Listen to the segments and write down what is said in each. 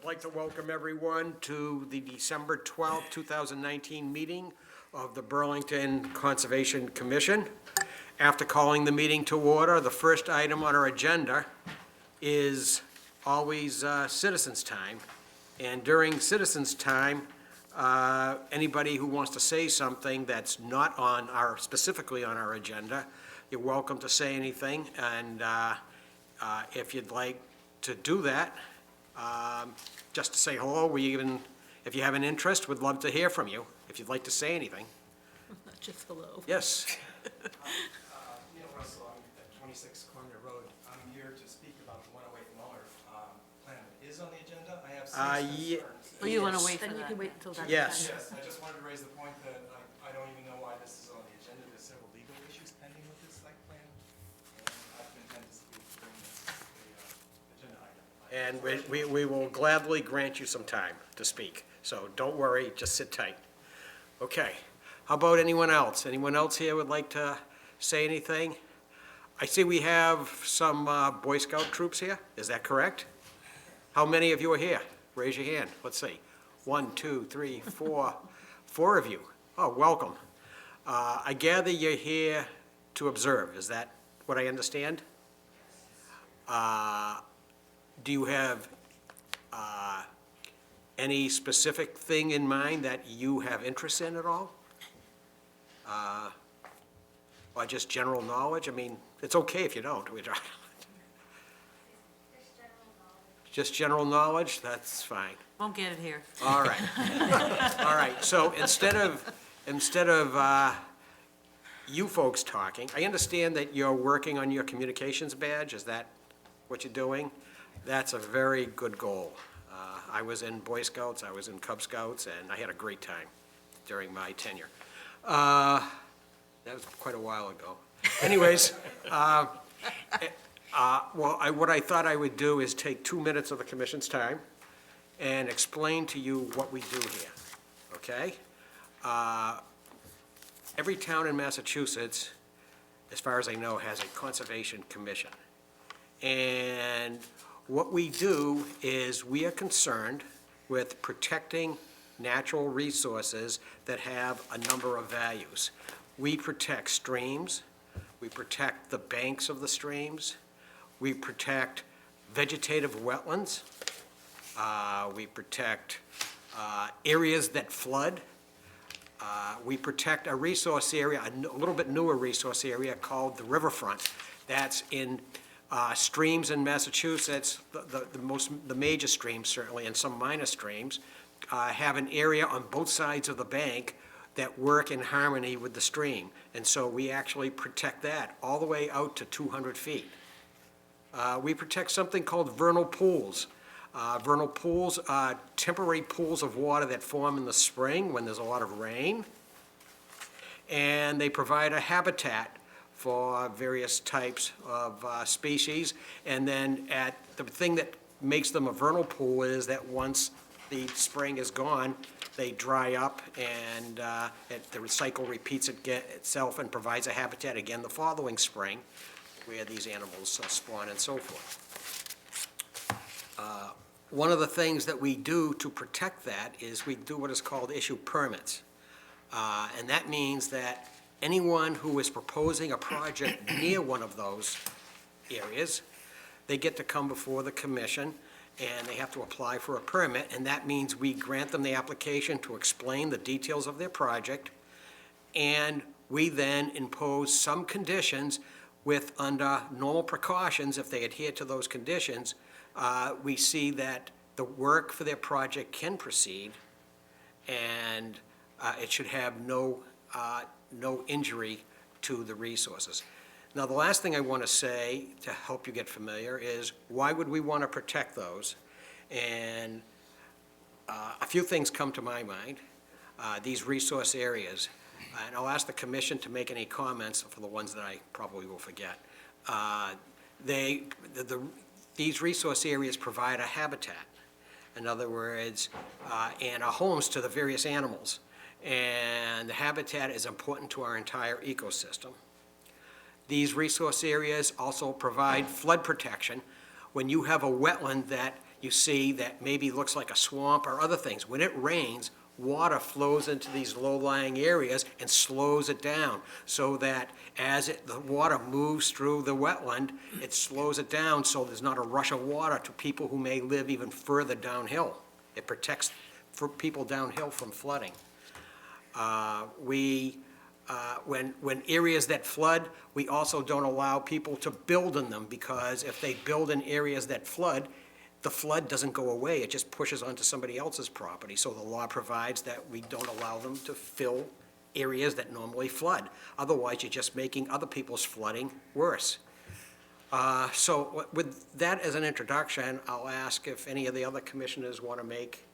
I'd like to welcome everyone to the December 12th, 2019 meeting of the Burlington Conservation Commission. After calling the meeting to order, the first item on our agenda is always citizens' time. And during citizens' time, anybody who wants to say something that's not on our, specifically on our agenda, you're welcome to say anything. And if you'd like to do that, just to say hello, if you have an interest, we'd love to hear from you, if you'd like to say anything. Not just hello. Yes. Neil Russell, I'm at 26 Cormier Road. I'm here to speak about the 108 Muller plan that is on the agenda. I have some concerns. Oh, you want to Yes. wait for that? Then you can wait until that. Yes. Yes, I just wanted to raise the point that I don't even know why this is on the agenda. There's several legal issues pending with this site plan. And I've been intending to speak during the agenda item. And we will gladly grant you some time to speak. So don't worry, just sit tight. Okay. How about anyone else? Anyone else here would like to say anything? I see we have some Boy Scout troops here. Is that correct? How many of you are here? Raise your hand. Let's see. 1, 2, 3, 4. 4 of you. Oh, welcome. I gather you're here to observe. Is that what I understand? Do you have any specific thing in mind that you have interest in at all? Or just general knowledge? I mean, it's okay if you don't. Just general knowledge? That's fine. Won't get it here. All right. All right, so instead of you folks talking, I understand that you're working on your communications badge. Is that what you're doing? That's a very good goal. I was in Boy Scouts, I was in Cub Scouts, and I had a great time during my tenure. That was quite a while ago. Anyways, what I thought I would do is take 2 minutes of the commission's time and explain to you what we do here, okay? Every town in Massachusetts, as far as I know, has a conservation commission. And what we do is we are concerned with protecting natural resources that have a number of values. We protect streams, we protect the banks of the streams, we protect vegetative wetlands, we protect areas that flood, we protect a resource area, a little bit newer resource area called the riverfront. That's in streams in Massachusetts, the major streams certainly, and some minor streams, have an area on both sides of the bank that work in harmony with the stream. And so we actually protect that all the way out to 200 feet. We protect something called vernal pools. Vernal pools are temporary pools of water that form in the spring when there's a lot of rain. And they provide a habitat for various types of species. And then the thing that makes them a vernal pool is that once the spring is gone, they dry up and the cycle repeats itself and provides a habitat again the following spring where these animals spawn and so forth. One of the things that we do to protect that is we do what is called issue permits. And that means that anyone who is proposing a project near one of those areas, they get to come before the commission and they have to apply for a permit, and that means we grant them the application to explain the details of their project, and we then impose some conditions under normal precautions. If they adhere to those conditions, we see that the work for their project can proceed, and it should have no injury to the resources. Now, the last thing I want to say to help you get familiar is why would we want to protect those? And a few things come to my mind. These resource areas, and I'll ask the commission to make any comments for the ones that I probably will forget. These resource areas provide a habitat. In other words, and homes to the various animals. And the habitat is important to our entire ecosystem. These resource areas also provide flood protection. When you have a wetland that you see that maybe looks like a swamp or other things. When it rains, water flows into these low-lying areas and slows it down, so that as the water moves through the wetland, it slows it down, so there's not a rush of water to people who may live even further downhill. It protects for people downhill from flooding. When areas that flood, we also don't allow people to build in them, because if they build in areas that flood, the flood doesn't go away, it just pushes onto somebody else's property. So the law provides that we don't allow them to fill areas that normally flood. Otherwise, you're just making other people's flooding worse. So with that as an introduction, I'll ask if any of the other commissioners want to make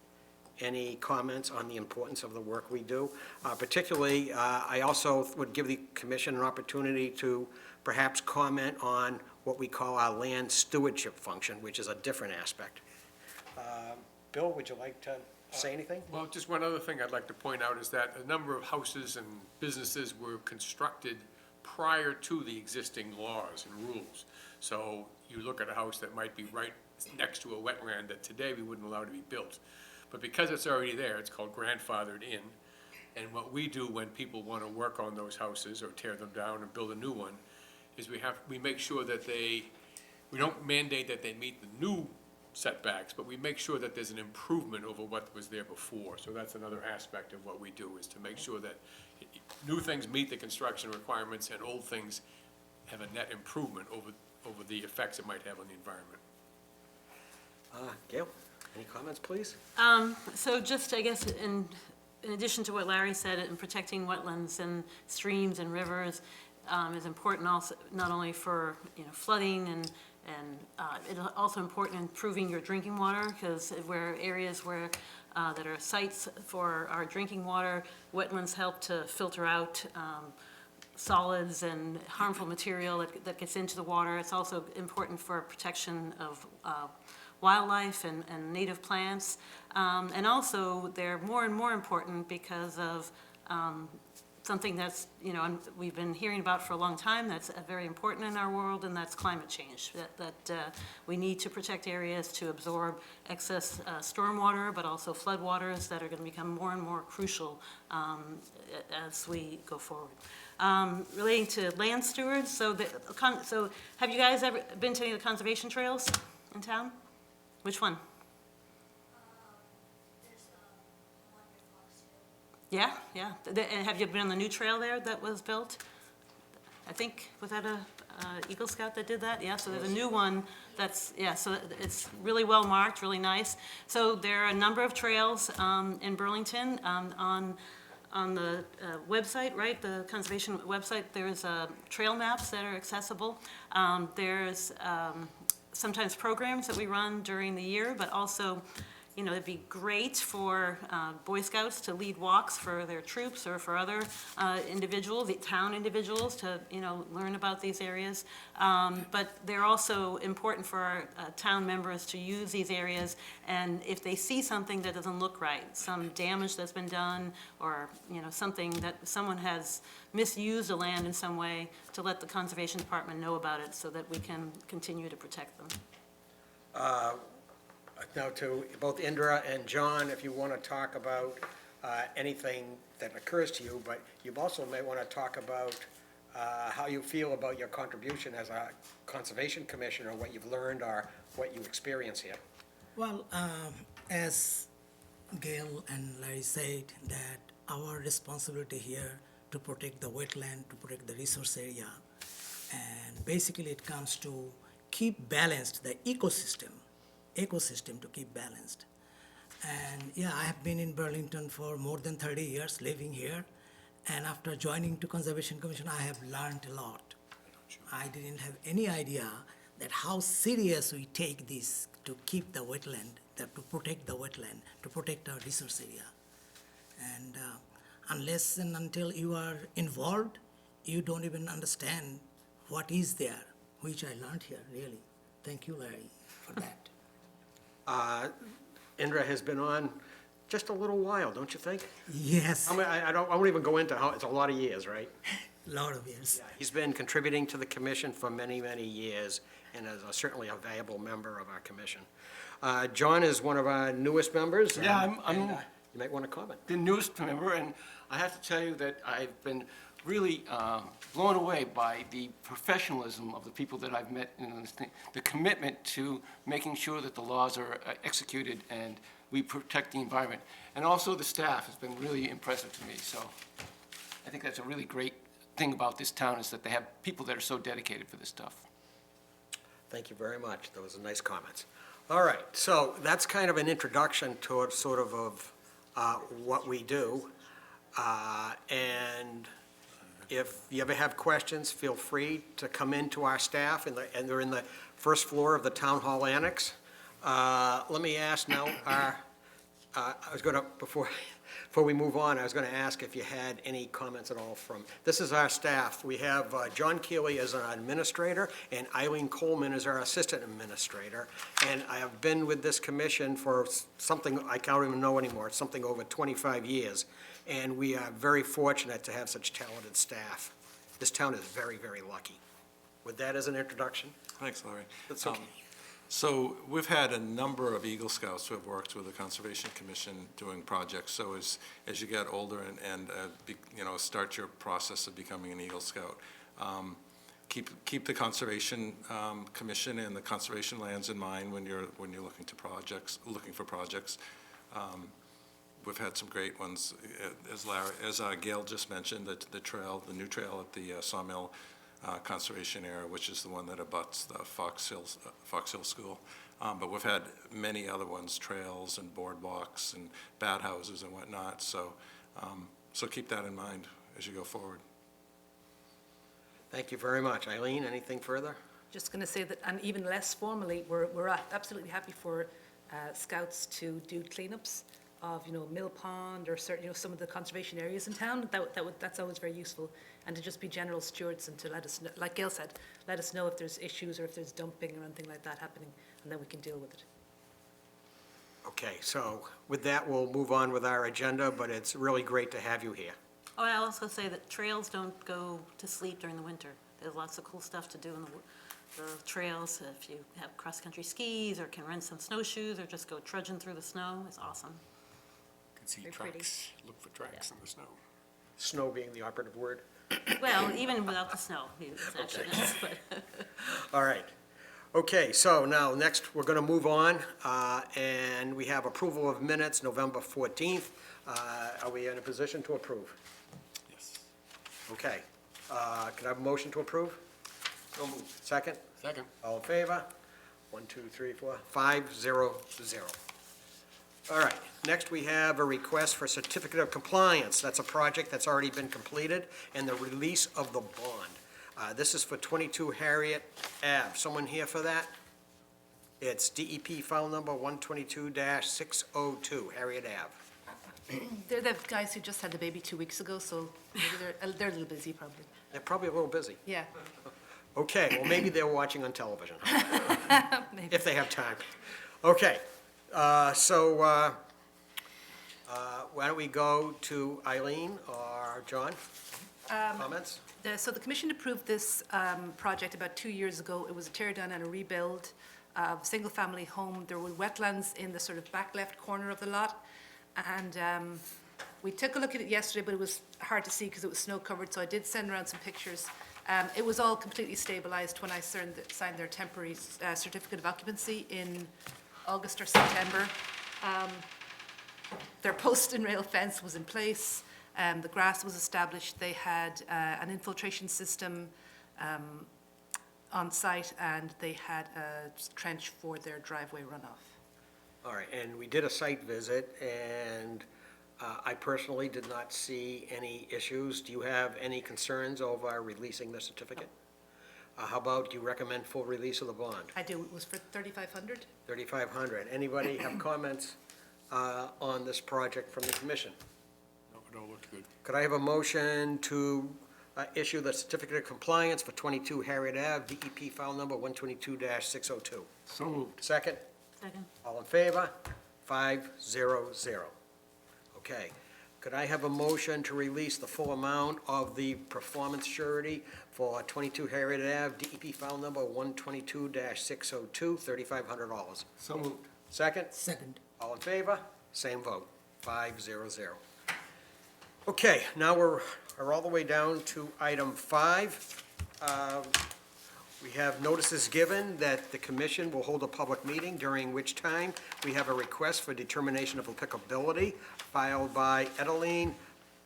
any comments on the importance of the work we do. Particularly, I also would give the commission an opportunity to perhaps comment on what we call our land stewardship function, which is a different aspect. Bill, would you like to say anything? Well, just one other thing I'd like to point out is that a number of houses and businesses were constructed prior to the existing laws and rules. So you look at a house that might be right next to a wetland that today we wouldn't allow to be built. But because it's already there, it's called grandfathered in. And what we do when people want to work on those houses or tear them down and build a new one is we make sure that we don't mandate that they meet the new setbacks, but we make sure that there's an improvement over what was there before. So that's another aspect of what we do, is to make sure that new things meet the construction requirements and old things have a net improvement over the effects it might have on the environment. Gail, any comments, please? So just, I guess, in addition to what Larry said, in protecting wetlands and streams and rivers is important also, not only for, flooding and it's also important in improving your drinking water, because where areas where that are sites for our drinking water, wetlands help to filter out solids and harmful material that gets into the water. It's also important for protection of wildlife and native plants. And also, they're more and more important because of something that's, we've been hearing about for a long time, that's very important in our world, and that's climate change. That we need to protect areas to absorb excess stormwater, but also floodwaters that are going to become more and more crucial as we go forward. Relating to land stewards, so have you guys ever been to any of the conservation trails in town? Which one? There's one near Fox Hill. Yeah. And have you been on the new trail there that was built? I think, was that a Eagle Scout that did that? Yeah, so there's a new one that's, so it's really well marked, really nice. So there are a number of trails in Burlington on the website, right? The conservation website, there's trail maps that are accessible. There's sometimes programs that we run during the year, but also, it'd be great for Boy Scouts to lead walks for their troops or for other individuals, town individuals, to, learn about these areas. But they're also important for our town members to use these areas, and if they see something that doesn't look right, some damage that's been done, or, something that someone has misused the land in some way, to let the Conservation Department know about it so that we can continue to protect them. Now, to both Indra and John, if you want to talk about anything that occurs to you, but you also may want to talk about how you feel about your contribution as a Conservation Commissioner, what you've learned or what you experience here. Well, as Gail and Larry said, that our responsibility here to protect the wetland, to protect the resource area, and basically it comes to keep balanced the ecosystem to keep balanced. And yeah, I have been in Burlington for more than 30 years, living here, and after joining to Conservation Commission, I have learned a lot. I didn't have any idea that how serious we take this to keep the wetland, to protect the wetland, to protect our resource area. And unless and until you are involved, you don't even understand what is there, which I learned here, really. Thank you, Larry, for that. Indra has been on just a little while, don't you think? Yes, I won't even go into how, it's a lot of years, right? lot of years. He's been contributing to the commission for many, many years, and is certainly a valuable member of our commission. John is one of our newest members. Yeah, and I'm you might want to comment. the newest member, and I have to tell you that I've been really blown away by the professionalism of the people that I've met in this thing, the commitment to making sure that the laws are executed and we protect the environment. And also the staff has been really impressive to me, so I think that's a really great thing about this town is that they have people that are so dedicated for this stuff. Thank you very much. Those are nice comments. All right, so that's kind of an introduction to sort of what we do. And if you ever have questions, feel free to come in to our staff, and they're in the first floor of the Town Hall Annex. Let me ask now, I was going to, before we move on, I was going to ask if you had any comments at all from, this is our staff. We have John Keeley as our administrator, and Eileen Coleman is our assistant administrator. And I have been with this commission for something, I can't even know anymore, it's something over 25 years. And we are very fortunate to have such talented staff. This town is very, very lucky. With that as an introduction, Thanks, Larry. that's okay. So we've had a number of Eagle Scouts who have worked with the Conservation Commission doing projects. So as you get older and start your process of becoming an Eagle Scout, keep the Conservation Commission and the conservation lands in mind when you're looking for projects. We've had some great ones, as Gail just mentioned, the new trail at the Sawmill Conservation Area, which is the one that abuts the Fox Hill School. But we've had many other ones, trails and boardwalks and bat houses and whatnot. So keep that in mind as you go forward. Thank you very much. Eileen, anything further? Just going to say that, and even less formally, we're absolutely happy for scouts to do cleanups of, Mill Pond or certain, some of the conservation areas in town. That's always very useful. And to just be general stewards and to let us know, like Gail said, let us know if there's issues or if there's dumping or anything like that happening, and then we can deal with it. Okay, so with that, we'll move on with our agenda, but it's really great to have you here. Oh, I'll also say that trails don't go to sleep during the winter. There's lots of cool stuff to do in the trails. If you have cross-country skis or can rent some snowshoes or just go trudging through the snow, it's awesome. Can see Very pretty. tracks, look for tracks in the snow. Snow being the operative word. Well, even without the snow, it's actually nice, but. All right. Okay, so now, next, we're going to move on, and we have approval of minutes, November 14th. Are we in a position to approve? Yes. Okay. Can I have a motion to approve? So moved. Second? Second. All in favor? 1, 2, 3, 4, 5, 0, 0. All right, next we have a request for certificate of compliance. That's a project that's already been completed, and the release of the bond. This is for 22 Harriet Ave. Someone here for that? It's DEP file number 122-602, Harriet Ave. They're the guys who just had the baby 2 weeks ago, so maybe they're a little busy probably. They're probably a little busy. Yeah, Okay, well, maybe they're watching on television, maybe. if they have time. Okay, so why don't we go to Eileen or John? Comments? So the commission approved this project about 2 years ago. It was a tear down and a rebuild of single-family home. There were wetlands in the sort of back left corner of the lot. And we took a look at it yesterday, but it was hard to see because it was snow-covered, so I did send around some pictures. It was all completely stabilized when I signed their temporary certificate of occupancy in August or September. Their post and rail fence was in place. The grass was established. They had an infiltration system on site, and they had a trench for their driveway runoff. All right, and we did a site visit, and I personally did not see any issues. Do you have any concerns over releasing the certificate? How about, do you recommend full release of the bond? I do. It was for $3,500. $3,500. Anybody have comments on this project from the commission? No, it all looked good. Could I have a motion to issue the certificate of compliance for 22 Harriet Ave, DEP file number 122-602? So moved. Second? Second. All in favor? 500. Okay. Could I have a motion to release the full amount of the performance surety for 22 Harriet Ave, DEP file number 122-602, $3,500? So moved. Second? Second. All in favor? Same vote, 5-0-0. Okay, now we're all the way down to item 5. We have notices given that the commission will hold a public meeting, during which time we have a request for determination of applicability filed by Edeline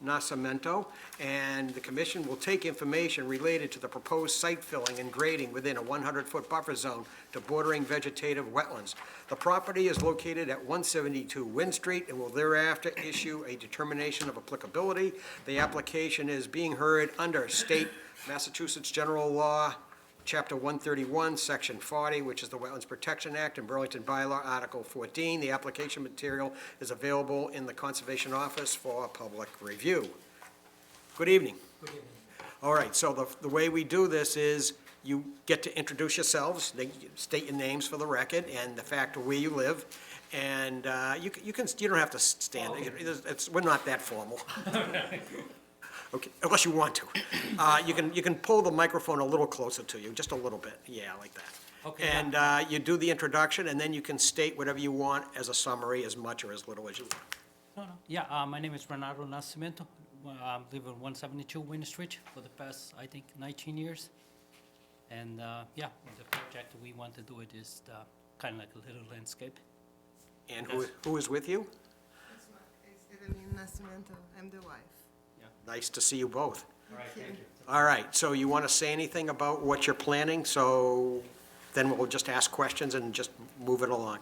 Nascimento, and the commission will take information related to the proposed site filling and grading within a 100-foot buffer zone to bordering vegetative wetlands. The property is located at 172 Wynn Street and will thereafter issue a determination of applicability. The application is being heard under State Massachusetts General Law, Chapter 131, Section 40, which is the Wetlands Protection Act, and Burlington Bylaw, Article 14. The application material is available in the Conservation Office for public review. Good evening. Good evening. All right, so the way we do this is you get to introduce yourselves, state your names for the record and the fact of where you live, and you don't have to stand. We're not that formal. Okay, unless you want to. You can pull the microphone a little closer to you, just a little bit, yeah, like that. Okay. And you do the introduction, and then you can state whatever you want as a summary, as much or as little as you want. No. Yeah, my name is Renato Nascimento. I live on 172 Wynn Street for the past, I think, 19 years. And, yeah, the project we want to do it is kind of like a little landscape. And who is with you? It's Edeline Nascimento. I'm the wife. Nice to see you both. All right, thank you. All right, so you want to say anything about what you're planning? So then we'll just ask questions and just move it along.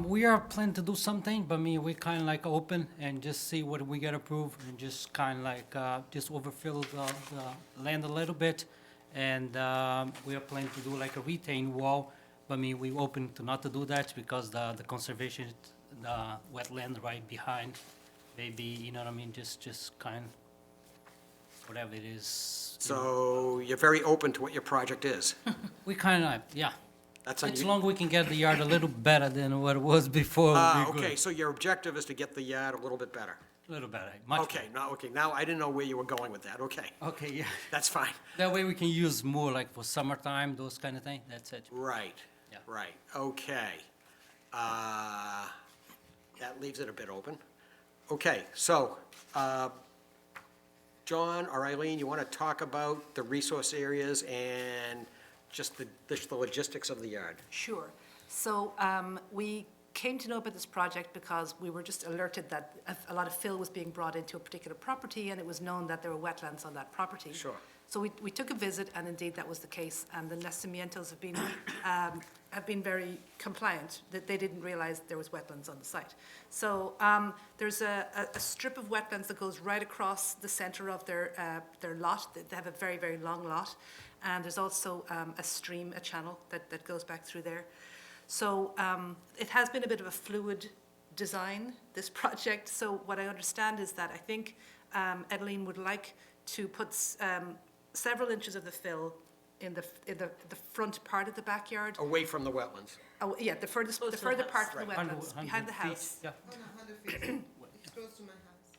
We are planning to do something, but we kind of like open and just see what we get approved and just kind of like just overfill the land a little bit. And we are planning to do like a retaining wall, but we open to not to do that because the conservation, the wetland right behind, maybe, you know what I mean, just kind of whatever it is. So you're very open to what your project is. We kind of, yeah. That's As long as we can get the yard a little better than what it was before, we're good. Okay, so your objective is to get the yard a little bit better. A little better, much Okay, now I didn't know where you were going with that, okay. better. Okay, yeah. That's fine. That way we can use more like for summertime, those kind of thing, that's it. Right, Yeah. right, okay. That leaves it a bit open. Okay, so, John or Eileen, you want to talk about the resource areas and just the logistics of the yard? Sure. So we came to know about this project because we were just alerted that a lot of fill was being brought into a particular property, and it was known that there were wetlands on that property. Sure. So we took a visit, and indeed that was the case, and the Nascimientos have been very compliant, that they didn't realize there was wetlands on the site. So there's a strip of wetlands that goes right across the center of their lot. They have a very, very long lot, and there's also a stream, a channel that goes back through there. So it has been a bit of a fluid design, this project. So what I understand is that I think Edeline would like to put several inches of the fill in the front part of the backyard. Away from the wetlands. Oh, yeah, the further part from the Right. wetlands, 100 behind the feet, house. Yeah. Oh, no, 100 feet. It's close to my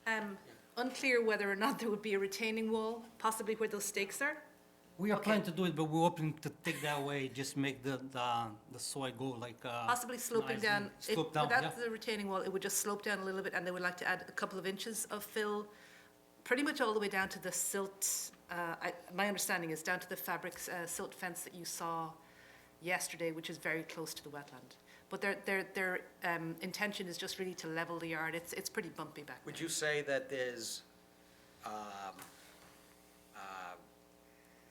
house. Unclear whether or not there would be a retaining wall, possibly where those stakes are. We are Okay. planning to do it, but we're hoping to take that way, just make the soil go like. Possibly sloping nice down. and Slope down, Without yeah. the retaining wall, it would just slope down a little bit, and they would like to add a couple of inches of fill, pretty much all the way down to the silt. My understanding is down to the fabric silt fence that you saw yesterday, which is very close to the wetland. But their intention is just really to level the yard. It's pretty bumpy back there. Would you say that there's,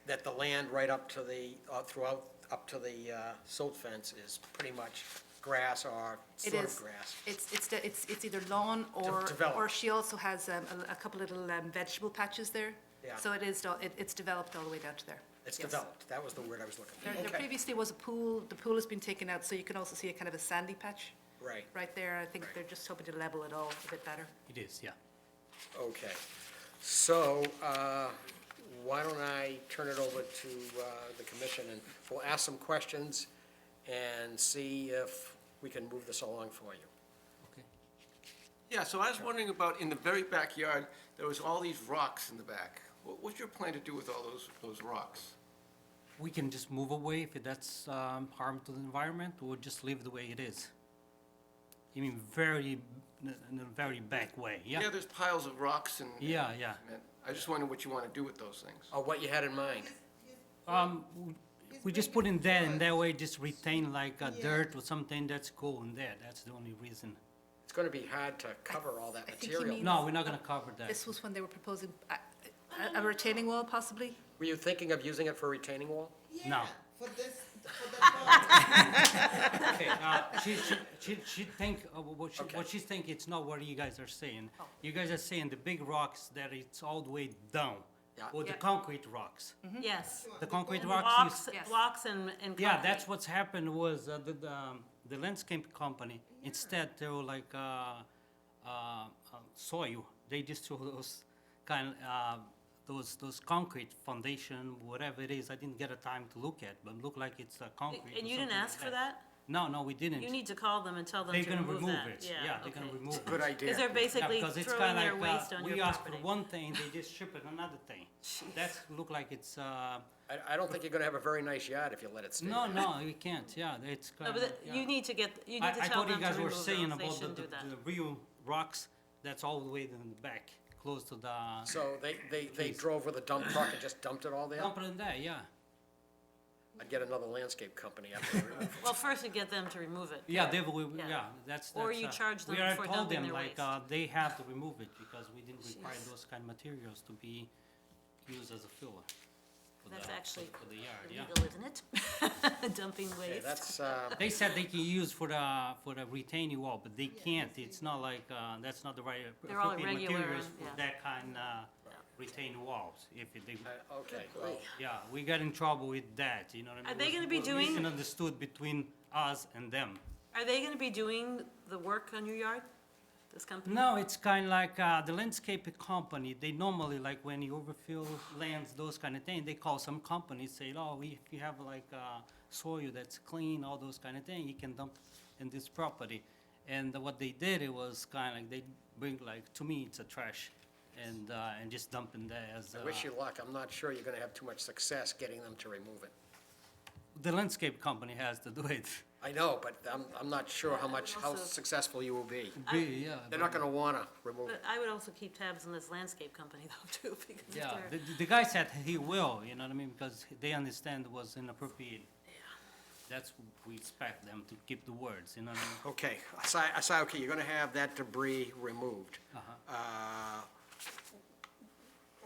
that the land right up to the, up to the silt fence is pretty much grass or It sort is. of grass? It's either lawn or developed. she also has a couple little vegetable patches there. Yeah. So it's developed all the way down to there. It's Yes. developed, that was the word I was looking There for. Okay, previously was a pool. The pool has been taken out, so you can also see a kind of a sandy patch right, right there. I think they're just hoping to level it all a bit better. It is, yeah. okay. So, why don't I turn it over to the commission, and we'll ask some questions and see if we can move this along for you. Okay. Yeah, so I was wondering about, in the very backyard, there was all these rocks in the back. What's your plan to do with all those rocks? We can just move away if that's harm to the environment, or just leave it the way it is. You mean very, in a very back way, Yeah, yeah? there's piles of rocks and. Yeah, yeah. cement. I just wonder what you want to do with those things. Or what you had in mind? We just put in there, and that way just retain like dirt or something that's cool in there, that's the only reason. It's gonna be hard to cover all that I think he material. means- No, we're not gonna cover that. This was when they were proposing a retaining wall possibly? Were you thinking of using it for a retaining wall? No. For this, for the project. Okay, she think, what she's thinking, it's not what you guys are saying. You guys are saying the big rocks that it's all the way down, Yeah. or the Yeah. concrete rocks. Yes. The concrete Blocks, rocks, Yes. blocks and concrete. yeah, that's what's happened was the landscape company, instead they were like soil, they just threw those kind, those concrete foundation, whatever it is, I didn't get a time to look at, but look like it's concrete. And or you didn't something ask like for that? No, we didn't. You need to call them and tell them They're to gonna remove remove that. it, yeah, they're gonna remove it. Good idea. Because they're Yeah, basically because it's throwing kinda their like, waste on we your ask for property. one thing, they just ship it another thing. That's look like it's, I don't think you're gonna have a very nice yard if you let it stay. no, you can't, yeah, it's No, kinda, but yeah. you need to get, you I need to tell thought you them to guys were remove saying those. They about shouldn't do that. the real rocks, that's all the way in the back, close to the, So they drove with a dump truck and just dumped it all there? dump it in there, yeah. I'd get another landscape company after they remove it. Well, first you get them to remove it. Yeah, they will, Yeah. yeah, that's. Or that's, you charge them we already for told dumping them, their like, waste. they have to remove it because we didn't require Jeez. those kind of materials to be used as a filler. For That's the- actually For the yard, yeah. illegal, isn't it? Dumping Okay, waste. that's, They said they can use for the retaining wall, but they can't, it's not like, that's not the right They're all appropriate irregular materials and- for yeah. that kind, retaining walls, if they, okay, well, yeah, we got in trouble with that, you know what I mean? Are they gonna be Was doing- misunderstood between us and them. Are they gonna be doing the work on your yard? This company? No, it's kind of like, the landscape company, they normally, like, when you overfill lands, those kind of things, they call some companies, say, oh, if you have like, soil that's clean, all those kind of things, you can dump in this property. And what they did, it was kind of like, they bring like, to me, it's a trash, and just dump in there as, I wish you luck. I'm not sure you're gonna have too much success getting them to remove it. the landscape company has to do it. I know, but I'm not sure how Also- successful you will be. Yeah. They're not gonna wanna remove But it. I would also keep tabs on this landscape company though, too, because if Yeah, they're, the guy said he will, you know what I mean, because they understand it was inappropriate. That's, we expect them to keep the words, you know what I mean? Okay, okay, you're gonna have that debris removed.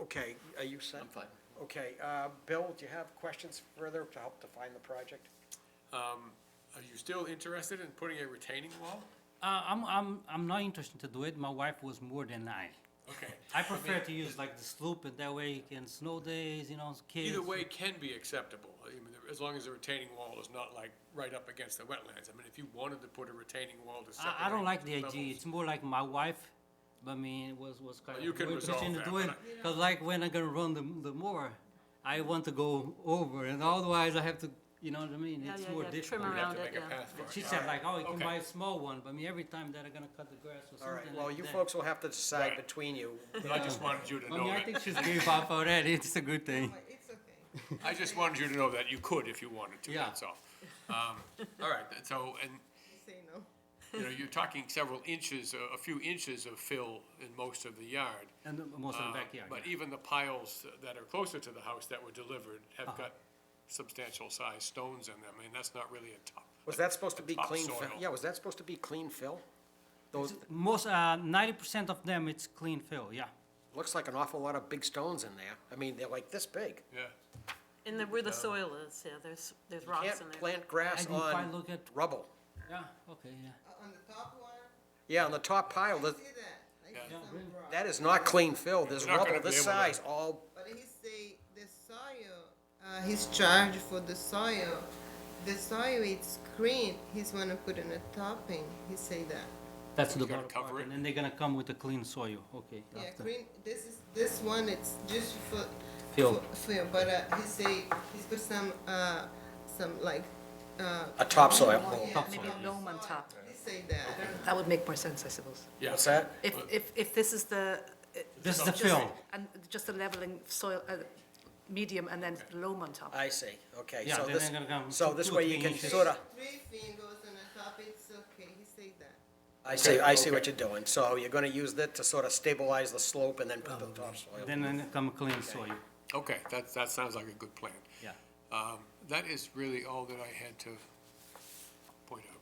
Okay, are you set? I'm fine. Okay, Bill, do you have questions further to help define the project? Are you still interested in putting a retaining wall? I'm not interested to do it. My wife was more than I. Okay. I prefer to use like the sloop, and that way you can snow days, you know, kids. Either way can be acceptable, I mean, as long as the retaining wall is not like right up against the wetlands. I mean, if you wanted to put a retaining wall to separate. I don't like the idea. levels- It's more like my wife. I mean, it was kind Well, you of can more resolve interesting to that, do it. but Because like when I'm gonna run the mower, I want to go over, and otherwise I have to, you know what I mean? yeah, It's yeah, more yeah, difficult. trim You have around to it, make a yeah. path for it. She said like, oh, you can Okay. buy a small one, but I mean, every time that I'm gonna cut the grass or All right, something well, like you that. folks will have to decide Right. between you. But I just wanted you to I know mean, I that, think she's gave up already. It's a good thing. But it's okay. I just wanted you to know that you could if you wanted to, Yeah. that's all. All right, so, and, You say no. you know, you're talking several inches, a few inches of fill in most of the yard. And most of the backyard. But yeah. even the piles that are closer to the house that were delivered have Uh-huh. got substantial sized stones in them. I mean, that's not really a top. Was that supposed to be top clean fill? soil. Yeah, was that supposed to be clean fill? Those, Most 90% of them it's clean fill. Yeah. looks like an awful lot of big stones in there. I mean, they're like this big. Yeah, And where the soil is, yeah, there's rocks in Can't there. plant I grass didn't quite on look at. rubble. Yeah. Okay. Yeah. On the top one, Yeah, on the top pile, see that? I see Yeah, some really. rock. that is not clean fill. There's You're not rubble gonna be this able to- size, all, But he say the soil, he's charged for the soil. The soil it's green, he's wanna put in a topping, he say that. That's the You gotta bottom cover part, it. and then they're gonna come with a clean soil. Okay. Yeah, after. green, this one, it's just for. Fill. Fill, but, he say, he's put some like, a topsoil. yeah, Topsoil, Maybe yeah. loam on top. he say that. That would make more sense, I suppose. yeah. What's that? If this is the. This is the just- fill. And just the leveling soil, medium, and then loam on top. I see, okay. Yeah, So then this, they're gonna come so two this or way you three can inches. sorta, 3 fingers on the top, it's okay, he say that. I see what you're doing. So you're gonna use that to sort of stabilize the slope and then put the topsoil. Then come clean soil, Okay, that sounds like a good plan. yeah. That is really all that I had to point out.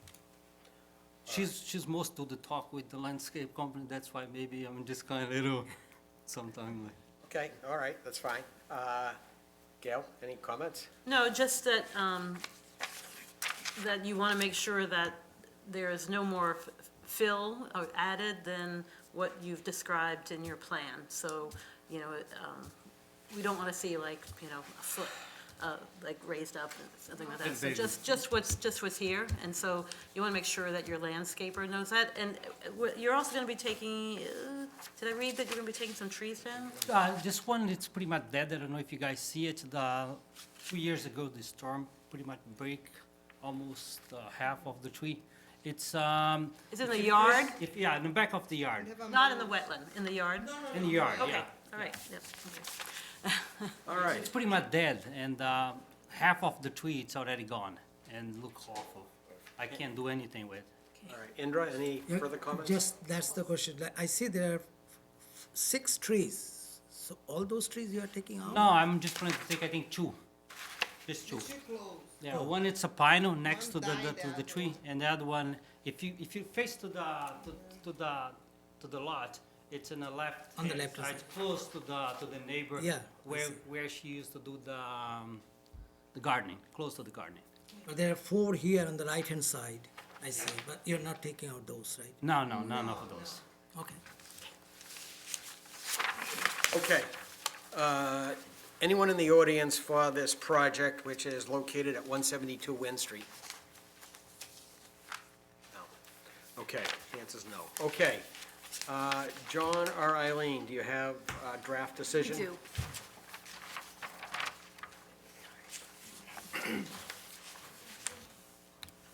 She's most to the talk with the landscape company, that's why maybe I'm just kind of little, sometime like. Okay, all right, that's fine. Gail, any comments? No, just that, that you want to make sure that there is no more fill or added than what you've described in your plan. So, you know, we don't want to see like, you know, a foot, like raised up, and something like that. So just what's here, and so you want to make sure that your landscaper knows that. And you're also going to be taking, did I read that you're going to be taking some trees down? This one, it's pretty much dead, I don't know if you guys see it, 2 years ago, the storm pretty much break almost half of the tree. It's, Is it in the yard? Yeah, in the back of the yard, Not in the wetland, in the yard? in the yard, Okay, yeah. all right, yep, okay. All right, It's pretty much dead, and half of the tree, it's already gone, and look awful. I can't do anything with. all right. Indra, any Yeah, further comments? Just, that's the question. Like, I see there are 6 trees. So all those trees you are taking out? No, I'm just going to take, I think, 2, just 2. Yeah, one it's a pine next to the tree, and the other one, if you face to the lot, it's in the left. On the hand left side, side. close to the neighbor. Yeah, I see. Where she used to do the gardening, close to the gardening. But there are 4 here on the right-hand side, I see, but you're not taking out those, right? No, none of those. Okay. Okay. Anyone in the audience for this project, which is located at 172 Wynn Street? No. Okay, the answer's no. Okay. John or Eileen, do you have a draft decision? We do.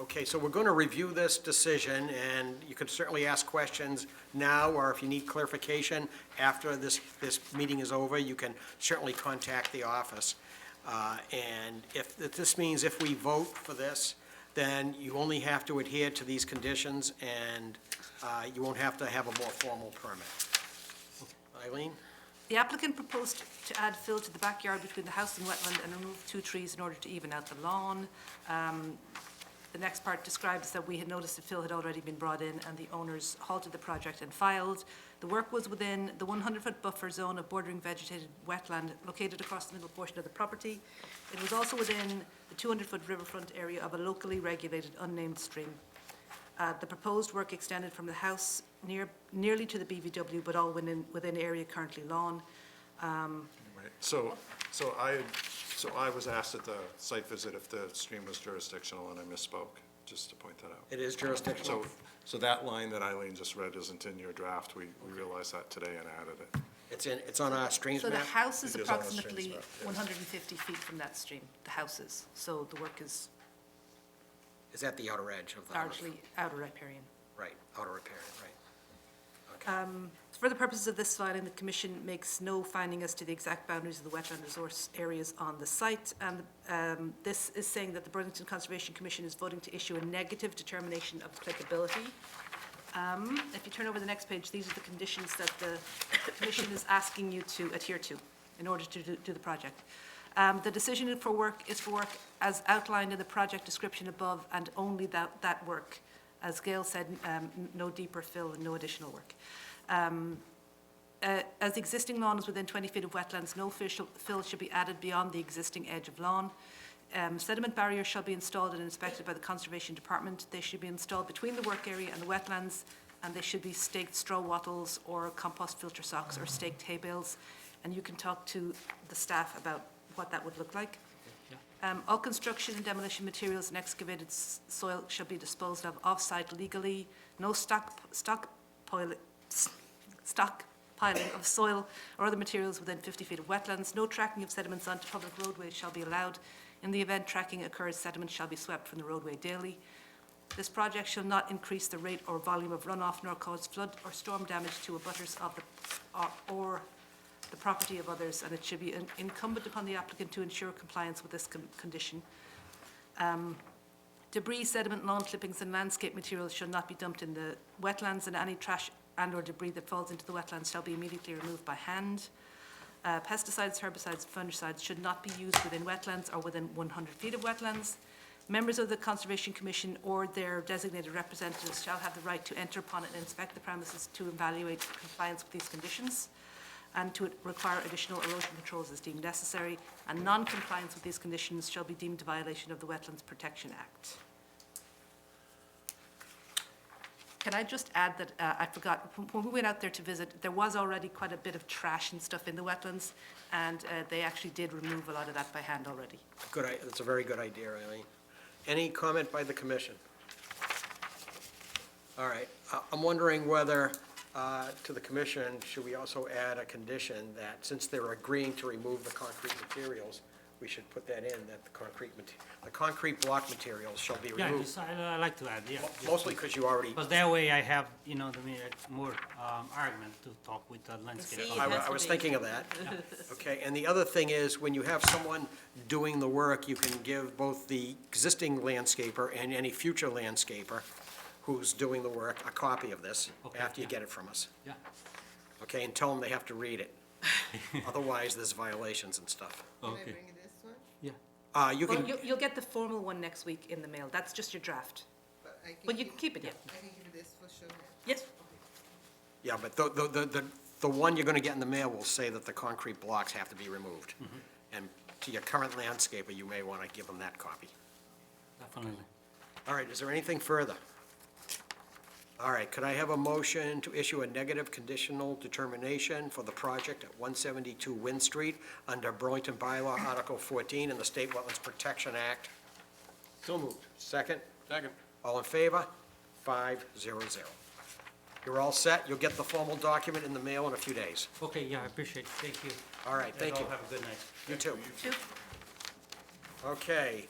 Okay, so we're going to review this decision, and you can certainly ask questions now, or if you need clarification after this meeting is over, you can certainly contact the office. And if this means if we vote for this, then you only have to adhere to these conditions, and you won't have to have a more formal permit. Eileen? The applicant proposed to add fill to the backyard between the house and wetland and remove 2 trees in order to even out the lawn. The next part describes that we had noticed that fill had already been brought in and the owners halted the project and filed. The work was within the 100-foot buffer zone of bordering vegetated wetland located across the middle portion of the property. It was also within the 200-foot riverfront area of a locally regulated unnamed stream. The proposed work extended from the house nearly to the BVW, but all within area currently lawn. Right. So I was asked at the site visit if the stream was jurisdictional, and I misspoke, just to point that out. It is jurisdictional. So that line that Eileen just read isn't in your draft. We realized that today and added it. It's on our streams So the map? house is It is on the approximately streams map, yes. 150 feet from that stream, the houses. So the work is Is at the outer edge of the house? largely outer riparian. Right, outer riparian, right. Okay. For the purposes of this filing, the Commission makes no finding as to the exact boundaries of the wetland resource areas on the site. And this is saying that the Burlington Conservation Commission is voting to issue a negative determination of applicability. If you turn over the next page, these are the conditions that the Commission is asking you to adhere to in order to do the project. The decision is for work as outlined in the project description above, and only that work. As Gail said, no deeper fill and no additional work. As existing lawn is within 20 feet of wetlands, no fill should be added beyond the existing edge of lawn. Sediment barriers shall be installed and inspected by the Conservation Department. They should be installed between the work area and the wetlands, and they should be staked straw wattles or compost filter socks or staked hay bales. And you can talk to the staff about what that would look like. All construction and demolition materials and excavated soil shall be disposed of off-site legally. No stockpiling of soil or other materials within 50 feet of wetlands. No tracking of sediments onto public roadways shall be allowed. In the event tracking occurs, sediment shall be swept from the roadway daily. This project shall not increase the rate or volume of runoff nor cause flood or storm damage to abutters of the property of others, and it should be incumbent upon the applicant to ensure compliance with this condition. Debris, sediment, lawn clippings, and landscape materials shall not be dumped in the wetlands, and any trash and/or debris that falls into the wetlands shall be immediately removed by hand. Pesticides, herbicides, fungicides should not be used within wetlands or within 100 feet of wetlands. Members of the Conservation Commission or their designated representatives shall have the right to enter upon and inspect the premises to evaluate compliance with these conditions and to require additional erosion controls as deemed necessary, and non-compliance with these conditions shall be deemed a violation of the Wetlands Protection Act. Can I just add that I forgot, when we went out there to visit, there was already quite a bit of trash and stuff in the wetlands, and they actually did remove a lot of that by hand already. Good, that's a very good idea, Eileen. Any comment by the commission? All right, I'm wondering whether, to the commission, should we also add a condition that since they're agreeing to remove the concrete materials, we should put that in, that the concrete block materials shall be Yeah, removed? just, I like to add, yeah. Mostly because you already, Because that way I have, more argument to talk with the landscape. See, architect. has I to was be. thinking of that. Okay, and the other thing is, when you have someone doing the work, you can give both the existing landscaper and any future landscaper who's doing the work a copy of this Okay, after you yeah. get it from us. Yeah, Okay, and tell them they have to read it. Otherwise, there's violations and stuff. Can I okay, bring this one? yeah. You Well, can, you'll get the formal one next week in the mail. That's just your draft. But I can But you can keep it, yeah. I can keep this for sure. Yes. yeah, but the one you're gonna get in the mail will say that the concrete blocks have to be removed. And to your current landscaper, you may wanna give them that copy. Definitely. All right, is there anything further? All right, could I have a motion to issue a negative conditional determination for the project at 172 Wynn Street under Burlington Bylaw Article 14 in the State Wetlands Protection Act? So moved. Second? Second. All in favor? 500. You're all set. You'll get the formal document in the mail in a few days. Okay, yeah, I appreciate it, thank you. All right, thank you. all have a good night. You too. Two. Okay.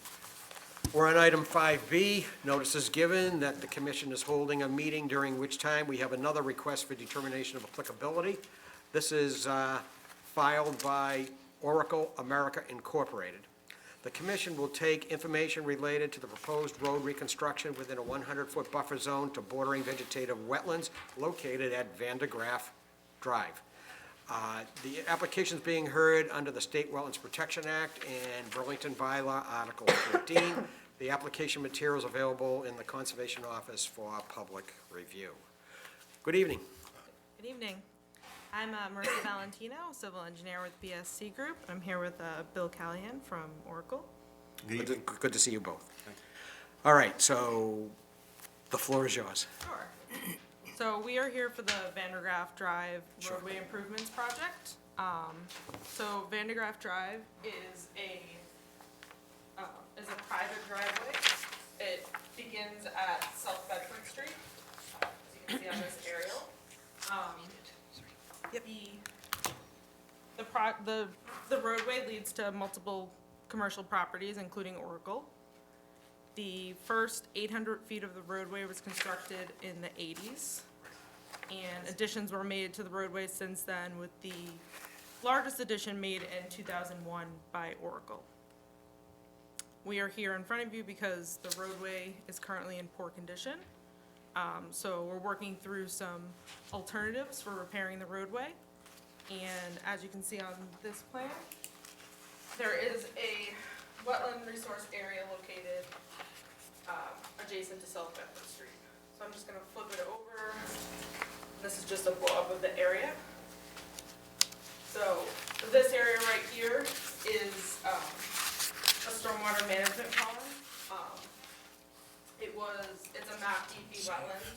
We're on item 5B, notices given that the commission is holding a meeting during which time we have another request for determination of applicability. This is filed by Oracle America Incorporated. The commission will take information related to the proposed road reconstruction within a 100-foot buffer zone to bordering vegetative wetlands located at Vandergraaff Drive. The application is being heard under the State Wetlands Protection Act and Burlington Bylaw Article 14. The application materials available in the Conservation Office for public review. Good evening. Good evening. I'm Marissa Valentino, civil engineer with BSC Group. I'm here with Bill Callahan from Oracle. Good to see you both. All right, so the floor is yours. Sure. So we are here for the Vandergraaff Drive roadway improvements project. So Vandergraaff Drive is a private driveway. It begins at South Bedford Street, as you can see on this aerial. The roadway leads to multiple commercial properties, including Oracle. The first 800 feet of the roadway was constructed in the 80s, and additions were made to the roadway since then, with the largest addition made in 2001 by Oracle. We are here in front of you because the roadway is currently in poor condition. So we're working through some alternatives for repairing the roadway. And as you can see on this plan, there is a wetland resource area located adjacent to South Bedford Street. So I'm just gonna flip it over. This is just a blow-up of the area. So this area right here is a stormwater management pond. It's a MAP DP wetland.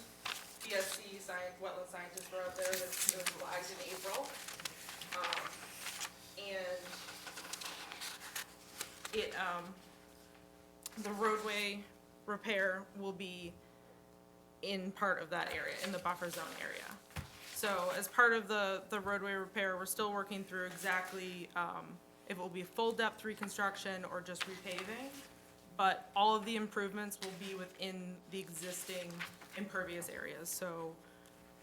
BSC wetland scientists were out there, it was flagged in April. The roadway repair will be in part of that area, in the buffer zone area. So as part of the roadway repair, we're still working through exactly if it will be full depth reconstruction or just repaving. But all of the improvements will be within the existing impervious areas. So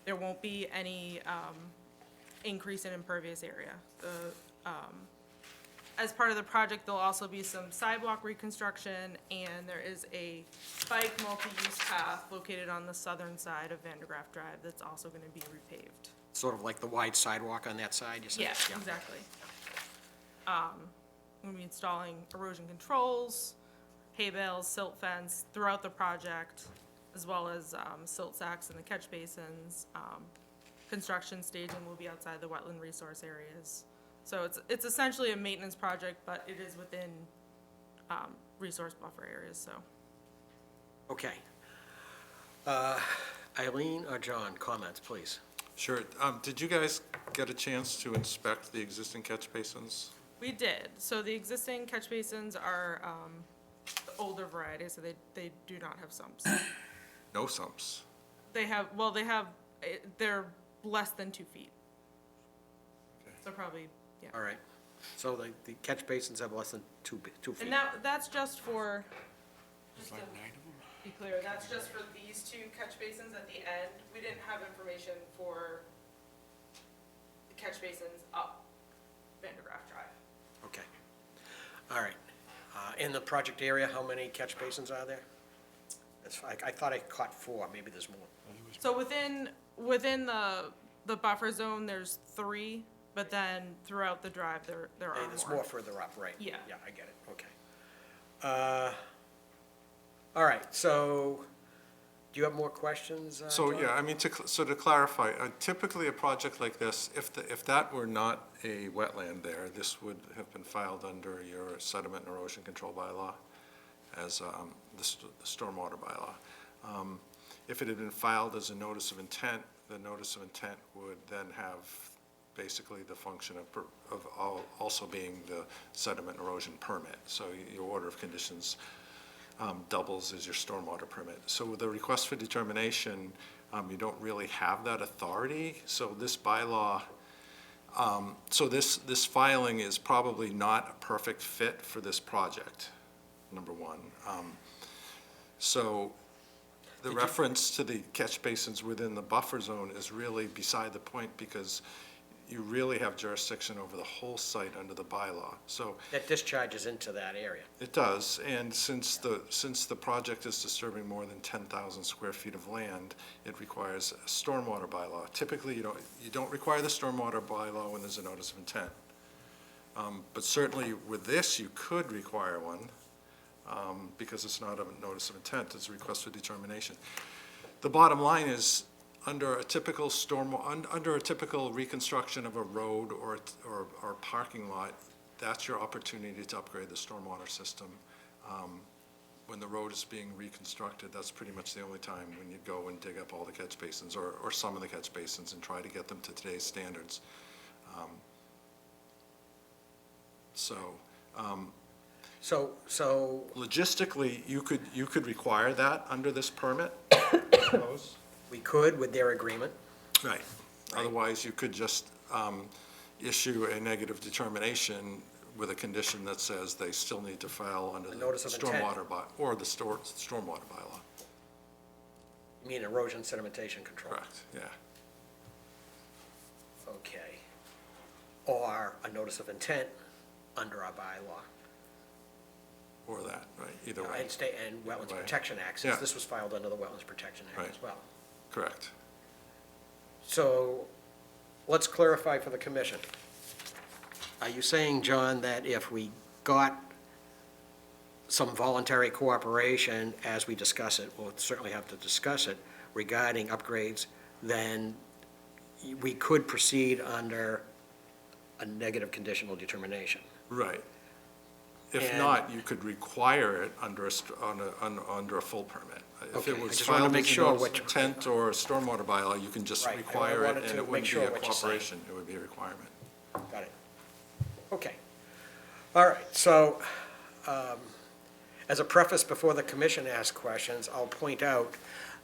there won't be any increase in impervious area. as part of the project, there'll also be some sidewalk reconstruction, and there is a bike multi-use path located on the southern side of Vandergraaff Drive that's also gonna be repaved. Sort of like the wide sidewalk on that side, you said? Yeah, exactly. We'll be installing erosion controls, hay bales, silt fence throughout the project, as well as silt sacks in the catch basins. Construction staging will be outside the wetland resource areas. So it's essentially a maintenance project, but it is within resource buffer areas, so. Okay. Eileen or John, comments, please? Sure. Did you guys get a chance to inspect the existing catch basins? We did. So the existing catch basins are the older variety, so they do not have sumps. No sumps. They have, they're less than 2 feet. So probably, yeah. All right. So the catch basins have less than 2 feet. And that's just for, just to be clear, that's just for these 2 catch basins at the end. We didn't have information for the catch basins up Vandergraaff Drive. Okay. All right. In the project area, how many catch basins are there? I thought I caught 4, maybe there's more. So within the buffer zone, there's 3, but then throughout the drive, there are more. There's more further up, right? Yeah. Yeah, I get it, okay. All right, so, do you have more questions, So, John? yeah, I mean, to clarify, typically a project like this, if that were not a wetland there, this would have been filed under your sediment and erosion control bylaw as the stormwater bylaw. If it had been filed as a notice of intent, the notice of intent would then have basically the function of also being the sediment erosion permit. So your order of conditions doubles as your stormwater permit. So with the request for determination, you don't really have that authority. So this bylaw, so this filing is probably not a perfect fit for this project, number one. So the reference to the catch basins within the buffer zone is really beside the point, because you really have jurisdiction over the whole site under the bylaw. So That discharges into that area. it does, and since the project is disturbing more than 10,000 square feet of land, it requires a stormwater bylaw. Typically, you don't require the stormwater bylaw when there's a notice of intent. But certainly with this, you could require one, because it's not a notice of intent, it's a request for determination. The bottom line is, under a typical reconstruction of a road or parking lot, that's your opportunity to upgrade the stormwater system. When the road is being reconstructed, that's pretty much the only time when you go and dig up all the catch basins, or some of the catch basins, and try to get them to today's standards. So Logistically, you could require that under this permit, suppose. we could with their agreement. Right. Otherwise, you could just issue a negative determination with a condition that says they still need to file under the notice of intent. stormwater or the stormwater bylaw. You mean erosion sedimentation control? Correct, yeah. Okay. Or a notice of intent under our bylaw. Or that, right, either way. And Wetlands way. Protection Act, Yeah. since this was filed under the Wetlands Protection Act Right. as well. Correct. So, let's clarify for the commission. Are you saying, John, that if we got some voluntary cooperation as we discuss it, we'll certainly have to discuss it, regarding upgrades, then we could proceed under a negative conditional determination? Right. If And- not, you could require it under under a full permit. If Okay, it I was just wanted to filed make as a sure notice what of you- intent or a stormwater bylaw, you can just Right, I require it, wanted and to it make wouldn't be sure a what you're saying. cooperation, it would be a requirement. Got it. Okay. All right, so, as a preface before the commission asks questions, I'll point out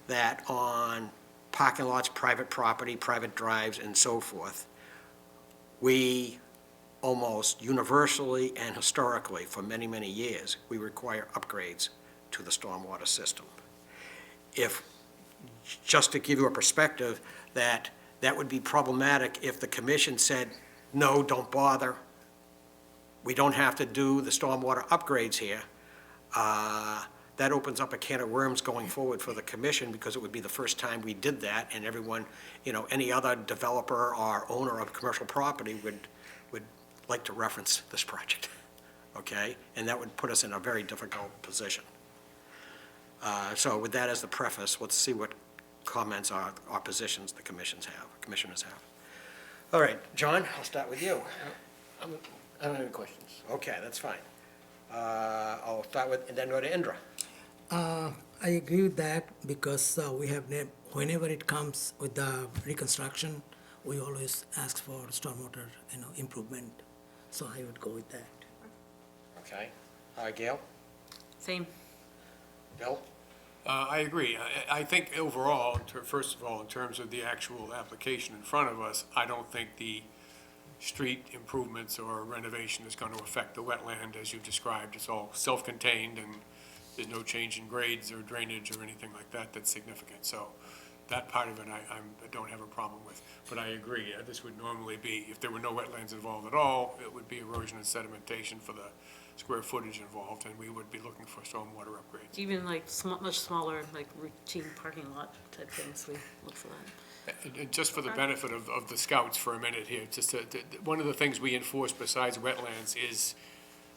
that on parking lots, private property, private drives, and so forth, we almost universally and historically, for many, many years, we require upgrades to the stormwater system. If, just to give you a perspective, that would be problematic if the commission said, no, don't bother, we don't have to do the stormwater upgrades here, that opens up a can of worms going forward for the commission, because it would be the first time we did that, and everyone, any other developer or owner of commercial property would like to reference this project, okay? And that would put us in a very difficult position. So with that as the preface, let's see what comments or positions the commissioners have. All right, John, I'll start with you. I don't have any questions. Okay, that's fine. I'll start with, and then go to Indra. I agree with that because we have, whenever it comes with the reconstruction, we always ask for stormwater, improvement. So I would go with that. Okay. Gail? Same. Bill? I agree. I think overall, first of all, in terms of the actual application in front of us, I don't think the street improvements or renovation is going to affect the wetland as you described. It's all self-contained, and there's no change in grades or drainage or anything like that that's significant. So that part of it I don't have a problem with. But I agree, this would normally be, if there were no wetlands involved at all, it would be erosion and sedimentation for the square footage involved, and we would be looking for stormwater upgrades. Even like much smaller, like routine parking lot type things, we look for that. And just for the benefit of the scouts for a minute here, one of the things we enforce besides wetlands is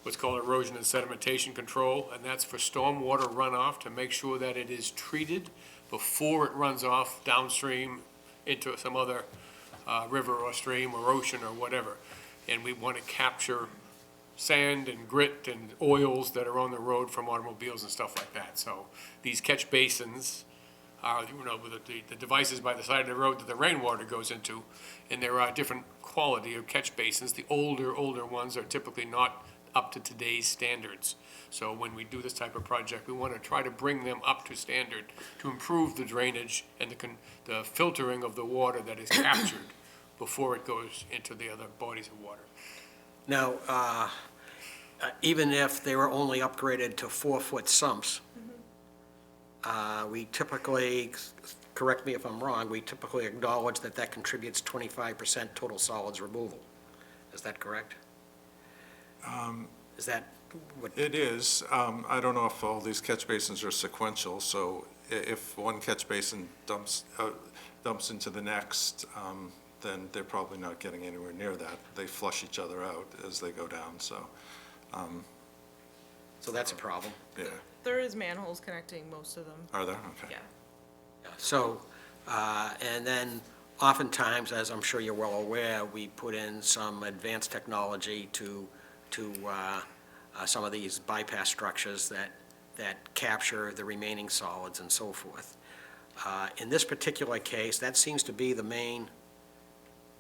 what's called erosion and sedimentation control, and that's for stormwater runoff, to make sure that it is treated before it runs off downstream into some other river or stream or ocean or whatever. And we want to capture sand and grit and oils that are on the road from automobiles and stuff like that. So these catch basins are, with the devices by the side of the road that the rainwater goes into, and there are different quality of catch basins. The older ones are typically not up to today's standards. So when we do this type of project, we want to try to bring them up to standard to improve the drainage and the filtering of the water that is captured before it goes into the other bodies of water. Now, even if they were only upgraded to 4-foot sumps, we typically, correct me if I'm wrong, we typically acknowledge that contributes 25% total solids removal. Is that correct? Is that what? It is. I don't know if all these catch basins are sequential, so if one catch basin dumps into the next, then they're probably not getting anywhere near that. They flush each other out as they go down, so. So that's a problem. Yeah. There is manholes connecting most of them. Are there? Okay. Yeah. So, and then oftentimes, as I'm sure you're well aware, we put in some advanced technology to some of these bypass structures that capture the remaining solids and so forth. In this particular case, that seems to be the main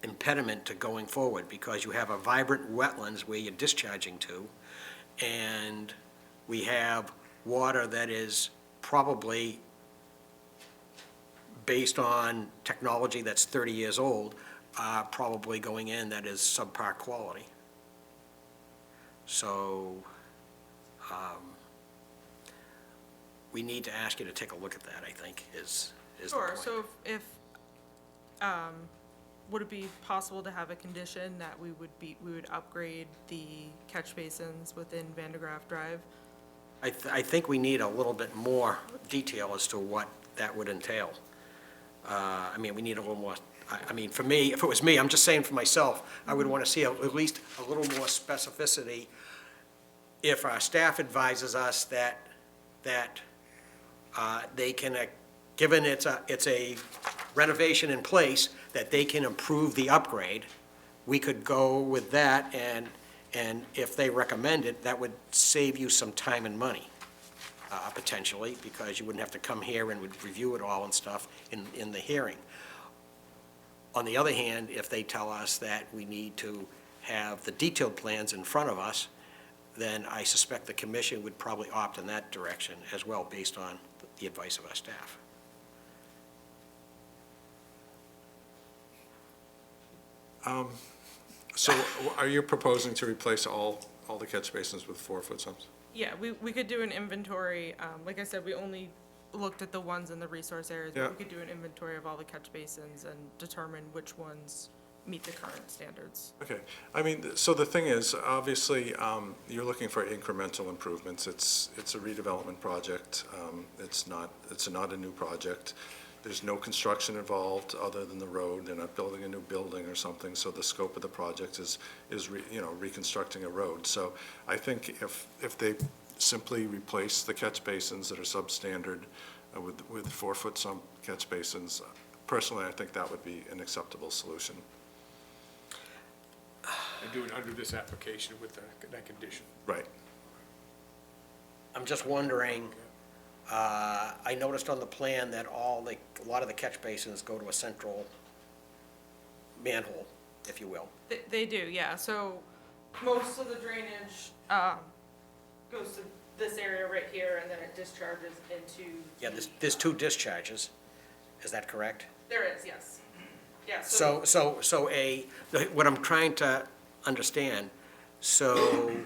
impediment to going forward, because you have a vibrant wetlands where you're discharging to, and we have water that is probably based on technology that's 30 years old, probably going in that is subpar quality. So we need to ask you to take a look at that, I think, is the Sure, point. so if, would it be possible to have a condition that we would upgrade the catch basins within Vandergraaff Drive? I think we need a little bit more detail as to what that would entail. We need a little more, for me, if it was me, I'm just saying for myself, I would want to see at least a little more specificity if our staff advises us that they can, given it's a renovation in place, that they can improve the upgrade, we could go with that, and if they recommend it, that would save you some time and money, potentially, because you wouldn't have to come here and would review it all and stuff in the hearing. On the other hand, if they tell us that we need to have the detailed plans in front of us, then I suspect the commission would probably opt in that direction as well, based on the advice of our staff. So are you proposing to replace all the catch basins with 4-foot sumps? Yeah, we could do an inventory, like I said, we only looked at the ones in the resource areas, Yeah. but we could do an inventory of all the catch basins and determine which ones meet the current standards. Okay, I mean, so the thing is, obviously, you're looking for incremental improvements. It's a redevelopment project. It's not a new project. There's no construction involved other than the road. They're not building a new building or something, so the scope of the project is reconstructing a road. So I think if they simply replace the catch basins that are substandard with 4-foot sump catch basins, personally, I think that would be an acceptable solution. And do it under this application with that condition. Right. I'm just wondering, I noticed on the plan that a lot of the catch basins go to a central manhole, if you will. They do, yeah. So most of the drainage goes to this area right here, and then it discharges into. Yeah, there's 2 discharges. Is that correct? There is, yes. Yeah, What I'm trying to understand, so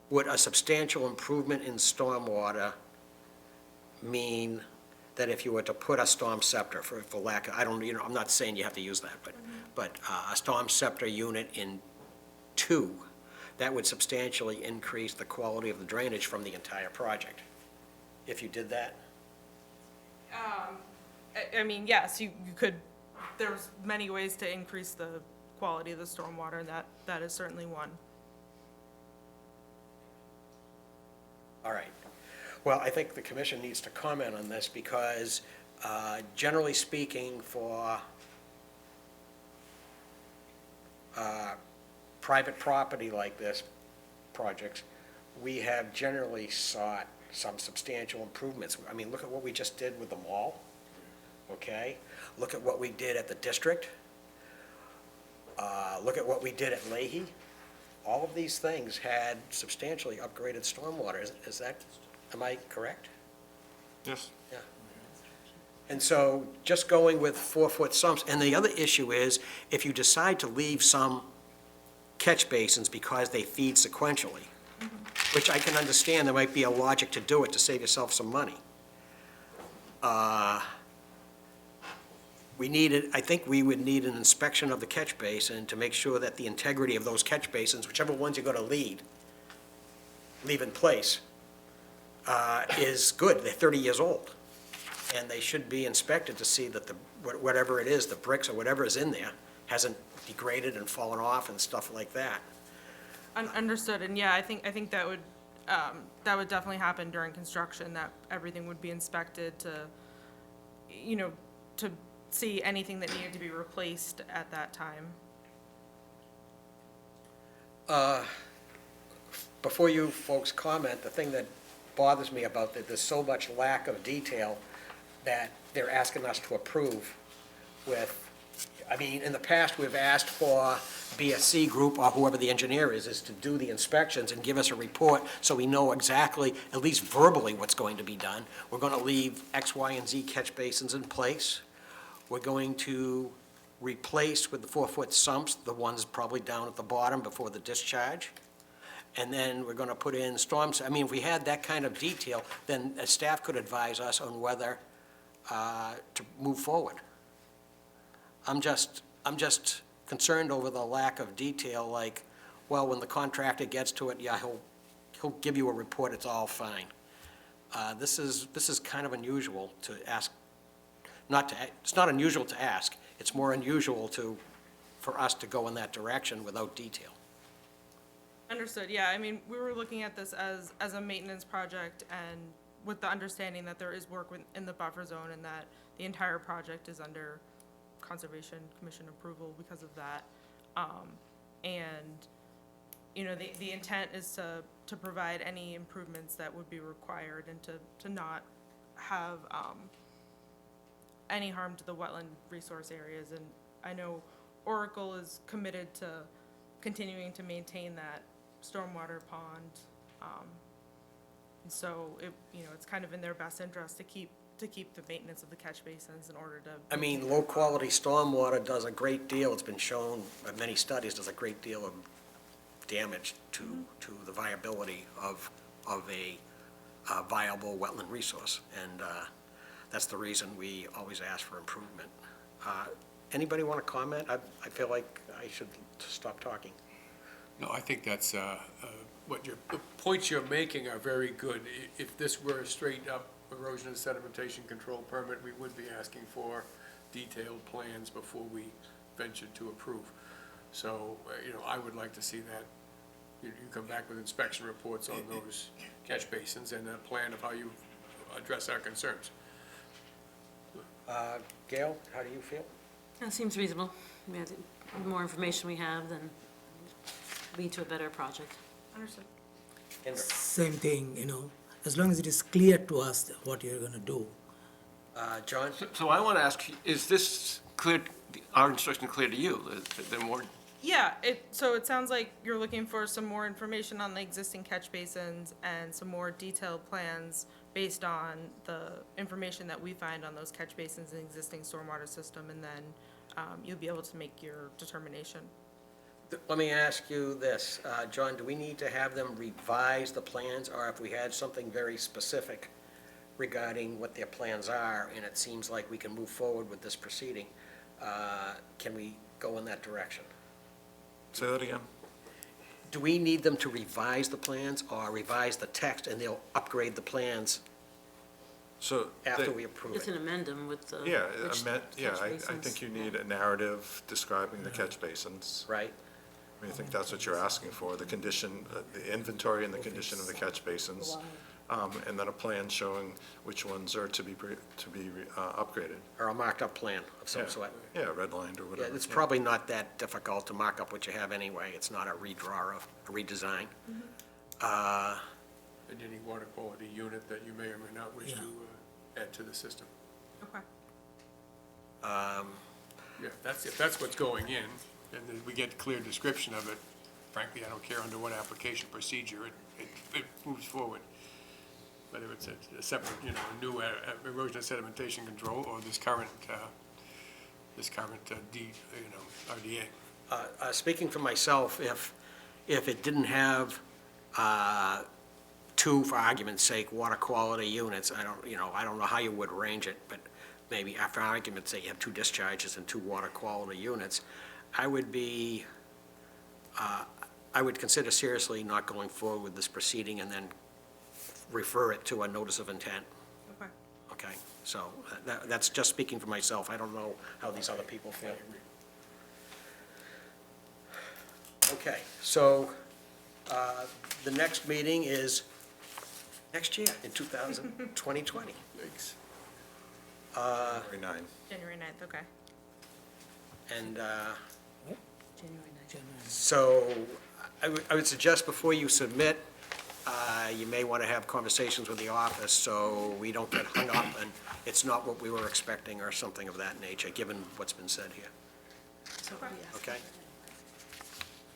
would a substantial improvement in stormwater mean that if you were to put a storm scepter, for lack of, I'm not saying you have to use that, but a storm scepter unit in 2, that would substantially increase the quality of the drainage from the entire project, if you did that? I mean, yes, you could, there's many ways to increase the quality of the stormwater, and that is certainly one. All right. Well, I think the commission needs to comment on this because, generally speaking, for private property like this, projects, we have generally sought some substantial improvements. I mean, look at what we just did with the mall, okay? Look at what we did at the district. Look at what we did at Leahy. All of these things had substantially upgraded stormwater. Is that, am I correct? Yes. Yeah. And so just going with 4-foot sumps, and the other issue is if you decide to leave some catch basins because they feed sequentially, which I can understand, there might be a logic to do it to save yourself some money. I think we would need an inspection of the catch basin to make sure that the integrity of those catch basins, whichever ones you're gonna leave in place, is good. They're 30 years old. And they should be inspected to see that whatever it is, the bricks or whatever is in there, hasn't degraded and fallen off and stuff like that. Understood, and yeah, I think that would definitely happen during construction, that everything would be inspected to, to see anything that needed to be replaced at that time. Before you folks comment, the thing that bothers me about that, there's so much lack of detail that they're asking us to approve with, I mean, in the past, we've asked for BSC Group or whoever the engineer is to do the inspections and give us a report so we know exactly, at least verbally, what's going to be done. We're going to leave X, Y, and Z catch basins in place. We're going to replace with the 4-foot sumps, the ones probably down at the bottom before the discharge. And then we're going to put in storms. I mean, if we had that kind of detail, then staff could advise us on whether to move forward. I'm just concerned over the lack of detail, like, well, when the contractor gets to it, yeah, he'll give you a report, it's all fine. This is kind of unusual to ask, it's not unusual to ask, it's more unusual for us to go in that direction without detail. Understood, yeah, I mean, we were looking at this as a maintenance project, and with the understanding that there is work in the buffer zone and that the entire project is under Conservation Commission approval because of that. And, the intent is to provide any improvements that would be required and to not have any harm to the wetland resource areas. And I know Oracle is committed to continuing to maintain that stormwater pond. And so it's kind of in their best interest to keep the maintenance of the catch basins in order to. I mean, low-quality stormwater does a great deal, it's been shown by many studies, does a great deal of damage to the viability of a viable wetland resource. And that's the reason we always ask for improvement. Anybody want to comment? I feel like I should stop talking. No, I think that's, the points you're making are very good. If this were a straight-up erosion and sedimentation control permit, we would be asking for detailed plans before we ventured to approve. So, I would like to see that. You come back with inspection reports on those catch basins and a plan of how you address our concerns. Gail, how do you feel? That seems reasonable. I mean, the more information we have, then lead to a better project. Understood. Kendra? Same thing, as long as it is clear to us what you're gonna do. John? So I want to ask, is this clear, our instruction clear to you? The more, Yeah, so it sounds like you're looking for some more information on the existing catch basins and some more detailed plans based on the information that we find on those catch basins and existing stormwater system, and then you'll be able to make your determination. Let me ask you this, John, do we need to have them revise the plans, or if we had something very specific regarding what their plans are, and it seems like we can move forward with this proceeding, can we go in that direction? Say that again? Do we need them to revise the plans, or revise the text, and they'll upgrade the plans So. after we approve Just it? an amendum with the. Yeah, which catch I basins. think you need a narrative describing the catch basins. Right? I mean, I think that's what you're asking for, the condition, the inventory and the condition of the catch basins. And then a plan showing which ones are to be upgraded. Or a marked-up plan of some Yeah. sort? Yeah, redlined or Yeah, whatever. it's probably not that difficult to mark up what you have anyway. It's not a redraw or a redesign. And any water quality unit that you may or may not wish to add to the system. Okay. Yeah, if that's what's going in, and then we get a clear description of it, frankly, I don't care under what application procedure it moves forward. Whether it's a separate, a new erosion and sedimentation control or this current RDA. Speaking for myself, if it didn't have two, for argument's sake, water quality units, I don't know how you would arrange it, but maybe after argument's sake, you have two discharges and two water quality units, I would consider seriously not going forward with this proceeding and then refer it to a notice of intent. Okay. Okay, so that's just speaking for myself. I don't know how these other people feel. Okay, so the next meeting is next year, in 2020. Thanks. Very 9. January 9th, okay. And January 9th. so I would suggest before you submit, you may want to have conversations with the office so we don't get hung up and it's not what we were expecting or something of that nature, given what's been said here. Okay?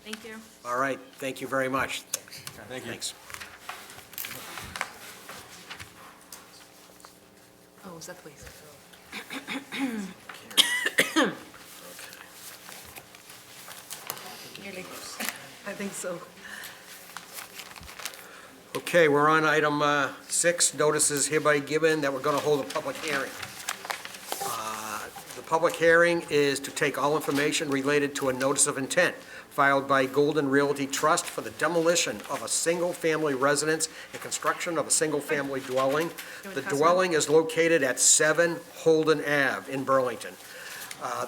Thank you. All right, thank you very much. Thank you. Thanks. Oh, is that the way? Nearly. I think so. Okay, we're on item 6, notices hereby given that we're going to hold a public hearing. The public hearing is to take all information related to a notice of intent filed by Golden Realty Trust for the demolition of a single-family residence and construction of a single-family dwelling. The dwelling is located at 7 Holden Ave in Burlington.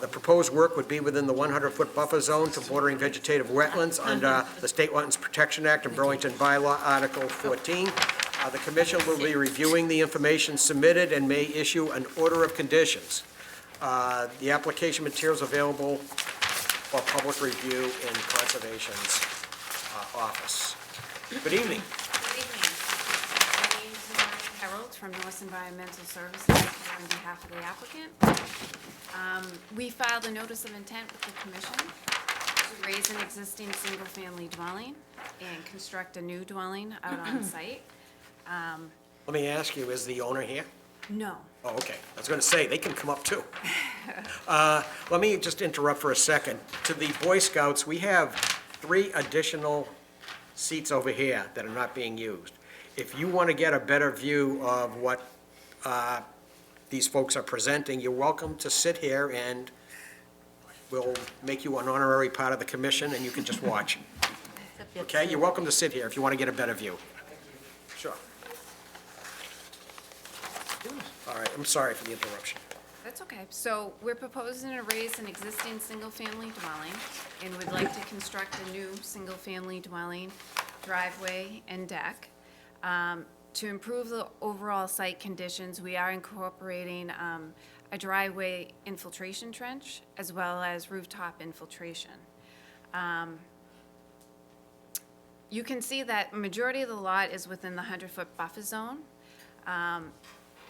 The proposed work would be within the 100-foot buffer zone to bordering vegetative wetlands under the State Wetlands Protection Act and Burlington Bylaw, Article 14. The commission will be reviewing the information submitted and may issue an order of conditions. The application materials available for public review in Conservation's office. Good evening. Good evening. My name is Maureen Harold from North Environmental Services here on behalf of the applicant. We filed a notice of intent with the commission to raise an existing single-family dwelling and construct a new dwelling out on site. Let me ask you, is the owner here? No. Oh, okay. I was going to say, they can come up too. Let me just interrupt for a second. To the Boy Scouts, we have 3 additional seats over here that are not being used. If you want to get a better view of what these folks are presenting, you're welcome to sit here and we'll make you an honorary part of the commission, and you can just watch. Okay, you're welcome to sit here if you want to get a better view. Sure. All right, I'm sorry for the interruption. That's okay. So we're proposing to raise an existing single-family dwelling and would like to construct a new single-family dwelling, driveway, and deck. To improve the overall site conditions, we are incorporating a driveway infiltration trench as well as rooftop infiltration. You can see that majority of the lot is within the 100-foot buffer zone.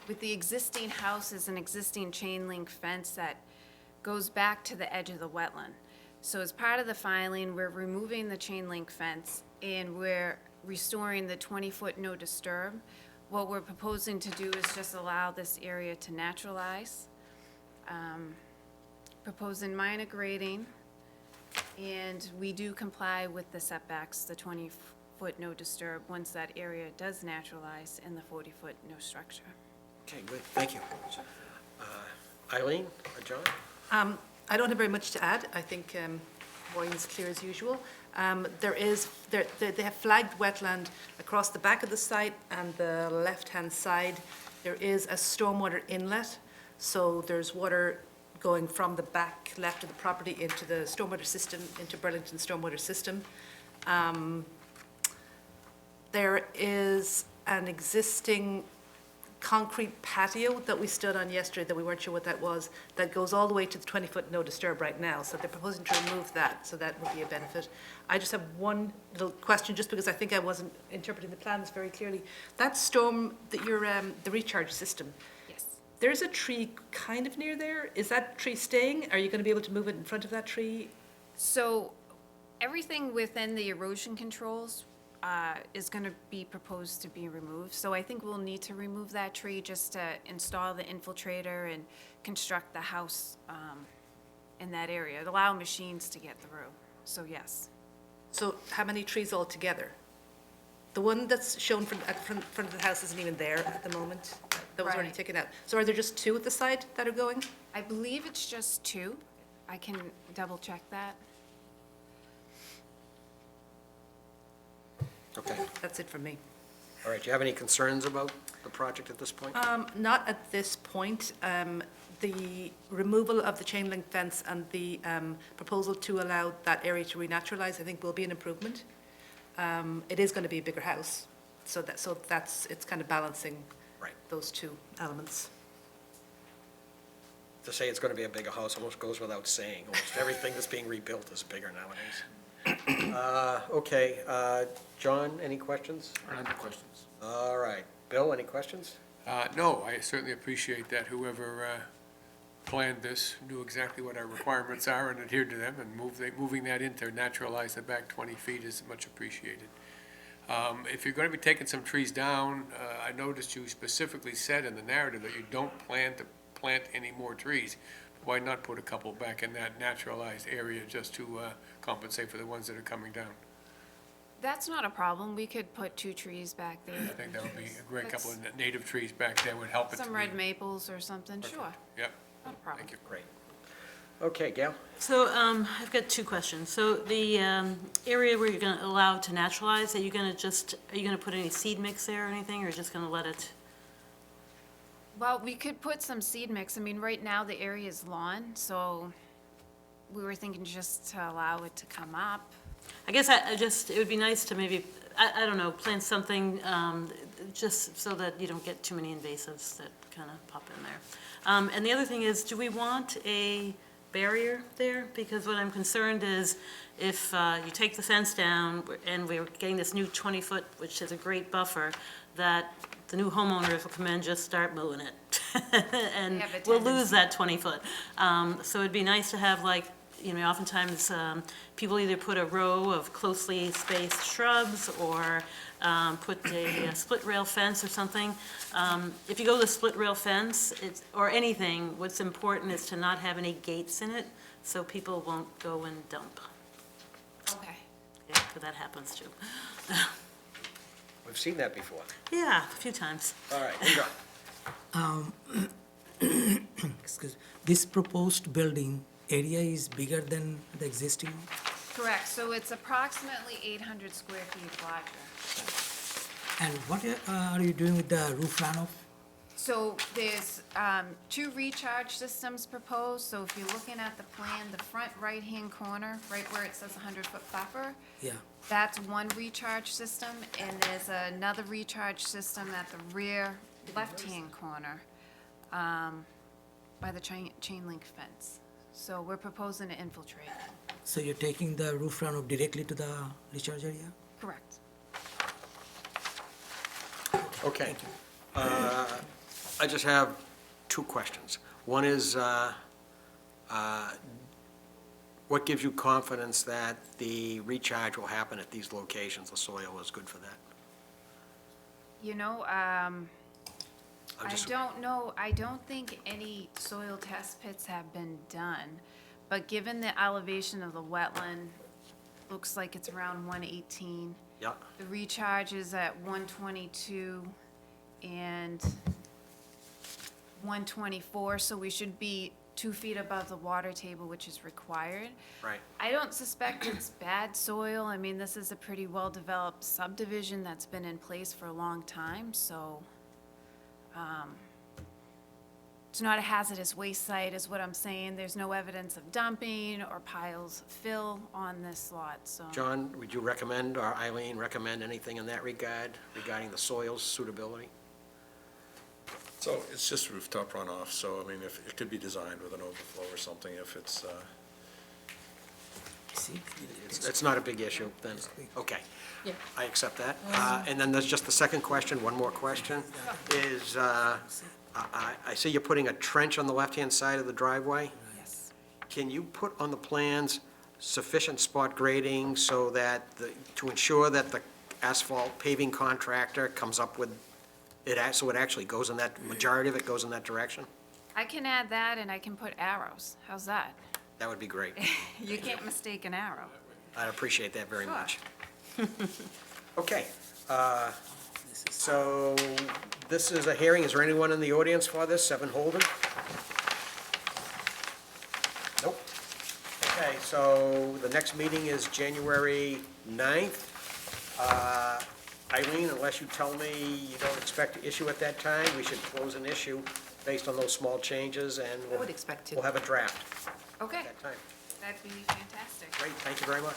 With the existing house is an existing chain link fence that goes back to the edge of the wetland. So as part of the filing, we're removing the chain link fence and we're restoring the 20-foot no disturb. What we're proposing to do is just allow this area to naturalize. Proposing minor grading, and we do comply with the setbacks, the 20-foot no disturb, once that area does naturalize, and the 40-foot no structure. Okay, good, thank you. Eileen or John? I don't have very much to add. I think Maureen's clear as usual. They have flagged wetland across the back of the site and the left-hand side. There is a stormwater inlet, so there's water going from the back left of the property into the stormwater system, into Burlington's stormwater system. There is an existing concrete patio that we stood on yesterday that we weren't sure what that was, that goes all the way to the 20-foot no disturb right now. So they're proposing to remove that, so that would be a benefit. I just have one little question, just because I think I wasn't interpreting the plans very clearly. That storm, the recharge system, Yes. there's a tree kind of near there. Is that tree staying? Are you going to be able to move it in front of that tree? So everything within the erosion controls is going to be proposed to be removed. So I think we'll need to remove that tree just to install the infiltrator and construct the house in that area, allow machines to get through. So yes. So how many trees altogether? The one that's shown at front of the house isn't even there at the moment. That was already Right. taken out. So are there just two at the side that are going? I believe it's just 2. I can double check that. Okay, That's it from me. all right, do you have any concerns about the project at this point? Not at this point. The removal of the chain link fence and the proposal to allow that area to renaturalize, I think will be an improvement. It is going to be a bigger house, so it's kind of balancing Right. those two elements. To say it's going to be a bigger house almost goes without saying. Almost everything that's being rebuilt is bigger nowadays. Okay, John, any questions? Other questions? All right, Bill, any questions? No, I certainly appreciate that whoever planned this knew exactly what our requirements are and adhered to them, and moving that in to naturalize the back 20 feet is much appreciated. If you're going to be taking some trees down, I noticed you specifically said in the narrative that you don't plan to plant any more trees. Why not put a couple back in that naturalized area just to compensate for the ones that are coming down? Not a problem. We could put 2 trees back there. I think that would be a great couple of native trees back there would help it. Some red maples or something, sure. Yep, Not a problem. thank you. Great. Okay, Gail? So I've got 2 questions. So the area where you're going to allow it to naturalize, are you going to put any seed mix there or anything, or just going to let it? Well, we could put some seed mix. I mean, right now the area is lawn, so we were thinking just to allow it to come up. I guess it would be nice to maybe, I don't know, plant something just so that you don't get too many invasives that kind of pop in there. And the other thing is, do we want a barrier there? Because what I'm concerned is if you take the fence down and we're getting this new 20-foot, which is a great buffer, that the new homeowners will come in and just start mowing it. And Have a we'll tendency. lose that 20-foot. So it'd be nice to have, like, you know, oftentimes people either put a row of closely spaced shrubs or put a split rail fence or something. If you go with a split rail fence, or anything, what's important is to not have any gates in it, so people won't go and dump. Okay. Yeah, 'cause that happens too. We've seen that before. Yeah, a few times. All right, Indra. Excuse, this proposed building area is bigger than the existing? Correct, so it's approximately 800 square feet larger. And what are you doing with the roof runoff? So there's 2 recharge systems proposed, so if you're looking at the plan, the front right-hand corner, right where it says 100-foot buffer, Yeah, that's one recharge system, and there's another recharge system at the rear left-hand corner by the chain link fence. So we're proposing to infiltrate. so you're taking the roof runoff directly to the recharge area? Correct. Okay. I just have 2 questions. One is, what gives you confidence that the recharge will happen at these locations? The soil is good for that? You know, I'm I just- don't know, I don't think any soil test pits have been done, but given the elevation of the wetland, looks like it's around 118. Yeah, The recharge is at 122 and 124, so we should be 2 feet above the water table, which is required. right. I don't suspect it's bad soil. I mean, this is a pretty well-developed subdivision that's been in place for a long time, so it's not a hazardous waste site is what I'm saying. There's no evidence of dumping or piles of fill on this lot, so. John, would you recommend, or Eileen recommend anything in that regard regarding the soil's suitability? So it's just rooftop runoff, so I mean, if, it could be designed with an overflow or something if it's, See? It's not a big issue, then, okay. Yeah. I accept that. And then there's just the second question, one more question, is, I see you're putting a trench on the left-hand side of the driveway. Yes. Can you put on the plans sufficient spot grading so that, to ensure that the asphalt paving contractor comes up with it, so it actually goes in that, majority of it goes in that direction? I can add that and I can put arrows. How's that? That would be great. You can't mistake an arrow. I'd appreciate that very Sure. much. Okay, so this is a hearing. Is there anyone in the audience for this? 7 Holden? Nope. Okay, so the next meeting is January 9th. Eileen, unless you tell me you don't expect to issue at that time, we should close an issue based on those small changes, and I would expect to. we'll have a draft Okay, at that time. that'd be fantastic. Great, thank you very much.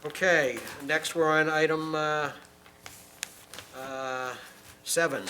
Okay, next we're on item 7.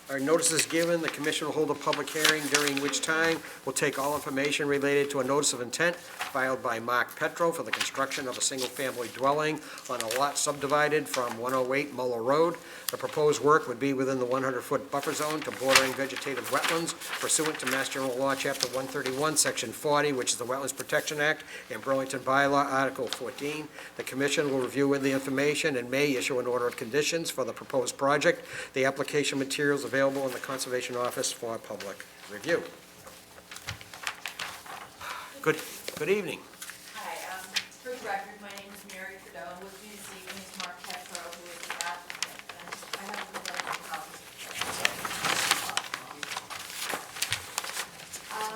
Our notice is given, the commission will hold a public hearing during which time will take all information related to a notice of intent filed by Mark Petro for the construction of a single-family dwelling on a lot subdivided from 108 Muller Road. The proposed work would be within the 100-foot buffer zone to bordering vegetative wetlands pursuant to Mass General Law, Chapter 131, Section 40, which is the Wetlands Protection Act, and Burlington Bylaw, Article 14. The commission will review the information and may issue an order of conditions for the proposed project. The application materials available in the Conservation Office for public review. Good evening. Hi, for the record, my name is Mary Trudeau, and with me this evening is Mark Petro, who is the applicant, and I have a little copy.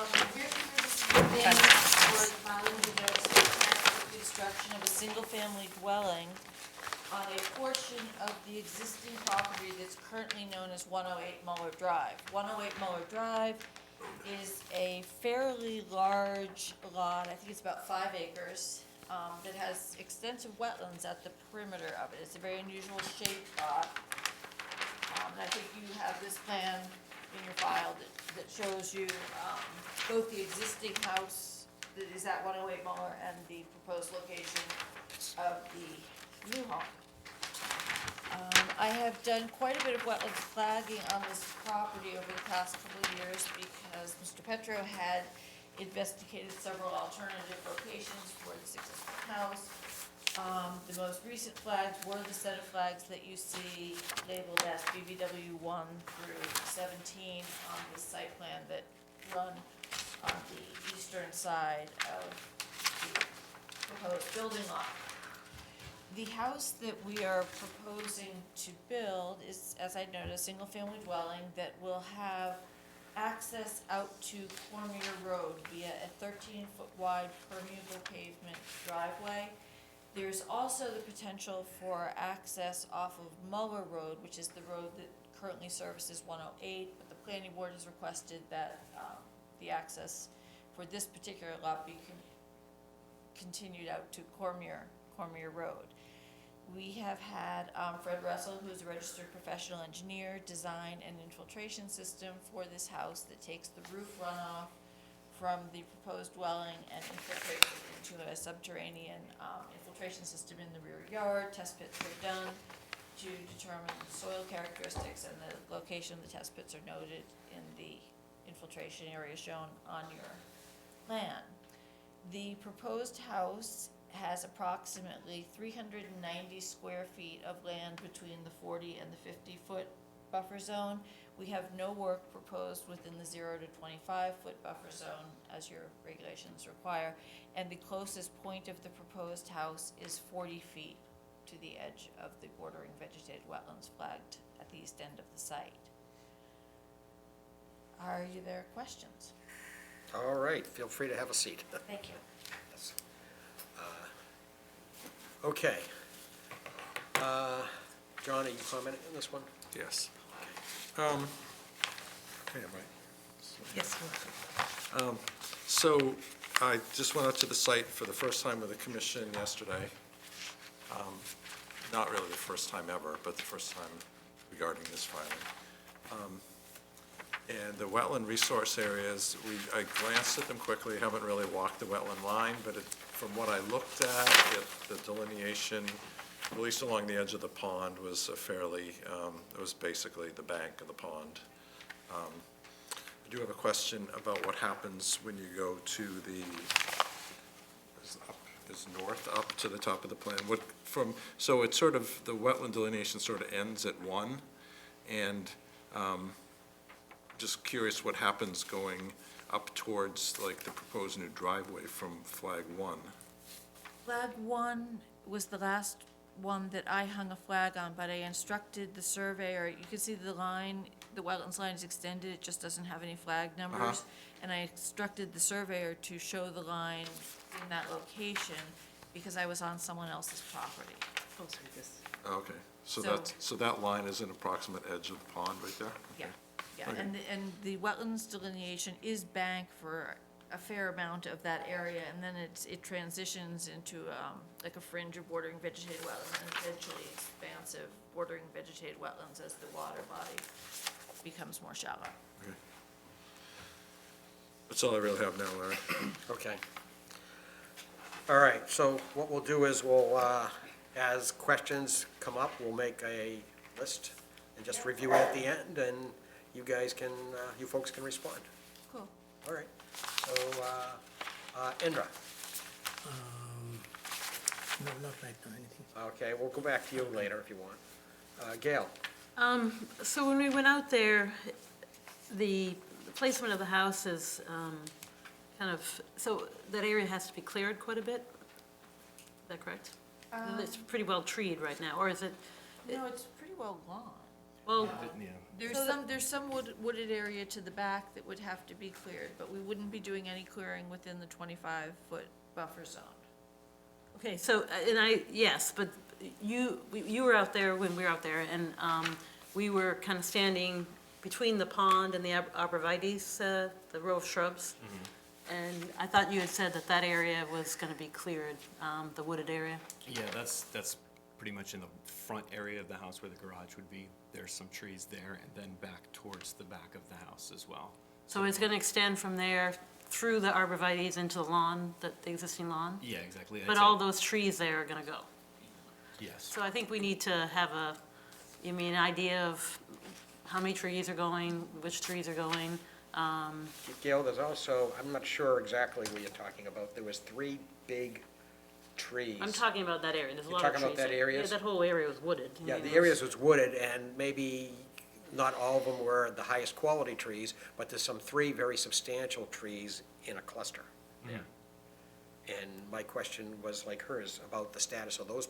We're here this evening for the filing of the notice of intent for the construction of a single-family dwelling on a portion of the existing property that's currently known as 108 Muller Drive. 108 Muller Drive is a fairly large lot, I think it's about 5 acres, that has extensive wetlands at the perimeter of it. It's a very unusual shaped lot. And I think you have this plan in your file that shows you both the existing house that is at 108 Muller and the proposed location of the new home. I have done quite a bit of wetlands flagging on this property over the past couple of years because Mr. Petro had investigated several alternative locations for this existing house. The most recent flags were the set of flags that you see labeled as BBW 1 through 17 on the site plan that run on the eastern side of the proposed building lot. The house that we are proposing to build is, as I noted, a single-family dwelling that will have access out to Cormier Road via a 13-foot wide permeable pavement driveway. There's also the potential for access off of Muller Road, which is the road that currently services 108, but the planning board has requested that the access for this particular lot be continued out to Cormier Road. We have had Fred Russell, who's a registered professional engineer, design an infiltration system for this house that takes the roof runoff from the proposed dwelling and infiltrates it into a subterranean infiltration system in the rear yard. Test pits were done to determine soil characteristics, and the location of the test pits are noted in the infiltration area shown on your plan. The proposed house has approximately 390 square feet of land between the 40 and the 50-foot buffer zone. We have no work proposed within the 0 to 25-foot buffer zone, as your regulations require, and the closest point of the proposed house is 40 feet to the edge of the bordering vegetated wetlands flagged at the east end of the site. Are there questions? All right, feel free to have a seat. Thank you. Okay. John, are you commenting on this one? Yes. Okay, right. Yes, So I just went out to the site for the first time with the commission yesterday. Not really the first time ever, but the first time regarding this filing. And the wetland resource areas, I glanced at them quickly, haven't really walked the wetland line, but from what I looked at, the delineation, at least along the edge of the pond, was a fairly, it was basically the bank of the pond. I do have a question about what happens when you go to the, is north up to the top of the plan. So it's sort of, the wetland delineation sort of ends at 1, and just curious what happens going up towards like the proposed new driveway from flag 1. Flag 1 was the last one that I hung a flag on, but I instructed the surveyor, you can see the line, the wetlands line is extended, it just doesn't have any flag numbers. And I instructed the surveyor to show the line in that location because I was on someone else's property. Okay, so So- so that line is an approximate edge of the pond right there? Yeah, Okay. yeah, Okay. and the wetlands delineation is bank for a fair amount of that area, and then it transitions into like a fringe of bordering vegetated wetlands, and eventually expansive bordering vegetated wetlands as the water body becomes more shallow. Okay. That's all I really have now, Larry. Okay. All right, so what we'll do is we'll, as questions come up, we'll make a list and just review it at the end, and you guys can, you folks can respond. Cool. All right, so, Indra, No, not right now, anything. okay, we'll go back to you later if you want. Gail, So when we went out there, the placement of the house is kind of, so that area has to be cleared quite a bit? Is that correct? It's pretty well treed right now, or is it, No, it's pretty well lawn. well, There's some wooded area to the back that would have to be cleared, but we wouldn't be doing any clearing within the 25-foot buffer zone. okay, so, yes, but you were out there when we were out there, and we were kind of standing between the pond and the arborvitae's, the row of shrubs. And I thought you had said that that area was going to be cleared, the wooded area. Yeah, that's pretty much in the front area of the house where the garage would be. There's some trees there, and then back towards the back of the house as well. So it's going to extend from there through the arborvitae's into the lawn, the existing lawn? Yeah, exactly. But all those trees there are going to go. Yes. So I think we need to have an idea of how many trees are going, which trees are going. Gail, there's also, I'm not sure exactly what you're talking about, there was 3 big trees. I'm talking about that area, there's a You're lot of trees. talking about that area? Yeah, that whole area was wooded. I Yeah, mean, the it areas was wooded, and maybe not all of them were the highest quality trees, but there's some 3 very substantial trees in a cluster. And my question was like hers, about the status of those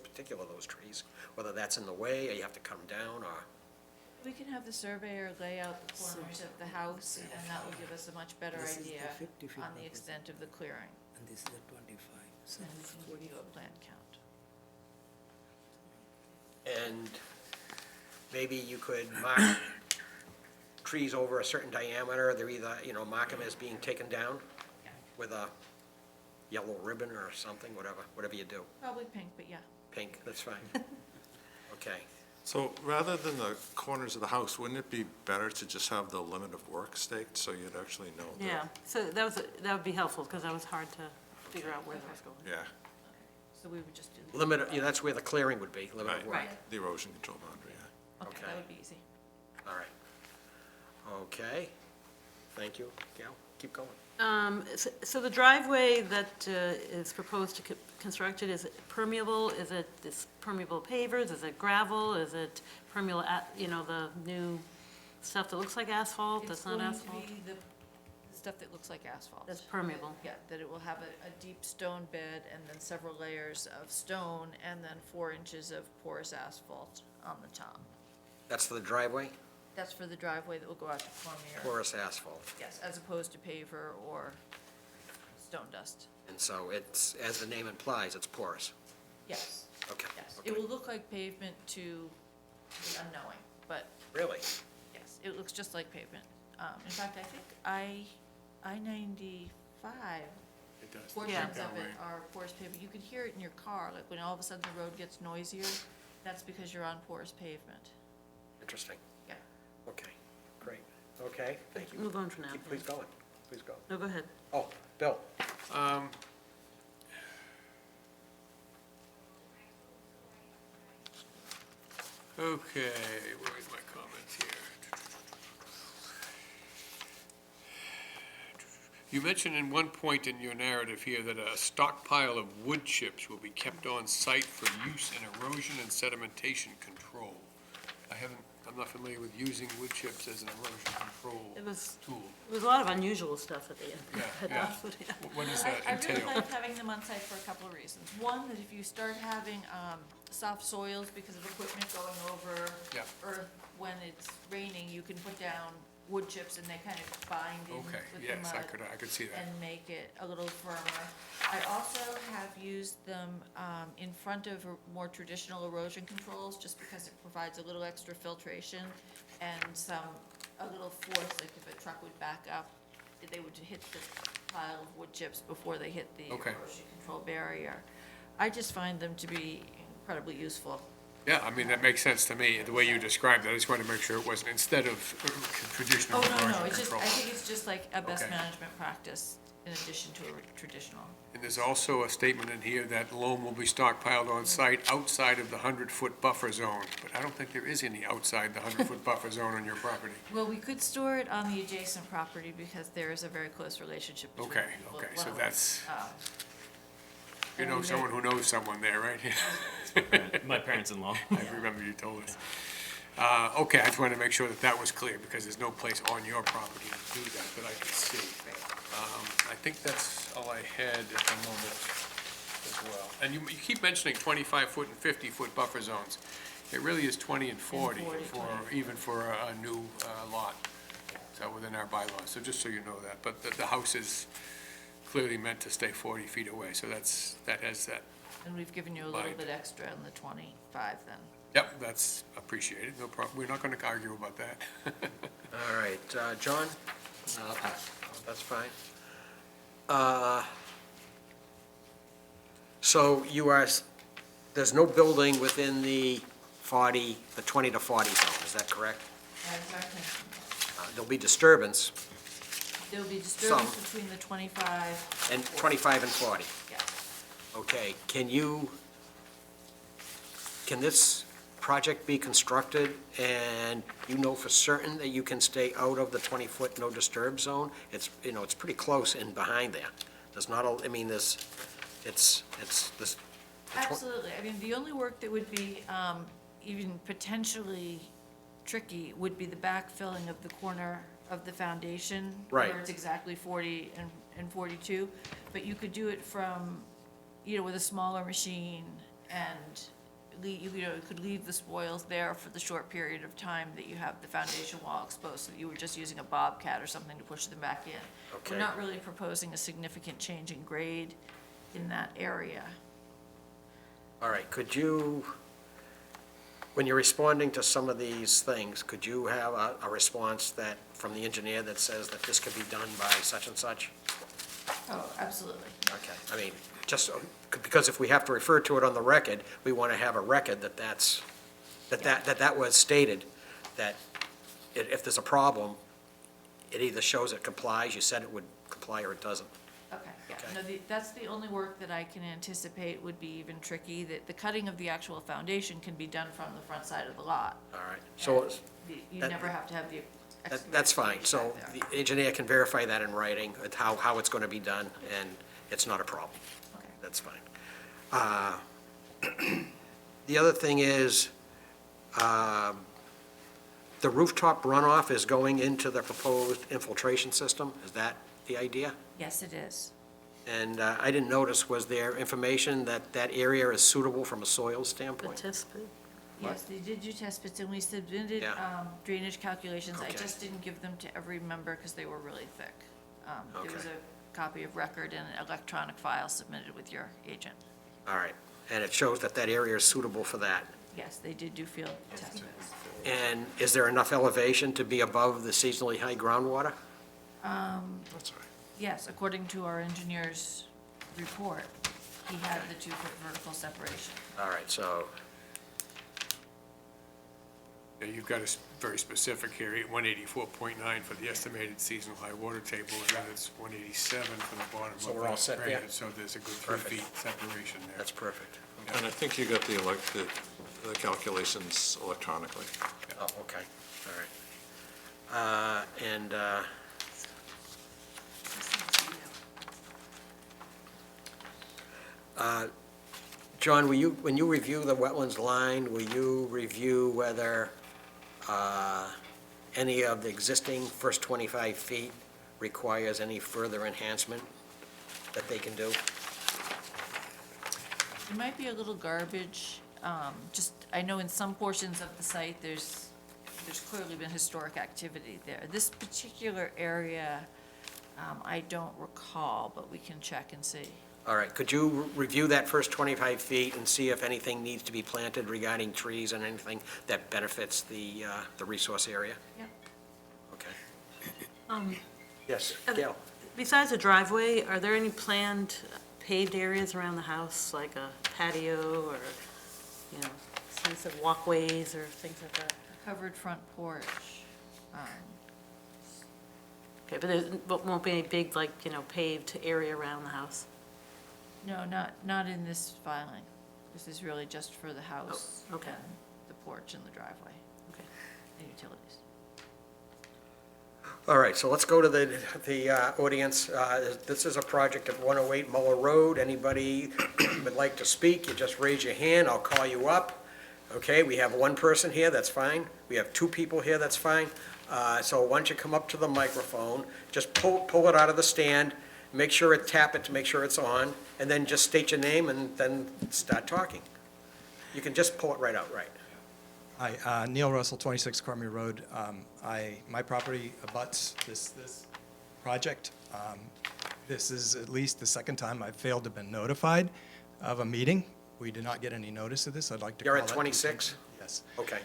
trees, whether that's in the way, or you have to cut them down, or, We can have the surveyor lay out the corners of the house, and that will give us a much better This is the idea 50 feet on the buffer. extent of the clearing. And this is a 25. So And we can give you a plan count. and maybe you could mark trees over a certain diameter, they're either, mark them as being taken down with a yellow ribbon or something, whatever you do. Probably pink, but yeah. Pink, that's fine. Okay. So rather than the corners of the house, wouldn't it be better to just have the limit of work staked, so you'd actually know? that- Yeah, so that would be helpful, because that was hard to figure out where that was going. Yeah, So we would just do. Limit, that's where the clearing would be, limit of right, work. Right. the erosion control boundary, yeah. Okay, that would be easy. All right. Okay. Thank you, Gail. Keep going. So the driveway that is proposed to constructed, is it permeable? Is it this permeable pavers? Is it gravel? Is it permeable, the new stuff that looks like asphalt, that's not asphalt? It's going to be the stuff that looks like asphalt. That's permeable. Yeah, that it will have a deep stone bed and then several layers of stone and then 4 inches of porous asphalt on the top. That's for the driveway? That's for the driveway that will go out to Cormier. Porous asphalt. Yes, as opposed to paver or stone dust. And so it's, as the name implies, it's porous. Yes, Okay. yes. Okay. It will look like pavement to the unknowing, but Really? yes, it looks just like pavement. In fact, I think I-95, It does. portions Yeah. of it are porous pavement. You can hear it in your car, like when all of a sudden the road gets noisier, that's because you're on porous pavement. Interesting. Yeah. Okay, great. Okay, thank you. Move on for now. Please go on. Please go. No, go ahead. Oh, Bill. Okay, where is my comments here? You mentioned in one point in your narrative here that a stockpile of wood chips will be kept on site for use in erosion and sedimentation control. I'm not familiar with using wood chips as an erosion control It was tool. a lot of unusual stuff at the end. Yeah, But yeah. that's what- yeah. What does that I really entail? like having them on site for a couple of reasons. One, that if you start having soft soils because of equipment going over Yeah. earth when it's raining, you can put down wood chips and they kind of bind in Okay, with the yes, I mud could see that. and make it a little firmer. I also have used them in front of more traditional erosion controls, just because it provides a little extra filtration and a little force, like if a truck would back up, they would hit the pile of wood chips before they hit the Okay. erosion control barrier. I just find them to be incredibly useful. Yeah, I mean, that makes sense to me, the way you described it. I just wanted to make sure it wasn't instead of traditional Oh, erosion no, it's just, control. I think it's just like a best Okay. management practice in addition to a traditional. And there's also a statement in here that loam will be stockpiled on site outside of the 100-foot buffer zone. But I don't think there is any outside the 100-foot buffer zone on your property. Well, we could store it on the adjacent property because there is a very close relationship between Okay, people. okay, so Well, that's, you and know we someone may- who knows someone there, right? My parents-in-law. I remember you told us. Okay, I just wanted to make sure that that was clear, because there's no place on your property to do that I can see. I think that's all I had at the moment as well. And you keep mentioning 25-foot and 50-foot buffer zones. It really is 20 and 40 even for a new lot. So within our bylaws, so just so you know that. But the house is clearly meant to stay 40 feet away, so that has that. And we've given you a little Right. bit extra on the 25 then. Yep, that's appreciated, no problem. We're not going to argue about that. All right, John? I'll pass. That's fine. So there's no building within the 20 to 40 zone, is that correct? That's our intention. There'll be disturbance, There'll be disturbance Some. between the 25, and 25 and 40. yeah. Okay, can this project be constructed, and you know for certain that you can stay out of the 20-foot no disturb zone? It's, it's pretty close in behind there. There's not a, I mean, it's this. Absolutely. I mean, the only work that would be even potentially tricky would be the backfilling of the corner of the foundation. Right. Where it's exactly 40 and 42. But you could do it from with a smaller machine and you could leave the spoils there for the short period of time that you have the foundation wall exposed, so that you were just using a bobcat or something to push them back in. Okay. We're not really proposing a significant change in grade in that area. All right, could you, when you're responding to some of these things, could you have a response that, from the engineer that says that this could be done by such and such? Oh, absolutely. Okay, I mean, just, because if we have to refer to it on the record, we want to have a record that that was stated, that if there's a problem, it either shows it complies, you said it would comply, or it doesn't. Okay, yeah, Okay. no, that's the only work that I can anticipate would be even tricky, that the cutting of the actual foundation can be done from the front side of the lot. All right, so And You that- never have to have the that's fine. excavation So back there. the engineer can verify that in writing, how it's going to be done, and it's not a problem. Okay. That's fine. The other thing is, the rooftop runoff is going into the proposed infiltration system. Is that the idea? Yes, it is. And I didn't notice, was there information that that area is suitable from a soil The standpoint? test pit. Yes, they did do test pits, and we submitted Yeah. drainage calculations. I Okay. just didn't give them to every member because they were really thick. There was Okay. a copy of record and an electronic file submitted with your agent. All right. And it shows that that area is suitable for that. Yes, they did do field test pits. And is there enough elevation to be above the seasonally high groundwater? That's all right. Yes, according to our engineer's report, he had the 2-foot vertical separation. All right, so, Yeah, you've got a very specific here, 184.9 for the estimated seasonal high water table, and then it's 187 for the bottom of So we're all that set there? gradient, so there's a good 3 Perfect. feet separation there. that's perfect. And I think you got the calculations electronically. Oh, okay, all right. And, John, when you review the wetlands line, will you review whether any of the existing first 25 feet requires any further enhancement that they can do? It might be a little garbage, I know in some portions of the site, there's clearly been historic activity there. This particular area, I don't recall, but we can check and see. All right, could you review that first 25 feet and see if anything needs to be planted regarding trees and anything that benefits the resource area? Yep. Okay. Yes, Gail? Besides the driveway, are there any planned paved areas around the house, like a patio or, sense of walkways or things like that? Covered front porch. Okay, but there won't be any big, paved area around the house? No, not in this filing. This is really just for the house. Oh, okay. And the porch and the driveway. Okay. And utilities. All right, so let's go to the audience. This is a project at 108 Muller Road. Anybody would like to speak, you just raise your hand, I'll call you up. Okay, we have one person here, that's fine. We have 2 people here, that's fine. So why don't you come up to the microphone, just pull it out of the stand, tap it to make sure it's on, and then just state your name and then start talking. You can just pull it right out, right? Hi, Neil Russell, 26 Cormier Road. My property abuts this project. This is at least the second time I've failed to have been notified of a meeting. We did not get any notice of this. I'd like to call You're at that- 26? Yes. Okay.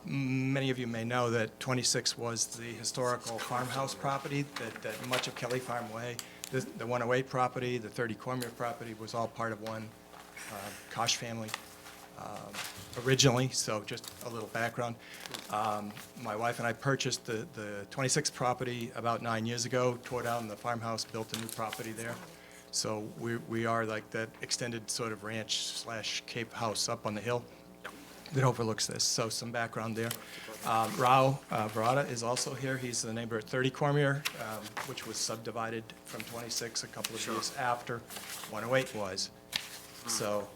Many of you may know that 26 was the historical farmhouse property that much of Kelly Farm Way, the 108 property, the 30 Cormier property was all part of one Kosh family originally, so just a little background. My wife and I purchased the 26 property about 9 years ago, tore down the farmhouse, built a new property there. So we are like that extended sort of ranch/cape house up on the hill that overlooks this. So some background there. Rao Verada is also here. He's the neighbor at 30 Cormier, which was subdivided from 26 a couple of years after 108 was. So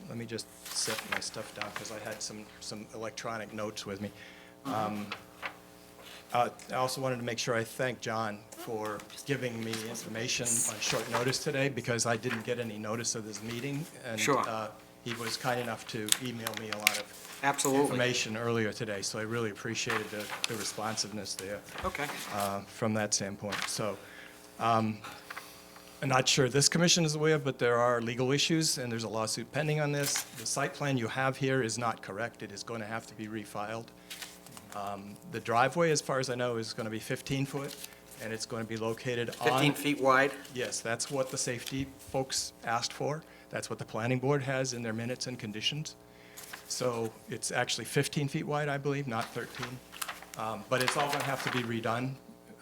let me just set my stuff down because I had some electronic notes with me. I also wanted to make sure I thank John for giving me information on short notice today, because I didn't get any notice of this meeting. And Sure. he was kind enough to email me a lot of Absolutely. information earlier today, so I really appreciated the responsiveness there. Okay. From that standpoint. So I'm not sure this commission is aware, but there are legal issues, and there's a lawsuit pending on this. The site plan you have here is not correct. It is going to have to be refiled. The driveway, as far as I know, is going to be 15 foot, and it's going to be located on... 15 feet wide? Yes, that's what the safety folks asked for. That's what the planning board has in their minutes and conditions. So it's actually 15 feet wide, I believe, not 13. But it's all going to have to be redone,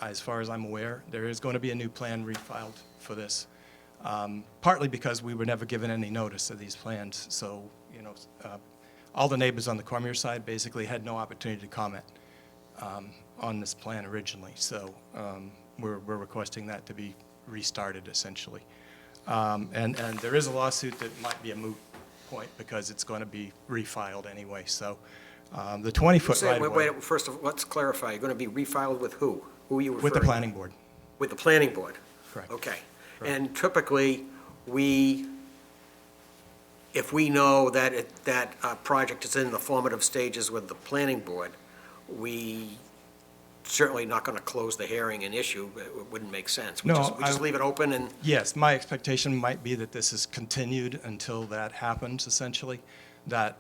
as far as I'm aware. There is going to be a new plan refiled for this, partly because we were never given any notice of these plans. So, you know, all the neighbors on the Cormier side basically had no opportunity to comment on this plan originally. So we're requesting that to be restarted, essentially. And there is a lawsuit that might be a moot point because it's going to be refiled anyway. So the 20-foot right-of-way... Wait, first of all, let's clarify. You're going to be refiled with who? Who are you referring to? With the planning board. With the planning board? Correct. Okay. Correct. And typically, if we know that that project is in the formative stages with the planning board, we certainly not going to close the hearing and issue. It wouldn't make sense. We just leave it open and... Yes, my expectation might be that this is continued until that happens, essentially. To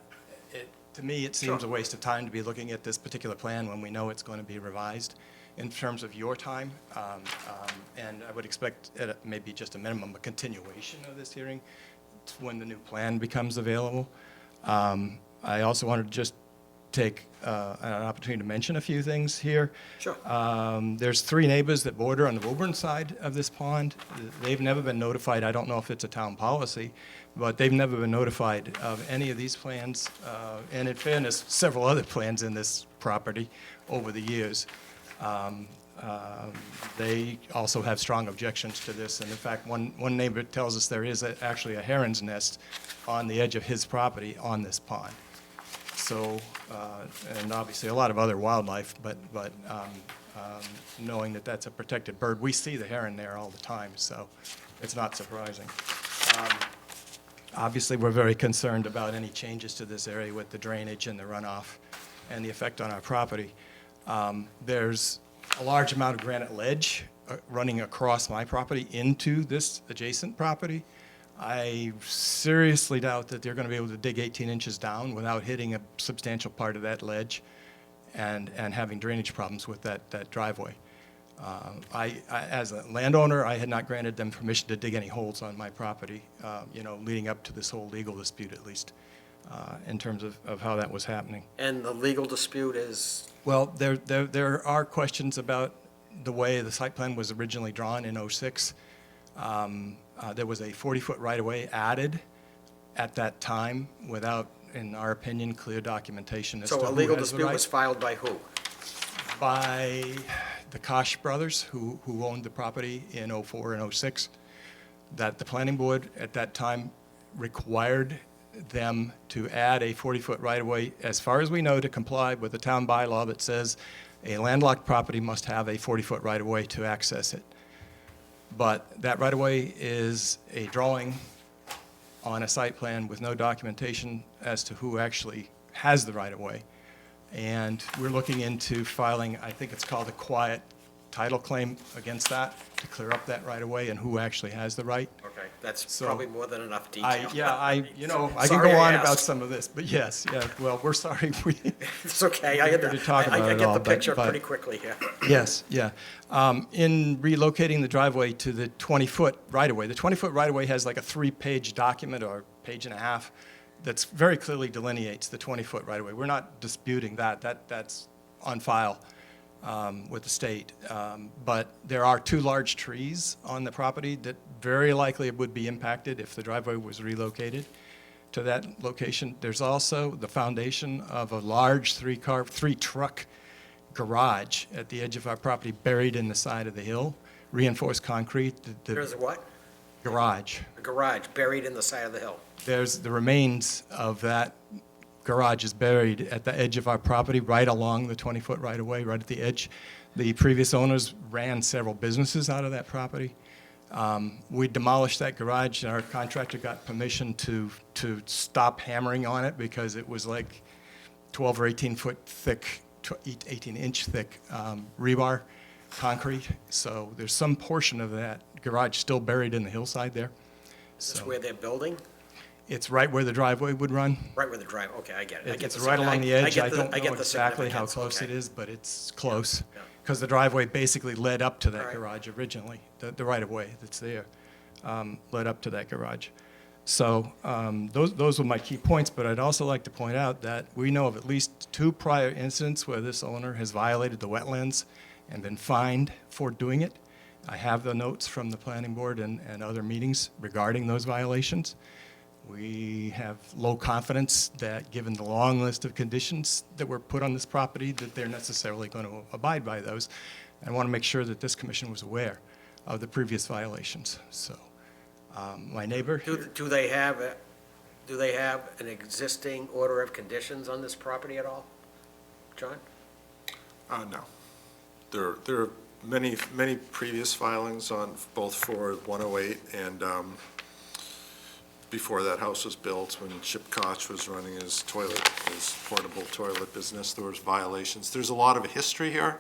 me, it seems a waste of time to be looking at this particular plan when we know it's going to be revised in terms of your time. And I would expect at maybe just a minimum, a continuation of this hearing when the new plan becomes available. I also wanted to just take an opportunity to mention a few things here. Sure. There's 3 neighbors that border on the Woburn side of this pond. They've never been notified. I don't know if it's a town policy, but they've never been notified of any of these plans. And in fairness, several other plans in this property over the years. They also have strong objections to this. And in fact, one neighbor tells us there is actually a heron's nest on the edge of his property on this pond. So, and obviously a lot of other wildlife, but knowing that that's a protected bird, we see the heron there all the time, so it's not surprising. Obviously, we're very concerned about any changes to this area with the drainage and the runoff and the effect on our property. There's a large amount of granite ledge running across my property into this adjacent property. I seriously doubt that they're going to be able to dig 18 inches down without hitting a substantial part of that ledge and having drainage problems with that driveway. As a landowner, I had not granted them permission to dig any holes on my property, leading up to this whole legal dispute, at least, in terms of how that was happening. And the legal dispute is? Well, there are questions about the way the site plan was originally drawn in '06. There was a 40-foot right-of-way added at that time without, in our opinion, clear documentation as to who has the right. So a legal dispute was filed by who? By the Koch brothers, who owned the property in '04 and '06, that the planning board at that time required them to add a 40-foot right-of-way, as far as we know, to comply with the town bylaw that says a landlocked property must have a 40-foot right-of-way to access it. But that right-of-way is a drawing on a site plan with no documentation as to who actually has the right-of-way. And we're looking into filing, I think it's called a quiet title claim against that, to clear up that right-of-way and who actually has the right. Okay, that's probably more than enough detail. I can go Sorry on I about asked. some of this, but yes, well, we're sorry. It's okay, I get the picture pretty quickly here. Yes, yeah. In relocating the driveway to the 20-foot right-of-way, the 20-foot right-of-way has like a 3-page document or page and a half that's very clearly delineates the 20-foot right-of-way. We're not disputing that. That's on file with the state. But there are 2 large trees on the property that very likely would be impacted if the driveway was relocated to that location. There's also the foundation of a large 3-truck garage at the edge of our property buried in the side of the hill, reinforced concrete. There's a what? Garage. A garage buried in the side of the hill. There's the remains of that garage is buried at the edge of our property, right along the 20-foot right-of-way, right at the edge. The previous owners ran several businesses out of that property. We demolished that garage, and our contractor got permission to stop hammering on it because it was like 12 or 18-foot thick, 18-inch thick rebar concrete. So there's some portion of that garage still buried in the hillside there. Is this So where they're building? it's right where the driveway would run. Right where the drive, okay, I get it. I get It's the right sig- along the edge. I get don't I get know the exactly how significance, close it okay. is, but it's close. Yeah. Because the driveway basically led up to that Alright. garage originally, the right-of-way that's there, led up to that garage. So those were my key points, but I'd also like to point out that we know of at least 2 prior incidents where this owner has violated the wetlands and been fined for doing it. I have the notes from the planning board and other meetings regarding those violations. We have low confidence that, given the long list of conditions that were put on this property, that they're necessarily going to abide by those. I want to make sure that this commission was aware of the previous violations. So, my neighbor, Do they have an existing order of conditions on this property at all? John? No. There are many previous filings on, both for 108 and before that house was built, when Chip Koch was running his portable toilet business, there was violations. There's a lot of history here,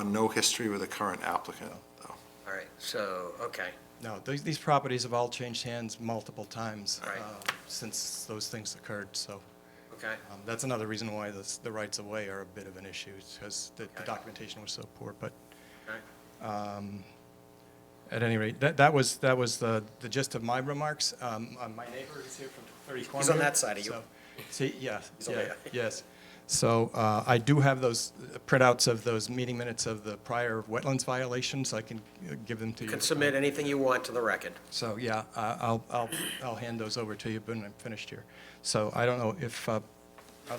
no history with the current applicant, though. All right, so, okay. no, these properties have all changed hands multiple times Right. since those things occurred. So Okay, that's another reason why the rights of way are a bit of an issue, because the Okay. documentation was so poor. But okay. at any rate, that was the gist of my remarks. My neighbor is here from 30 Cornwall. He's on that side of you. So, see, yes, He's over there. yes. So I do have those printouts of those meeting minutes of the prior wetlands violations. I can give them to You you. can submit anything you want to the record. So, yeah, I'll hand those over to you when I'm finished here. So I don't know if, I'll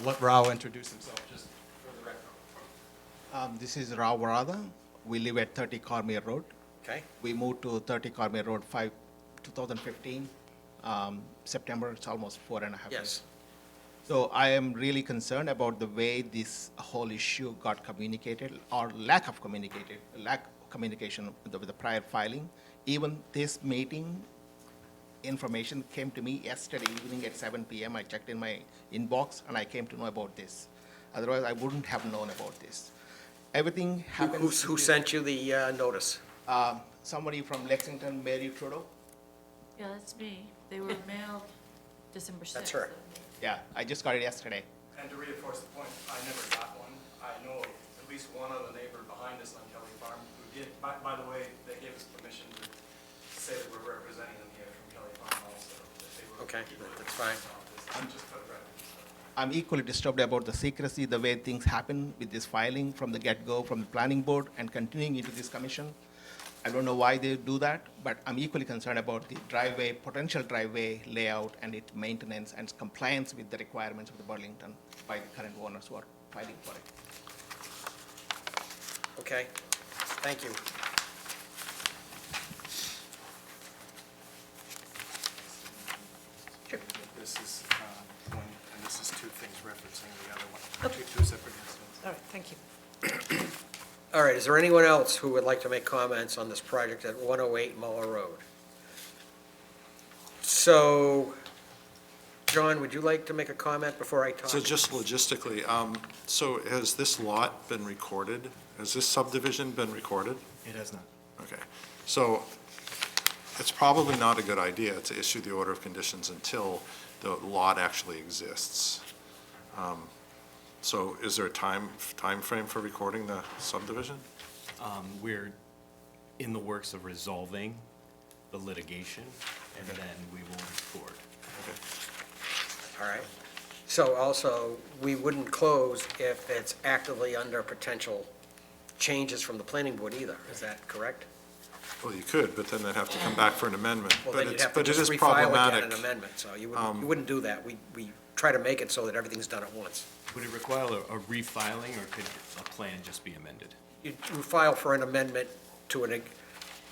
let Rao introduce himself, just for the record. This is Rao Varada. We live at 30 Cormier Road. Okay? We moved to 30 Cormier Road 2015, September. It's almost 4.5 years. Yes. So I am really concerned about the way this whole issue got communicated, or lack of communication with the prior filing. Even this meeting information came to me yesterday evening at 7 p.m. I checked in my inbox and I came to know about this. Otherwise, I wouldn't have known about this. Everything happens. Who sent you the notice? Somebody from Lexington, Mary Trudeau. Yeah, that's me. They were mailed December 6th. That's her. Yeah, I just got it yesterday. And to reinforce the point, I never got one. I know of at least one other neighbor behind us on Kelly Farm who did. By the way, they gave us permission to say that we're representing them here from Kelly Farm also. That they were Okay, that's fine. Just for the record. I'm equally disturbed about the secrecy, the way things happen with this filing from the get-go, from the planning board and continuing into this commission. I don't know why they do that, but I'm equally concerned about the driveway, potential driveway layout and its maintenance and compliance with the requirements of the Burlington by the current owners who are fighting for it. Okay, thank you. This is one, and this is two things referencing the other one. Two separate incidents. All right, thank you. All right, is there anyone else who would like to make comments on this project at 108 Muller Road? So, John, would you like to make a comment before I talk? So just logistically, so has this lot been recorded? Has this subdivision been recorded? It has not. Okay, so it's probably not a good idea to issue the order of conditions until the lot actually exists. So is there a time frame for recording the subdivision? We're in the works of resolving the litigation, and then we will record. Okay. All right. So also, we wouldn't close if it's actively under potential changes from the planning board either. Is that correct? Well, you could, but then they'd have to come back for an amendment. Well, But then you'd it's, have to but it just is refile again problematic. an amendment, so you wouldn't do that. We try to make it so that everything's done at once. Would it require a refiling, or could a plan just be amended? You file for an amendment to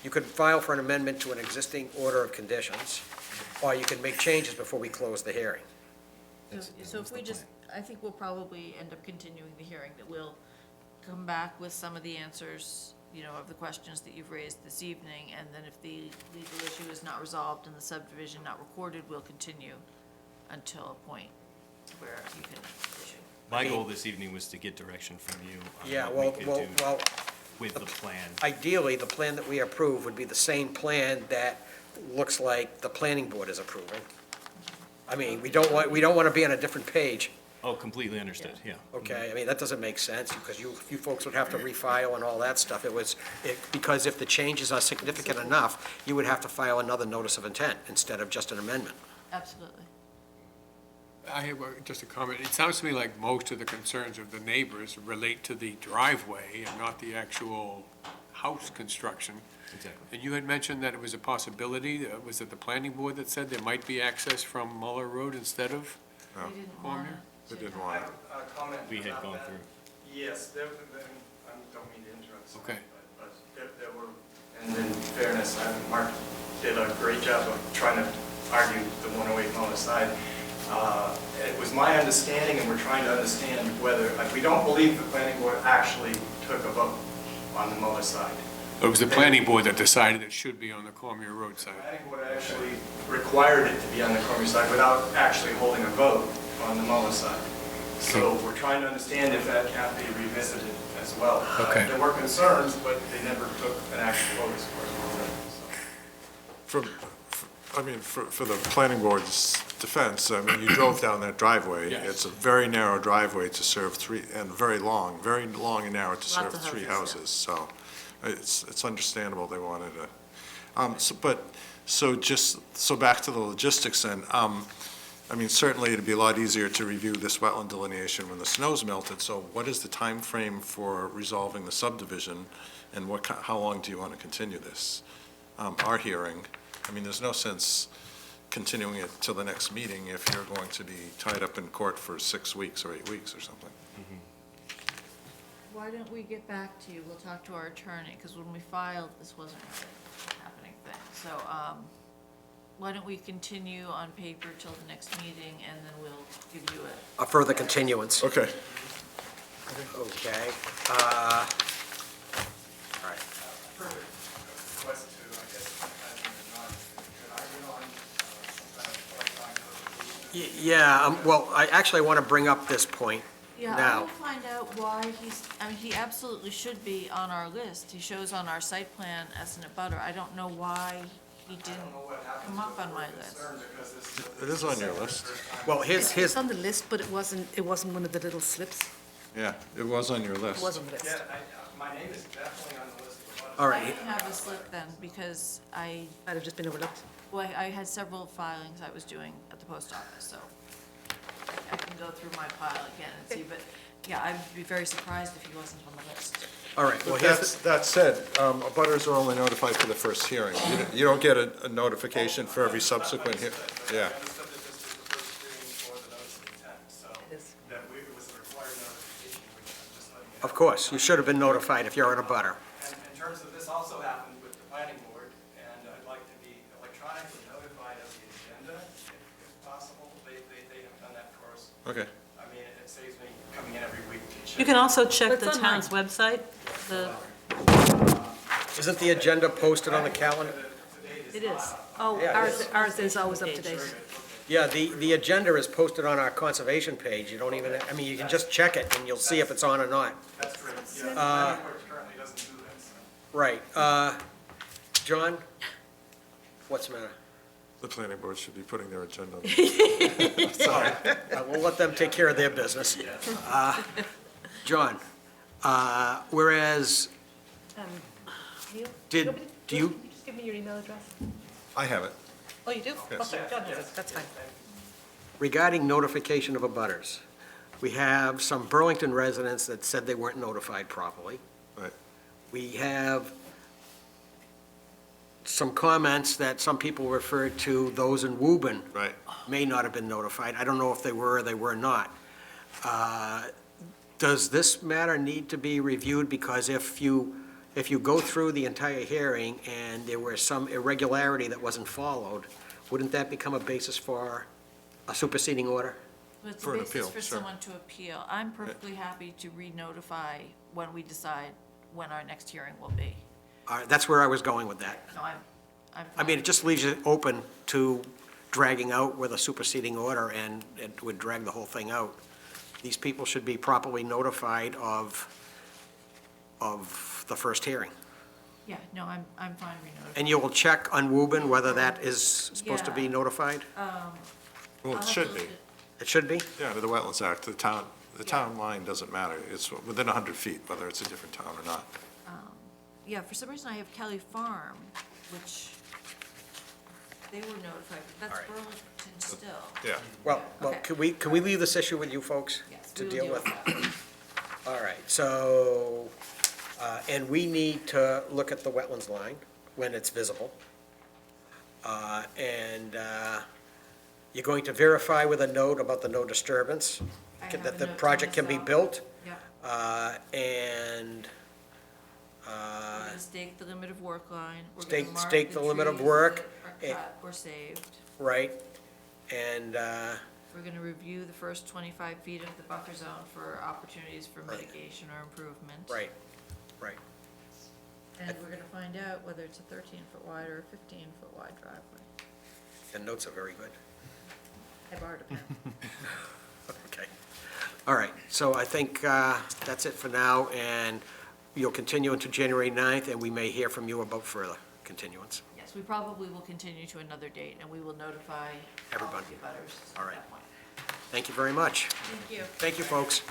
you could file for an amendment to an existing order of conditions, or you can make changes before we close the hearing. So if we just I think we'll probably end up continuing the hearing, that we'll come back with some of the answers, you know, of the questions that you've raised this evening, and then if the legal issue is not resolved and the subdivision not recorded, we'll continue until a point where you can issue. My goal this evening was to get direction from you Yeah, on well, what we well, could do well, with the plan. ideally, the plan that we approve would be the same plan that looks like the planning board is approving. I mean, we don't want to be on a different page, Oh, completely understood, yeah. okay? I mean, that doesn't make sense, because you folks would have to refile and all that stuff. Because if the changes are significant enough, you would have to file another notice of intent instead of just an amendment. Absolutely. I have just a comment. It sounds to me like most of the concerns of the neighbors relate to the driveway and not the actual house construction. Exactly. And you had mentioned that it was a possibility, was it the planning board that said there might be access from Muller Road instead of Oh. We didn't Cormier? want They didn't want it. We had gone through. Yes, I don't mean to interrupt. Okay. But there were, and in fairness, I think Mark did a great job of trying to argue the 108 Mona side. It was my understanding, and we're trying to understand whether, like, we don't believe the planning board actually took a vote on the Mona side. It was the planning board that decided it should be on the Cormier Road side. The planning board actually required it to be on the Cormier side without actually holding a vote on the Mona side. So we're trying to understand if that can't be revisited as well. Okay. There were concerns, but they never took an actual vote as far as we're aware. For the planning board's defense, I mean, you drove down that driveway. Yes. It's a very narrow driveway to serve three, and very long and narrow to serve of three houses, houses. So it's understandable they wanted to. So back to the logistics then. I mean, certainly it'd be a lot easier to review this wetland delineation when the snow's melted. So what is the time frame for resolving the subdivision, and how long do you want to continue this? Our hearing, I mean, there's no sense continuing it till the next meeting if you're going to be tied up in court for 6 weeks or 8 weeks or something. Why don't we get back to you? We'll talk to our attorney, because when we filed, this wasn't really a happening thing. So, why don't we continue on paper till the next meeting, and then we'll give you A further continuance. Okay. Okay. All right. Request to, I guess, could I get on some kind of electronic notification? Yeah, well, I actually want to bring up this point Yeah, I now. will find out why he absolutely should be on our list. He shows on our site plan as an abutter. I don't know why he didn't come up on my list. It is on your list. Well, It's on the list, but it wasn't one of the little slips. Yeah, it was on your list. It was on the list. Yeah, my name is definitely on the list of the all I right. didn't have a slip then, because Might have just been overlooked. I had several filings I was doing at the post office, so I can go through my file again and see, but, yeah, I'd be very surprised if he wasn't on the list. All right, well, But that said, abutters are only notified for the first hearing. You don't get a notification for every subsequent hearing. Yeah. I understood that this was the first hearing for the notice of intent, so that it was a required notification, which I'm just letting you know. of course, you should have been notified if you're in a butter. And in terms of this also happened with the planning board, and I'd like to be electronically notified of the agenda, if possible. They have done that for us. Okay. I mean, it saves me coming in every week to check. You can also check It's the online. town's website, Isn't the agenda posted on the calendar? It is. Oh, Yeah, it ours is always up to date. Yeah, the agenda is posted on our conservation page. You don't even, I mean, you can just check it and you'll see if it's on or not. That's great. Yeah, the planning board currently doesn't do that, so. Right. John? What's the matter? The planning board should be putting their agenda on. Sorry. We'll let them take care of their business. John, whereas, Neil? do you, Can you just give me your email address? I have it. Oh, you do? Yes. Okay, John has it, that's fine. regarding notification of abutters, we have some Burlington residents that said they weren't notified properly. Right. We have some comments that some people referred to, those in Woburn Right. may not have been notified. I don't know if they were or they were not. Does this matter need to be reviewed? Because if you go through the entire hearing and there were some irregularity that wasn't followed, wouldn't that become a basis for a superseding order? But it's For a an basis appeal, for sure. someone to appeal. I'm perfectly happy to re-notify when we decide when our next hearing will be. All right, that's where I was going with that. No, I'm I fine. mean, it just leaves it open to dragging out with a superseding order, and it would drag the whole thing out. These people should be properly notified of the first hearing. Yeah, no, I'm fine re-notifying. And you will check on Woburn whether that is supposed to be Yeah. notified? Well, I'll it have should to be. look It should be? Yeah, to the Wetlands Act, the town line doesn't matter. It's within 100 feet, whether it's a different town or not. Yeah, for some reason I have Kelly Farm, which they were notified, but that's All right. Burlington still. Yeah. Well, Okay. can we leave this issue with you folks Yes, to we will deal deal with? with that. All right, so, and we need to look at the wetlands line when it's visible. And you're going to verify with a note about the no disturbance, I have that a the note to project can be myself. built, Yeah, and we're gonna stake the limit of work line. We're Stake- gonna mark stake the limit of trees work, that are cut or saved. right, and, We're gonna review the first 25 feet of the buffer zone for opportunities for mitigation or improvement. right, right. And we're gonna find out whether it's a 13-foot wide or a 15-foot wide driveway. The notes are very good. I borrowed a pen. Okay. All right, so I think that's it for now, and you'll continue until January 9th, and we may hear from you about further continuance. Yes, we probably will continue to another date, and we will notify all Everybody. of the abutters All at right. that point. Thank you very much. Thank you. Thank you, folks.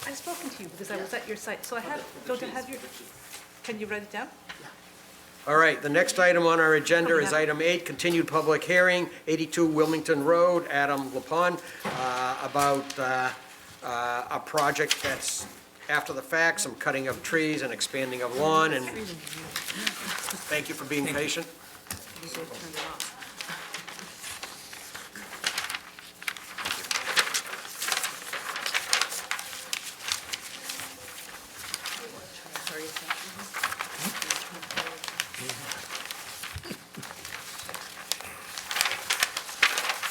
I've spoken to you because I was at your site, so don't I have your, can you write it down? All right, the next item on our agenda is item 8, continued public hearing, 82 Wilmington Road, Adam Lapon, about a project that's after the fact, some cutting of trees and expanding of lawn, and thank you for being patient.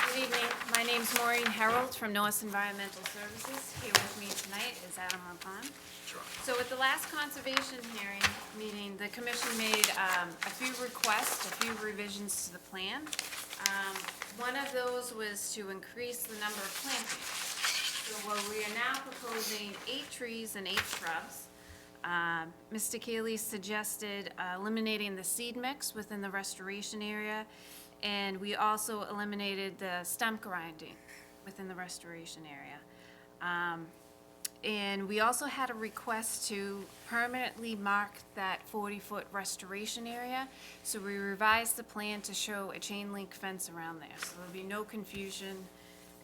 Good evening. My name's Maureen Harold from Norris Environmental Services. Here with me tonight is Adam Rapon. So at the last conservation hearing meeting, the commission made a few requests, a few revisions to the plan. One of those was to increase the number of plantings. So what we are now proposing 8 trees and 8 shrubs. Mr. Cayley suggested eliminating the seed mix within the restoration area, and we also eliminated the stump grinding within the restoration area. And we also had a request to permanently mark that 40-foot restoration area. So we revised the plan to show a chain link fence around there. So there'll be no confusion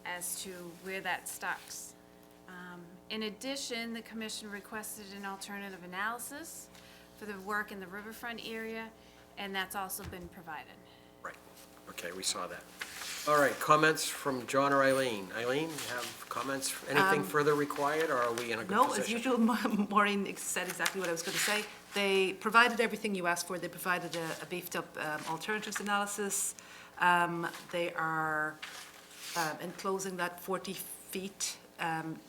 as to where that starts. In addition, the commission requested an alternative analysis for the work in the riverfront area, and that's also been provided. Right, okay, we saw that. All right, comments from John or Eileen? Eileen, you have comments? Anything further required, or are we in a good No, position? as usual, Maureen said exactly what I was going to say. They provided everything you asked for. They provided a beefed-up alternatives analysis. They are enclosing that 40 feet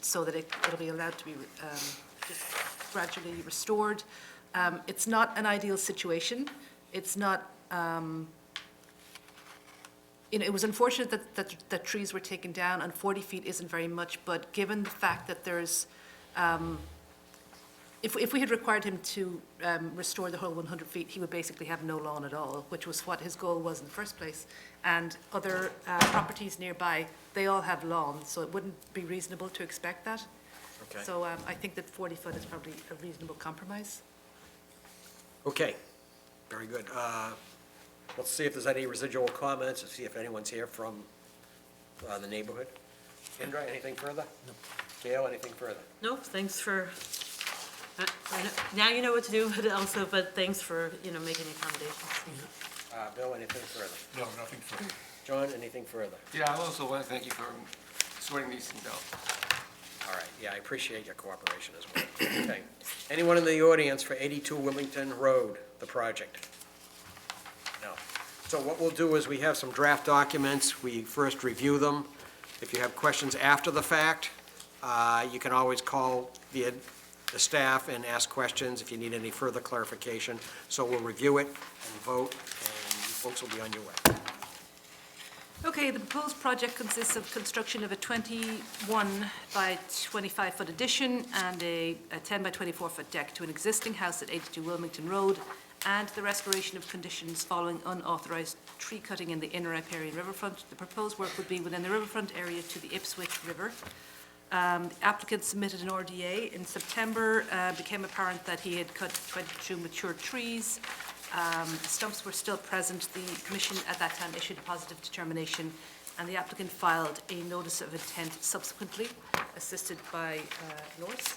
so that it'll be allowed to be just gradually restored. It's not an ideal situation. It's not, it was unfortunate that trees were taken down, and 40 feet isn't very much, but given the fact that there's, if we had required him to restore the whole 100 feet, he would basically have no lawn at all, which was what his goal was in the first place. And other properties nearby, they all have lawns, so it wouldn't be reasonable to expect that. Okay. So I think that 40 foot is probably a reasonable compromise. Okay, very good. Let's see if there's any residual comments, and see if anyone's here from the neighborhood. Indra, anything further? No. Gail, anything further? No, thanks for, now you know what to do, but thanks for, making accommodations. Bill, anything further? No, nothing further. John, anything further? Yeah, I also want to thank you for sorting these things out. All right, yeah, I appreciate your cooperation as well. Okay. Anyone in the audience for 82 Wilmington Road, the project? No. So what we'll do is we have some draft documents. We first review them. If you have questions after the fact, you can always call the staff and ask questions if you need any further clarification. So we'll review it and vote, and you folks will be on your way. Okay, the proposed project consists of construction of a 21 by 25 foot addition and a 10 by 24 foot deck to an existing house at 82 Wilmington Road, and the restoration of conditions following unauthorized tree cutting in the inner riparian riverfront. The proposed work would be within the riverfront area to the Ipswich River. The applicant submitted an RDA. In September, became apparent that he had cut 22 mature trees. Stumps were still present. The commission at that time issued a positive determination, and the applicant filed a notice of intent subsequently, assisted by Norse.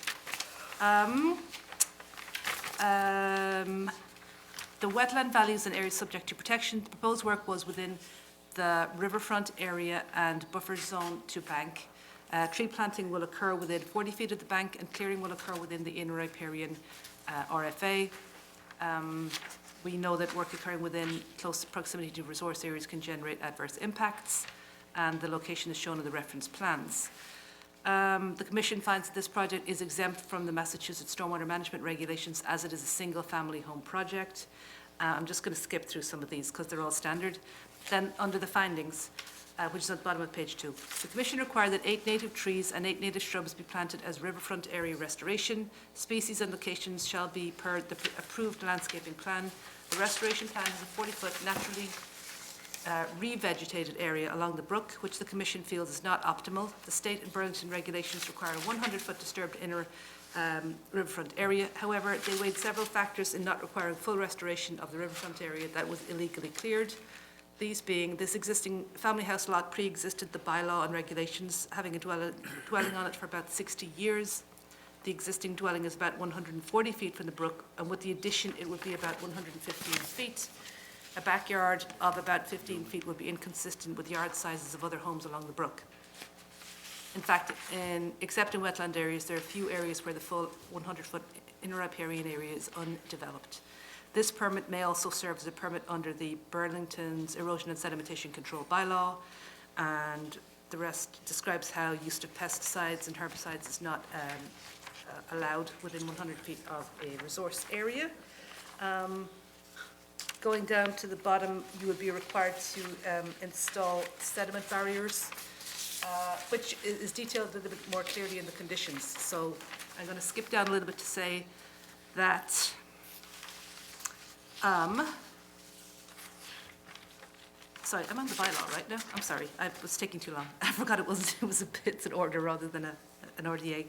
The wetland values and areas subject to protection. The proposed work was within the riverfront area and buffer zone to bank. Tree planting will occur within 40 feet of the bank, and clearing will occur within the inner riparian RFA. We know that work occurring within close proximity to resource areas can generate adverse impacts, and the location is shown in the reference plans. The Commission finds that this project is exempt from the Massachusetts Stormwater Management Regulations as it is a single-family home project. I'm just going to skip through some of these because they're all standard. Then, under the findings, which is at the bottom of page 2. The Commission required that 8 native trees and 8 native shrubs be planted as riverfront area restoration. Species and locations shall be per the approved landscaping plan. The restoration plan is a 40-foot naturally revegetated area along the brook, which the Commission feels is not optimal. The state and Burlington regulations require a 100-foot disturbed inner riverfront area. However, they weighed several factors in not requiring full restoration of the riverfront area that was illegally cleared. These being, this existing family house lot pre-existed the bylaw and regulations, having a dwelling on it for about 60 years. The existing dwelling is about 140 feet from the brook, and with the addition, it would be about 115 feet. A backyard of about 15 feet would be inconsistent with yard sizes of other homes along the brook. In fact, except in wetland areas, there are few areas where the full 100-foot inner riparian area is undeveloped. This permit may also serve as a permit under the Burlington's Erosion and Sedimentation Control bylaw, and the rest describes how use of pesticides and herbicides is not allowed within 100 feet of a resource area. Going down to the bottom, you would be required to install sediment barriers, which is detailed a little bit more clearly in the conditions. So I'm going to skip down a little bit to say that sorry, I'm on the bylaw right now. I'm sorry, I was taking too long. I forgot it's an order rather than an RDA.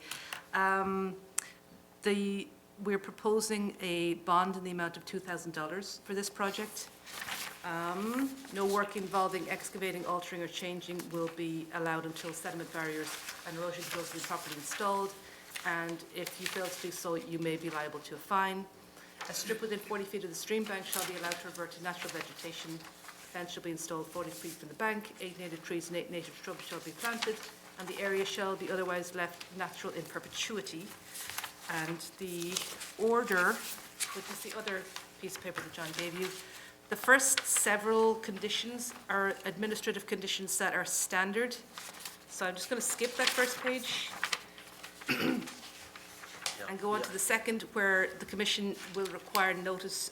We're proposing a bond in the amount of $2,000 for this project. No work involving excavating, altering, or changing will be allowed until sediment barriers and erosion controls have been properly installed. And if you fail to do so, you may be liable to a fine. A strip within 40 feet of the stream bank shall be allowed to revert to natural vegetation. A fence shall be installed 40 feet from the bank. 8 native trees and 8 native shrubs shall be planted, and the area shall be otherwise left natural in perpetuity. And the order, which is the other piece of paper that John gave you, the first several conditions are administrative conditions that are standard. So I'm just going to skip that first page and go on to the second, where the Commission will require notice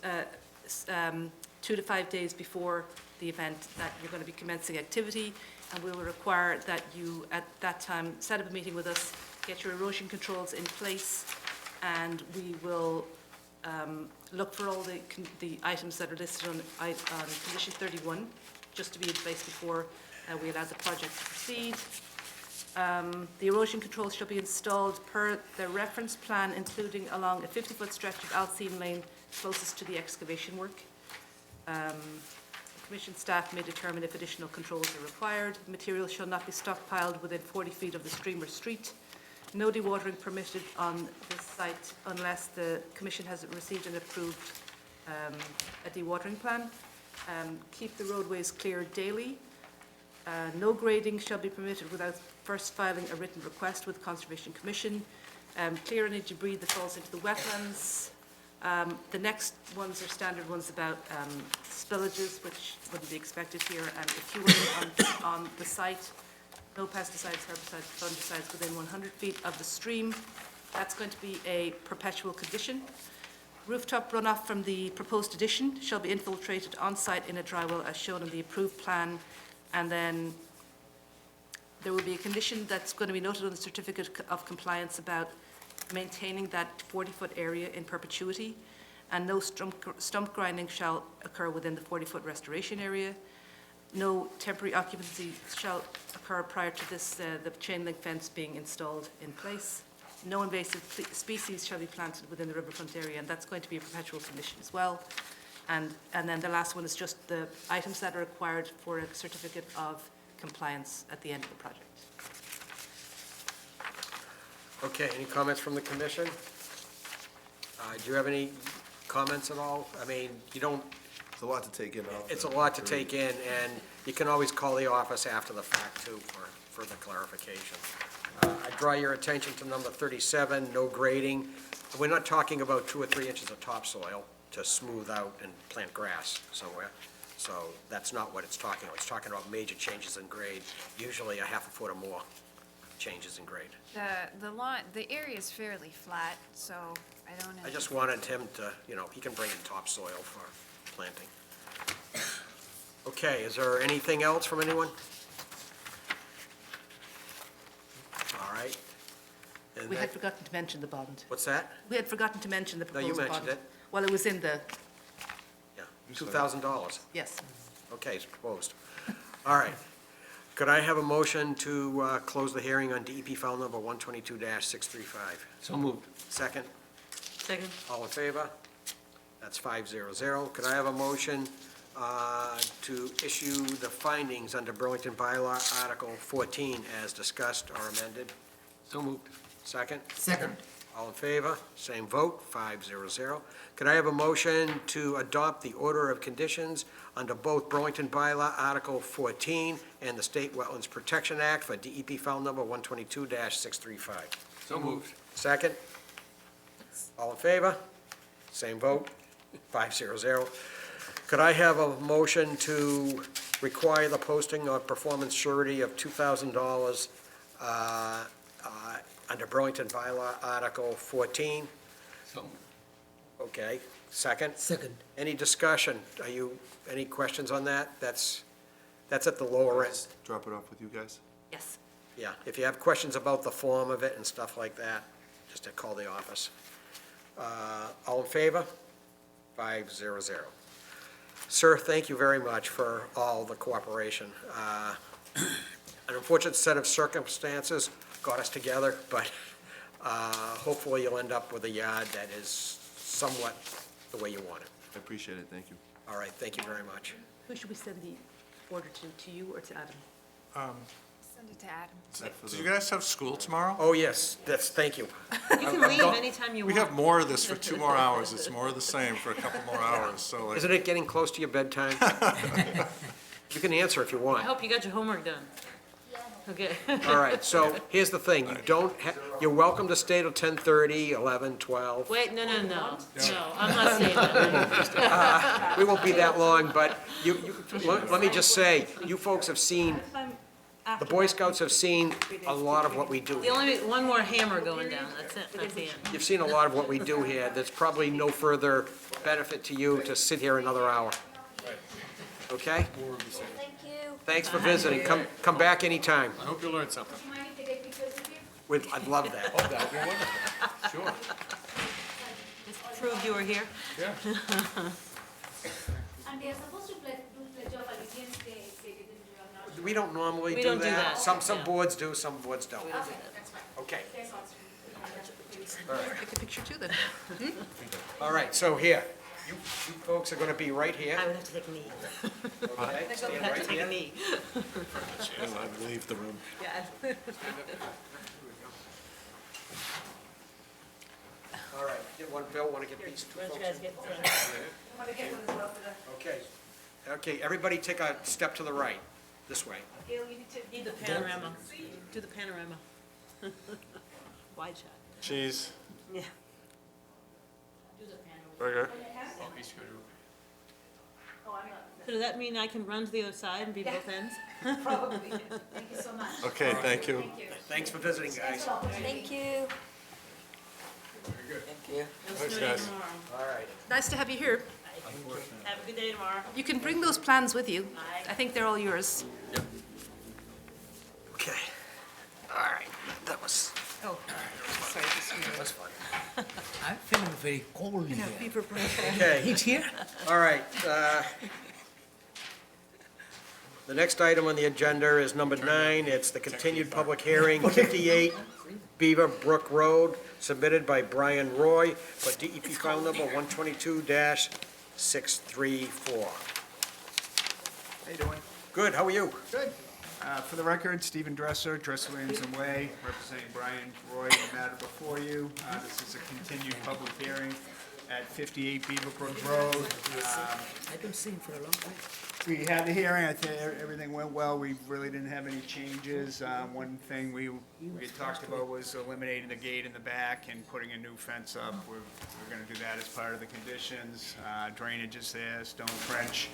2 to 5 days before the event that you're going to be commencing activity, and we will require that you, at that time, set up a meeting with us, get your erosion controls in place, and we will look for all the items that are listed on condition 31, just to be in place before we allow the project to proceed. The erosion controls shall be installed per the reference plan, including along a 50-foot stretch of Alcine Lane closest to the excavation work. The Commission staff may determine if additional controls are required. Materials shall not be stockpiled within 40 feet of the stream or street. No dewatering permitted on this site unless the Commission has received and approved a dewatering plan. Keep the roadways clear daily. No grading shall be permitted without first filing a written request with the Conservation Commission, clear any debris that falls into the wetlands. The next ones are standard ones about spillages, which wouldn't be expected here, and if you were on the site, no pesticides, herbicides, fungicides within 100 feet of the stream. That's going to be a perpetual condition. Rooftop runoff from the proposed addition shall be infiltrated on-site in a dry well as shown in the approved plan. And then there will be a condition that's going to be noted on the certificate of compliance about maintaining that 40-foot area in perpetuity, and no stump grinding shall occur within the 40-foot restoration area. No temporary occupancy shall occur prior to this, the chain link fence being installed in place. No invasive species shall be planted within the riverfront area, and that's going to be a perpetual condition as well. And then the last one is just the items that are required for a certificate of compliance at the end of the project. Okay, any comments from the commission? Do you have any comments at all? I mean, you don't, It's a lot to take in. it's a lot to take in, and you can always call the office after the fact, too, for further clarification. I draw your attention to number 37, no grading. We're not talking about 2 or 3 inches of topsoil to smooth out and plant grass somewhere. So that's not what it's talking about. It's talking about major changes in grade, usually a half a foot or more changes in grade. The area is fairly flat, so I don't know. I just wanted him to, he can bring in topsoil for planting. Okay, is there anything else from anyone? All right. And We had that- forgotten to mention the bond. What's that? We had forgotten to mention the No, proposed you bond. mentioned it. Well, it was in the, Yeah, $2,000. yes. Okay, it's proposed. All right. Could I have a motion to close the hearing on DEP file number 122-635? So moved. Second? Second? All in favor? That's 500. Could I have a motion to issue the findings under Burlington Bylaw Article 14 as discussed or amended? So moved. Second? Second. All in favor? Same vote, 500. Could I have a motion to adopt the order of conditions under both Burlington Bylaw Article 14 and the State Wetlands Protection Act for DEP file number 122-635? So moved. Second? All in favor? Same vote, 500. Could I have a motion to require the posting of performance surety of $2,000 under Burlington Bylaw Article 14? So moved. Okay, second? Second. Any discussion? Any questions on that? That's at the lower end. Drop it off with you guys. Yes. Yeah, if you have questions about the form of it and stuff like that, just to call the office. All in favor? 500. Sir, thank you very much for all the cooperation. An unfortunate set of circumstances got us together, but hopefully you'll end up with a yard that is somewhat the way you want it. I appreciate it, thank you. All right, thank you very much. Who should we send the order to you or to Adam? Send it to Adam. Do you guys have school tomorrow? Oh, yes, thank you. You can leave anytime you We want. have more of this for 2 more hours. It's more of the same for a couple more hours, so like. Isn't it getting close to your bedtime? You can answer if you I want. hope you got your homework done. Okay. All right, so here's the thing, you're welcome to stay till 10:30, 11, 12. Wait, no, I'm not saying that. We won't be that long, but let me just say, you folks have seen, the Boy Scouts have seen a lot of what we do The here. only, one more hammer going down, that's it, that's the end. You've seen a lot of what we do here. There's probably no further benefit to you to sit here another hour. Okay? Thank you. Thanks for visiting. Come back anytime. I hope you learned something. Mind if I take pictures with you? I'd love that. Oh, that would be wonderful. Sure. Just prove you were here. Yeah. And they are supposed to do pledge of allegiance, they didn't do, I'm not. We don't normally We do don't do that. that. Some boards do, some boards don't. Okay, that's fine. Okay. There's also. Take a picture too then. All right, so here, you folks are gonna be right here. I would have to take a knee. Okay, stand I have to right take a here. knee. I'd leave the room. Yeah. All right, get one, Bill, wanna get these two Why don't you folks? guys get, Okay, everybody take a step to the right. This way. Gail, you need the panorama. Do the panorama. Wide shot. Cheese. Yeah. Burger. Oh, he's gonna- So does that mean I can run to the other side and be both ends? Probably. Thank you so much. Okay, thank you. Thanks for visiting, guys. Thank you. Thanks, guys. All right. Nice to have you here. Have a good day tomorrow. You can bring those plans with you. I think they're all yours. Okay. All right, that was, Oh, sorry. that's fun. I'm feeling very cold here. Beaver Brook. Okay. Heat here? All right. The next item on the agenda is number 9. It's the continued public hearing, 58 Beaver Brook Road, submitted by Brian Roy for DEP file number 122-634. How you doing? Good, how are you? Good. For the record, Stephen Dresser, Dresser Williams and Way, representing Brian Roy in the matter before you. This is a continued public hearing at 58 Beaver Brook Road. I don't see him for a long time. We had the hearing, I think everything went well, we really didn't have any changes. One thing we had talked about was eliminating the gate in the back and putting a new fence up. We're gonna do that as part of the conditions. Drainage is there, stone trench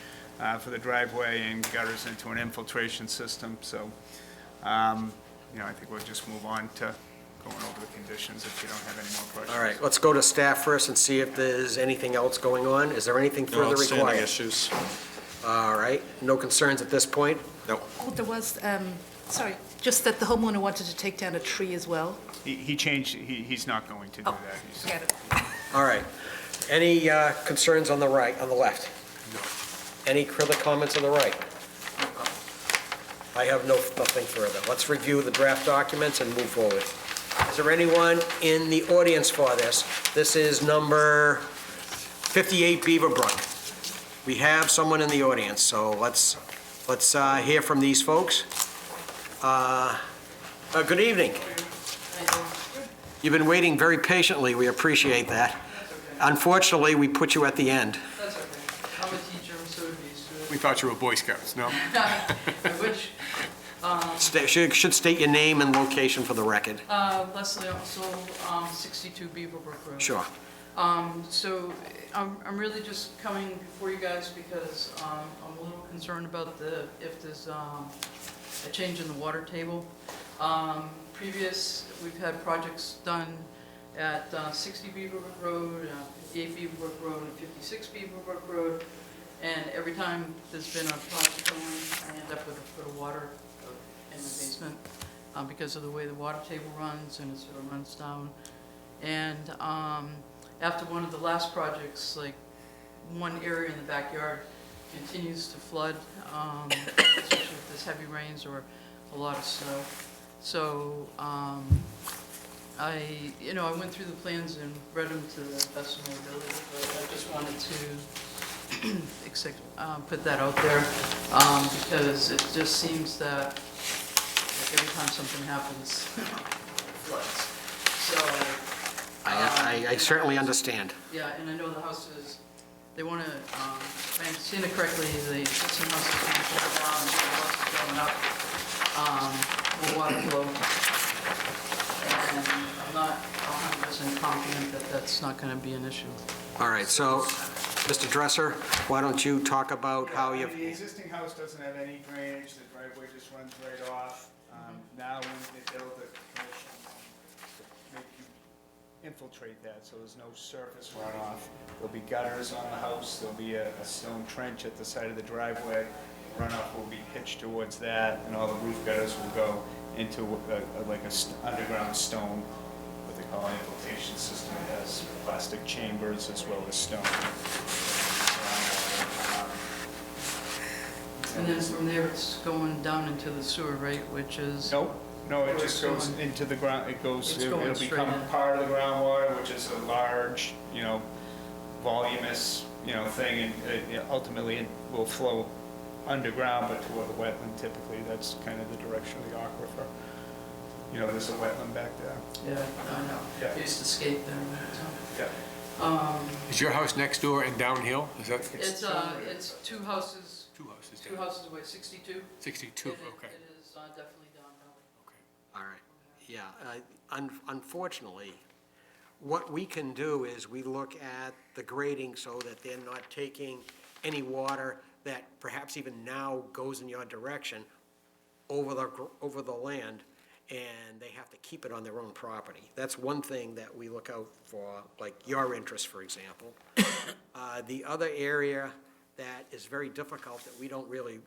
for the driveway, and gutters into an infiltration system, so, I think we'll just move on to going over the conditions if you don't have any more questions. All right, let's go to staff first and see if there's anything else going on. Is there anything No further outstanding required? issues. All right, no concerns at this point? No. Oh, there was, sorry, just that the homeowner wanted to take down a tree as well. He changed, he's not going to do that. He's- Forget it. All right. Any concerns on the right, on the left? No. Any further comments on the right? I have nothing further. Let's review the draft documents and move forward. Is there anyone in the audience for this? This is number 58 Beaver Brook. We have someone in the audience, so let's hear from these folks. Good evening. You've been waiting very patiently. We appreciate that. Unfortunately, we put you at the end. That's okay. I'm a teacher, I'm so used to it. We thought you were Boy Scouts, no? I wish. Should state your name and location for the record. Leslie, so 62 Beaver Brook Road. Sure. So I'm really just coming before you guys because I'm a little concerned about if there's a change in the water table. We've had projects done at 60 Beaver Brook Road, 58 Beaver Brook Road, and 56 Beaver Brook Road. And every time there's been a project going, I end up with a foot of water in the basement because of the way the water table runs, and it sort of runs down. And after one of the last projects, like one area in the backyard continues to flood, especially if there's heavy rains or a lot of snow. So I went through the plans and read them to the best of my ability, but I just wanted to put that out there because it just seems that every time something happens, it floods. So I certainly understand. yeah, and I know the houses, they want to, if I understand it correctly, the existing house is going to shut down, and the house is going up, more water flow. And I'm not 100% confident that that's not going to be an issue. All right, so, Mr. Dresser, why don't you talk about how you've... The existing house doesn't have any drainage, the driveway just runs right off. Now, when they build the commission, make you infiltrate that, so there's no surface runoff. There'll be gutters on the house, there'll be a stone trench at the side of the driveway. Runoff will be pitched towards that, and all the roof gutters will go into underground stone, what they call an infiltration system. It has plastic chambers as well as stone. And then from there, it's going down into the sewer, right, which is... No, it just goes into the ground, it'll become straight in. part of the groundwater, which is a large, voluminous, thing, and ultimately it will flow underground, but toward the wetland typically. That's kind of the direction of the aquifer. There's a wetland back there. Yeah, I know. Yeah. I used to skate there all the time. Yeah. Is your house next door and downhill? Is that? It's two houses, Two houses two down. houses away, 62. 62, And okay. It is definitely downhill. All right, yeah, unfortunately, what we can do is we look at the grading so that they're not taking any water that perhaps even now goes in your direction over the land, and they have to keep it on their own property. That's one thing that we look out for, like your interest, for example. The other area that is very difficult that we don't really,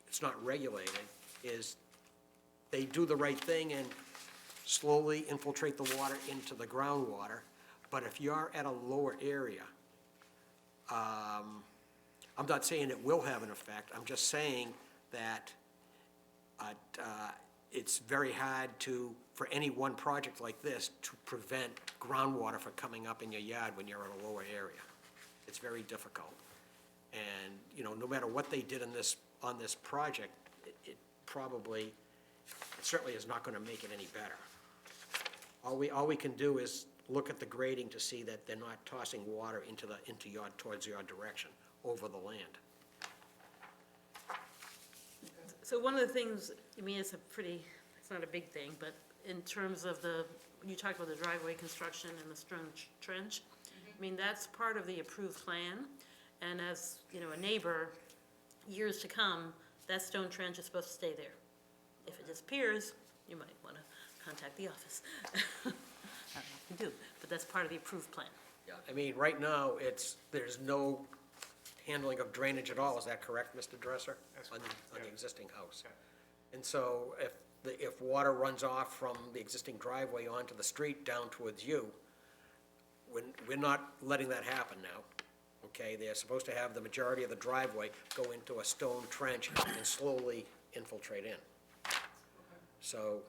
it's not regulated, is they do the right thing and slowly infiltrate the water into the groundwater. But if you're at a lower area, I'm not saying it will have an effect, I'm just saying that it's very hard for any one project like this, to prevent groundwater from coming up in your yard when you're in a lower area. It's very difficult. And, no matter what they did on this project, it certainly is not gonna make it any better. All we can do is look at the grading to see that they're not tossing water towards your direction, over the land. So one of the things, it's not a big thing, but in terms of you talked about the driveway construction and the stone trench. That's part of the approved plan, and as, a neighbor, years to come, that stone trench is supposed to stay there. If it disappears, you might want to contact the office. I don't know if you do, but that's part of the approved plan. Yeah, right now, there's no handling of drainage at all, is that correct, Mr. Dresser? On the existing house? And so if water runs off from the existing driveway onto the street down towards you, we're not letting that happen now, okay? They're supposed to have the majority of the driveway go into a stone trench and slowly infiltrate in. So,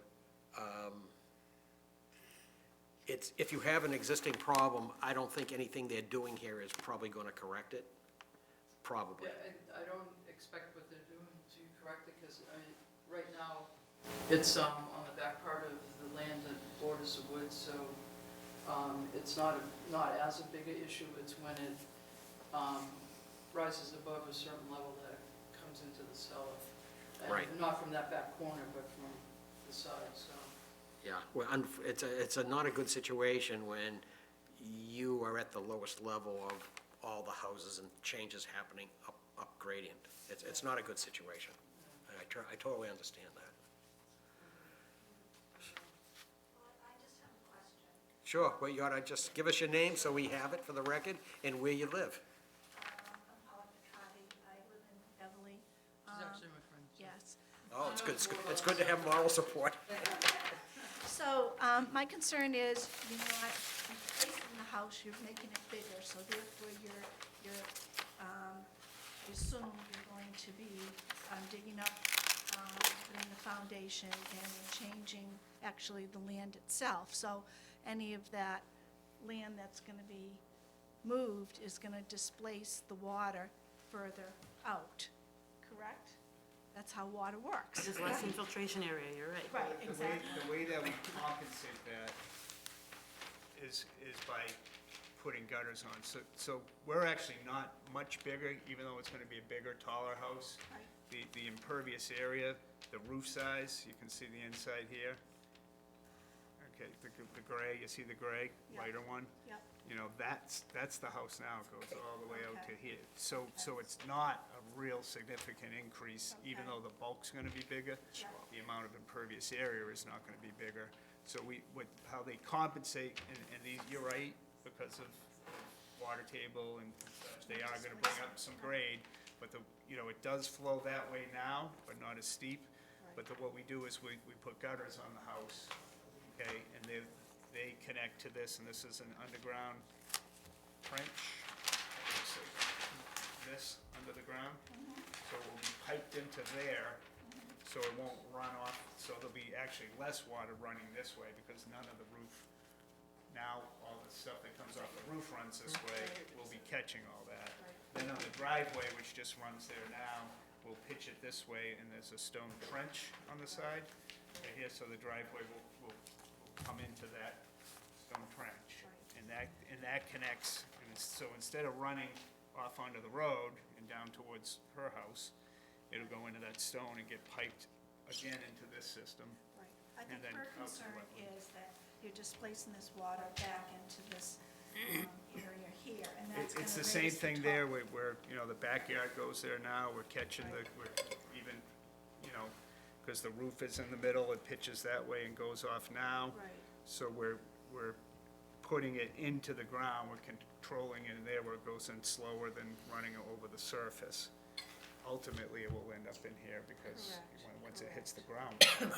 if you have an existing problem, I don't think anything they're doing here is probably gonna correct it, probably. Yeah, I don't expect what they're doing to correct it, because, right now, it's on the back part of the land that borders the woods, so it's not as a big an issue. It's when it rises above a certain level that it comes into the cellar. And Right. not from that back corner, but from the side, so. Yeah, well, it's not a good situation when you are at the lowest level of all the houses and changes happening up gradient. It's not a good situation. I totally understand that. Sure, well, you ought to just give us your name so we have it for the record and where you live. I live in Beverly. She's actually my friend. Yes. Oh, it's good to have moral support. So, my concern is, you're placing the house, you're making it bigger, so therefore you assume you're going to be digging up, putting the foundation and changing actually the land itself. So any of that land that's going to be moved is going to displace the water further out, correct? That's how water works. There's less infiltration area, you're right. Right, exactly. The way that we compensate that is by putting gutters on. So we're actually not much bigger, even though it's gonna be a bigger, taller house. Right. The impervious area, the roof size, you can see the inside here. Okay, the gray, you see the gray, Yep. lighter one? Yep. That's the house now, it goes all the way out to here. So it's not a real significant increase, even though the bulk's gonna be bigger. The amount of impervious area is not gonna be bigger. So how they compensate, and you're right, because of water table and such, they are gonna bring up some grade, but it does flow that way now, but not as steep. But what we do is we put gutters on the house, okay, and they connect to this, and this is an underground trench. So this under the ground, so it will be piped into there, so it won't run off. So there'll be actually less water running this way, because none of the roof, now all the stuff that comes off the roof runs this way, we'll be catching all that. Then on the driveway, which just runs there now, we'll pitch it this way, and there's a stone trench on the side right here, so the driveway will come into that stone trench. And and that connects, and so instead of running off onto the road and down towards her house, it'll go into that stone and get piped again into this system. Right. I And think then her out to the concern wetland. is that you're displacing this water back into this area here, and that's gonna It's the raise same the thing top. there, where, you know, the backyard goes there now, we're catching we're even, you know, because the roof is in the middle, it pitches that way and goes off now. Right. So we're putting it into the ground, we're controlling it in there where it goes in slower than running it over the surface. Ultimately, it will end up in here because Correct, once it hits the ground, So you know,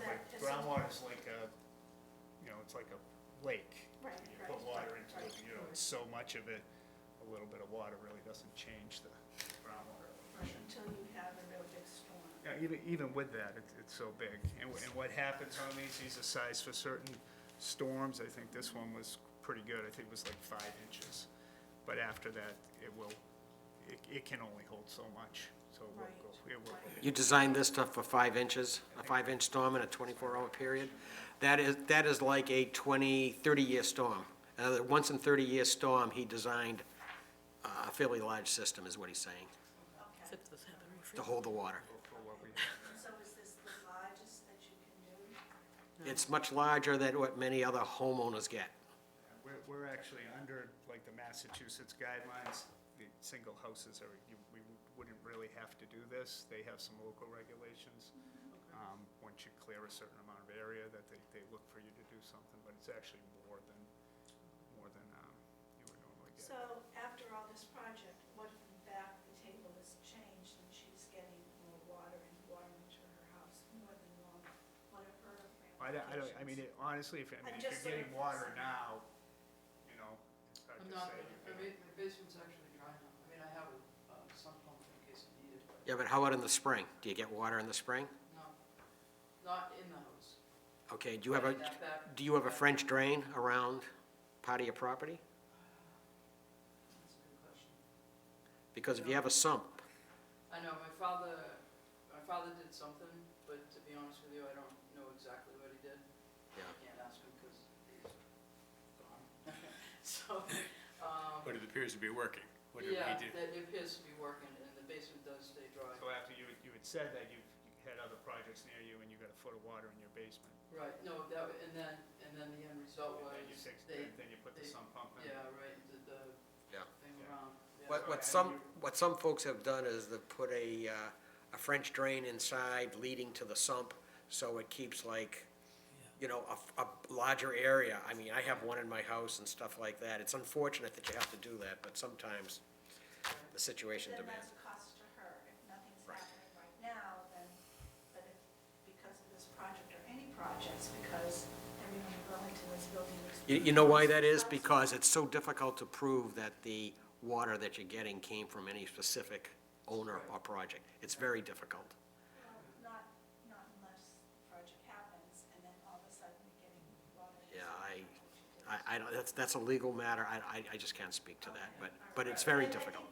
that like, is- groundwater's like a, you know, it's like a lake. Right, You right, put water into right, it, you know, so much of it, a little bit of water really doesn't change the groundwater. Right, until you have a real big storm. Yeah, even with that, it's so big. And what happens on these are sized for certain storms. I think this one was pretty good. I think it was like 5 inches. But after that, it can only hold so much, so it will go. You designed this stuff for 5 inches, a 5-inch storm in a 24-hour period? That is like a 30-year storm. Once in 30-year storm, he designed a fairly large system, is what he's saying, Except this happened to hold the water. So is this the largest that you can do? It's much larger than what many other homeowners get. We're actually under, like, the Massachusetts guidelines. The single houses are, we wouldn't really have to do this. They have some local regulations. Once you clear a certain amount of area, that they look for you to do something, but it's actually more than you would normally get. So after all this project, what if in fact the table is changed and she's getting more water and water into her house more than normal? What if her I mean, honestly, if I'm you're just sort getting of water guessing. now, you know, it's hard I'm to not, say. my basement's actually dry now. I mean, I have a sump pump in case I need it, but Yeah, but how about in the spring? Do you get water in the spring? no, not in the house. Okay, do you have But in that back- do you have a French drain around part of your property? That's a good question. Because if you have a sump, I know, my father did something, but to be honest with you, I don't know exactly what he did. Yeah. I can't ask him because he's gone. So, But it appears to be working, whatever he yeah, did. that it appears to be working, and the basement does stay dry. So after you had said that you had other projects near you and you got a foot of water in your basement. Right, no, and then the end result was, And then you fixed they, it, then you put the sump pump in. yeah, right, did the Yeah. thing around. Yeah. what some folks have done is they've put a French drain inside leading to the sump, so it keeps like, you know, a larger area. I mean, I have one in my house and stuff like that. It's unfortunate that you have to do that, but sometimes the situation Then demands. that's a cost to her. If nothing's happening right now, then, but if, because of this project or any projects, because everyone in Burlington is building these. You know why that is? Because it's so difficult to prove that the water that you're getting came from any specific owner or project. It's very difficult. Not unless the project happens, and then all of a sudden you're getting water. Yeah, I don't, that's a legal matter. I just can't speak to that, but it's very difficult.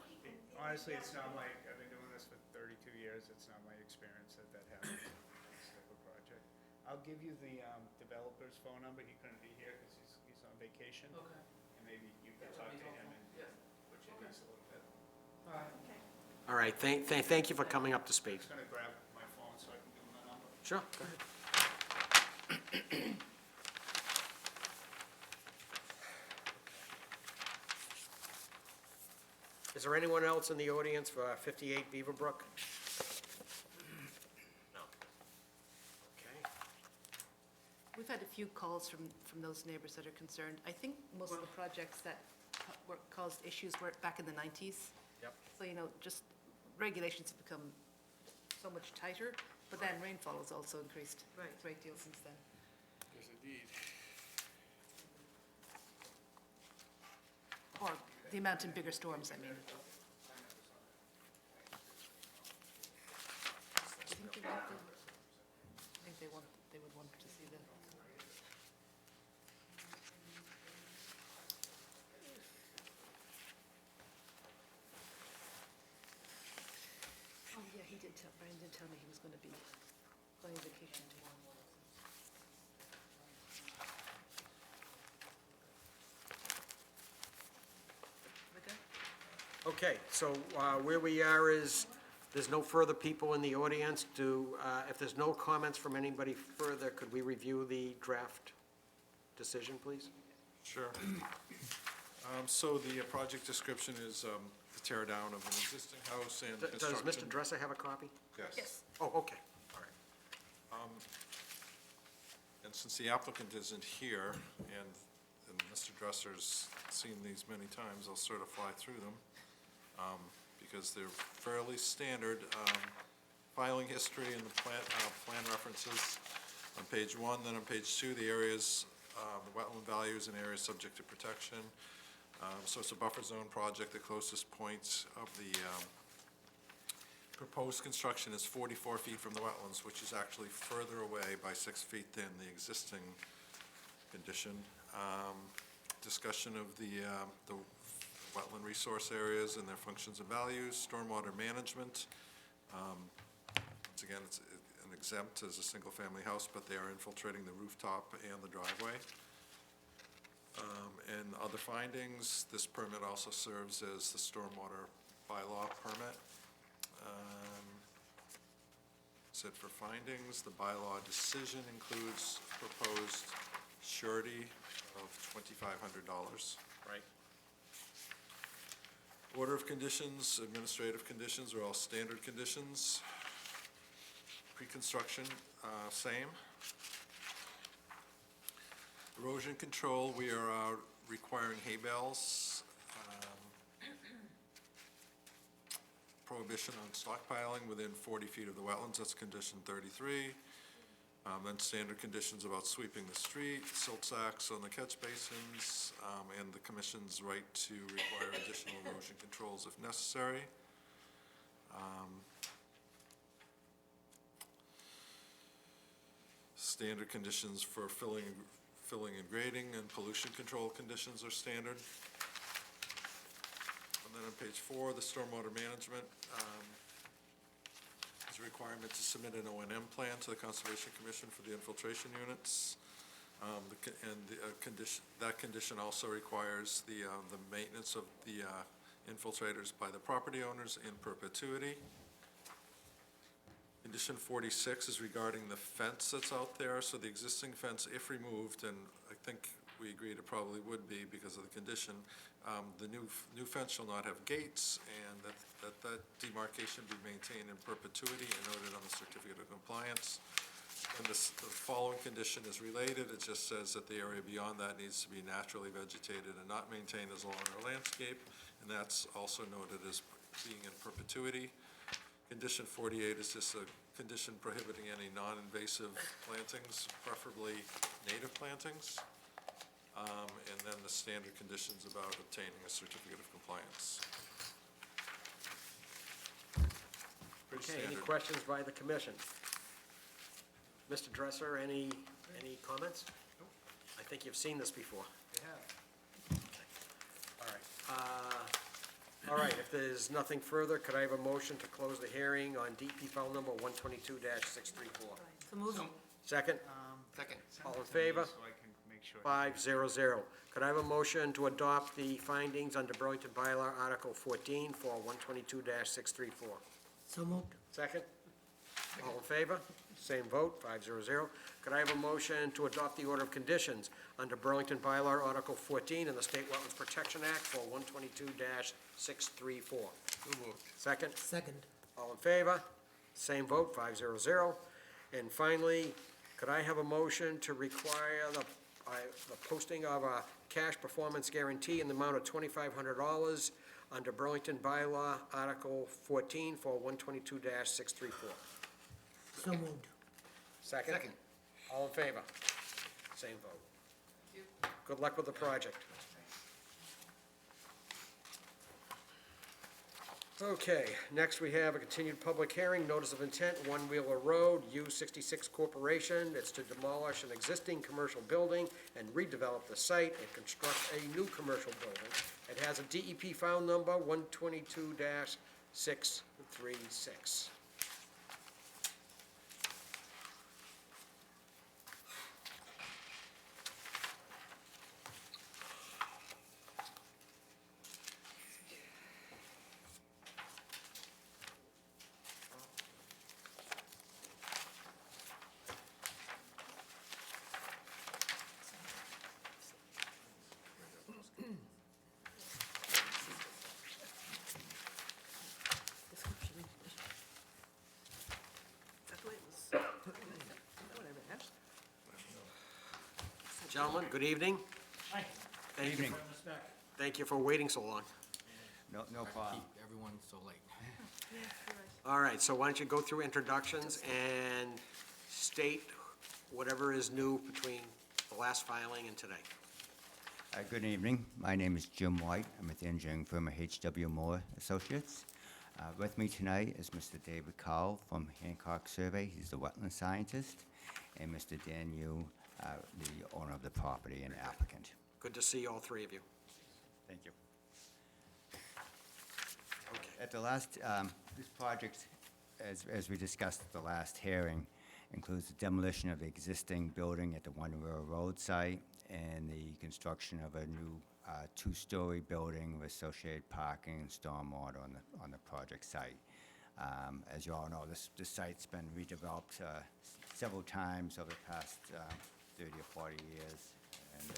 Honestly, it's not my, I've been doing this for 32 years, it's not my experience that happens in this type of project. I'll give you the developer's phone number, he couldn't be here because he's on vacation. Okay. And maybe you can That talk would to be him and helpful. put your case a little bit. All right. All right, thank you for coming up to I'm speak. just gonna grab my phone so I can give him the number. Sure, go ahead. Is there anyone else in the audience for 58 Beaverbrook? No. Okay. We've had a few calls from those neighbors that are concerned. I think most of the projects that were caused issues were back in the 90s. Yep. So, you know, just regulations have become so much tighter, but then rainfall has also increased a great deal since then. Yes, indeed. Or the amount in bigger storms, I mean. Do you think they want I think they would want to see the. Oh, yeah, Brian did tell me he was going to be going on vacation tomorrow. Okay, so where we are is, there's no further people in the audience. If there's no comments from anybody further, could we review the draft decision, please? Sure. So the project description is the tear down of an existing house and Does construction. Mr. Dresser have a copy? Yes. Oh, okay, all right. And since the applicant isn't here, and Mr. Dresser's seen these many times, I'll sort of fly through them, because they're fairly standard. Filing history and the plan references on page 1, then on page 2, the areas, the wetland values and areas subject to protection. So it's a buffer zone project. The closest point of the proposed construction is 44 feet from the wetlands, which is actually further away by 6 feet than the existing condition. Discussion of the wetland resource areas and their functions and values, stormwater management. Once again, it's an exempt as a single-family house, but they are infiltrating the rooftop and the driveway. And other findings, this permit also serves as the stormwater bylaw permit. That's it for findings. The bylaw decision includes proposed surety of $2,500. Right. Order of conditions, administrative conditions are all standard conditions. Pre-construction, same. Erosion control, we are requiring hay bales. Prohibition on stockpiling within 40 feet of the wetlands, that's condition 33. Then standard conditions about sweeping the street, silt sacks on the catch basins, and the commission's right to require additional erosion controls if necessary. Standard conditions for filling and grading and pollution control conditions are standard. And then on page 4, the stormwater management, is a requirement to submit an O&M plan to the Conservation Commission for the infiltration units. That condition also requires the maintenance of the infiltrators by the property owners in perpetuity. Condition 46 is regarding the fence that's out there. So the existing fence, if removed, and I think we agreed it probably would be because of the condition, the new fence shall not have gates, and that demarcation be maintained in perpetuity and noted on the certificate of compliance. And the following condition is related. It just says that the area beyond that needs to be naturally vegetated and not maintained as a lawn or landscape, and that's also noted as being in perpetuity. Condition 48 is just a condition prohibiting any non-invasive plantings, preferably native plantings. And then the standard conditions about obtaining a certificate of compliance. Pretty Okay, any standard. questions by the commission? Mr. Dresser, any comments? I think you've seen this before. Yeah. All right. All right, if there's nothing further, could I have a motion to close the hearing on DP file number 122-634? So moved. Second? Second. All in favor? So I can make sure. 500. Could I have a motion to adopt the findings under Burlington Bylaw Article 14 for 122-634? So moved. Second? All in favor? Same vote, 500. Could I have a motion to adopt the order of conditions under Burlington Bylaw Article 14 and the State Wetlands Protection Act for 122-634? Second? Second. All in favor? Same vote, 500. And finally, could I have a motion to require the posting of a cash performance guarantee in the amount of $2,500 under Burlington Bylaw Article 14 for 122-634? So moved. Second? Second. All in favor? Same vote. Good luck with the project. Okay, next we have a continued public hearing, notice of intent, One Wheeler Road, U66 Corporation. It's to demolish an existing commercial building and redevelop the site and construct a new commercial building. It has a DEP file number 122-636. Gentlemen, good evening. Hi. Thank you. Thank you for waiting so long. No problem. Everyone so late. All right, so why don't you go through introductions and state whatever is new between the last filing and today. Good evening. My name is Jim White. I'm with the engineering firm of H.W. Moore Associates. With me tonight is Mr. David Cowell from Hancock Survey. He's the wetland scientist. And Mr. Dan Yu, the owner of the property and applicant. Good to see all three of you. Thank you. At the last, this project, as we discussed at the last hearing, includes the demolition of the existing building at the One River Road site and the construction of a new two-story building with associated parking and stormwater on the project site. As you all know, this site's been redeveloped several times over the past 30 or 40 years, and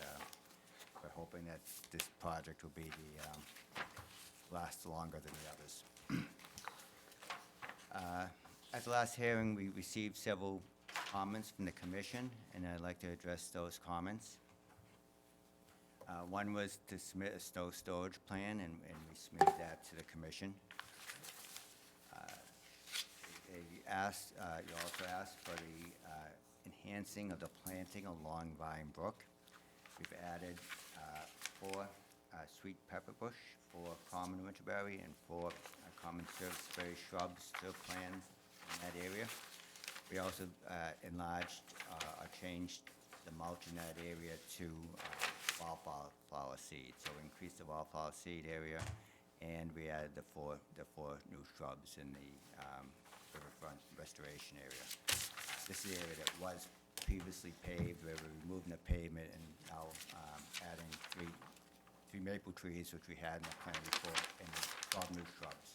we're hoping that this project will be last longer than the others. At the last hearing, we received several comments from the commission, and I'd like to address those comments. One was to submit a snow storage plan, and we submitted that to the commission. You also asked for the enhancing of the planting along Vine Brook. We've added 4 sweet pepper bush, 4 common winterberry, and 4 common serviceberry shrubs to plants in that area. We also enlarged or changed the mulch in that area to wildflower seed, so we increased the wildflower seed area, and we added the four new shrubs in the riverfront restoration area. This is the area that was previously paved, where we're removing the pavement and now adding three maple trees, which we had in the plan before, and 12 new shrubs.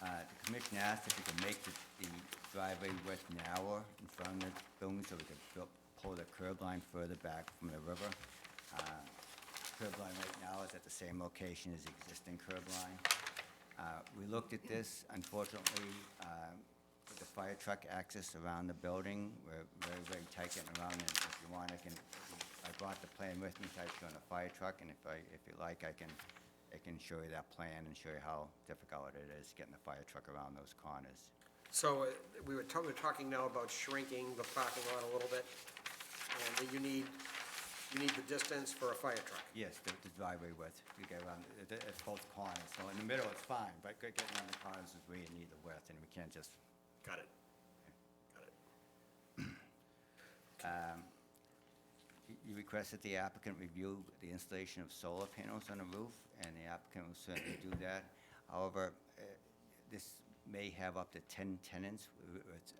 The commission asked if we could make the driveway width narrower in front of the building so we could pull the curb line further back from the river. Curb line right now is at the same location as the existing curb line. We looked at this, unfortunately, with the fire truck access around the building, we're very, very tight getting around, and if you want, I brought the plan with me, so I showing the fire truck, and if you like, I can show you that plan and show you how difficult it is getting the fire truck around those corners. So we're talking now about shrinking the parking lot a little bit, and that you need the distance for a fire truck. Yes, the driveway width, you get around at both corners, so in the middle it's fine, but getting around the corners is where you need the width, and we can't just. Got it. You requested the applicant review the installation of solar panels on the roof, and the applicant will certainly do that. However, this may have up to 10 tenants, with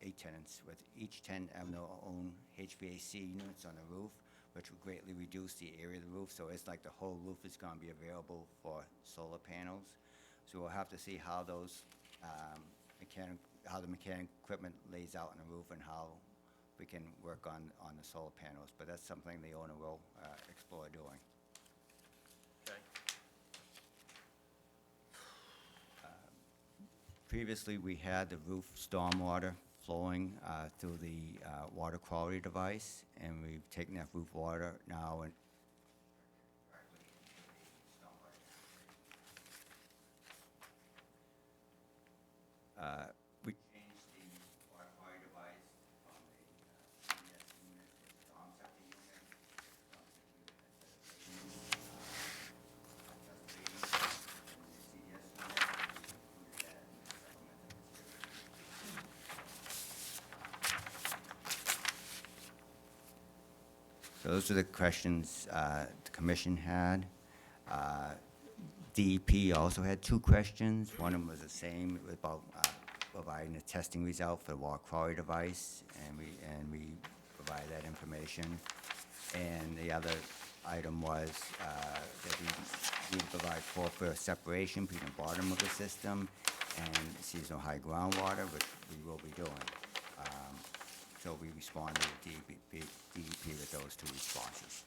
8 tenants, with each tenant having their own HVAC units on the roof, which will greatly reduce the area of the roof, so it's like the whole roof is going to be available for solar panels. So we'll have to see how those how the mechanic equipment lays out on the roof and how we can work on the solar panels, but that's something the owner will explore doing. Okay. Previously, we had the roof stormwater flowing through the water quality device, and we've taken that roof water now and we changed the water quality device from a CDS unit to a storm scepter unit. So those are the questions the commission had. DEP also had 2 questions. One of them was the same, about providing a testing result for the water quality device, and we provide that information. And the other item was that we provide for separation between the bottom of the system and seasonal high groundwater, which we will be doing. So we responded to DEP with those 2 responses.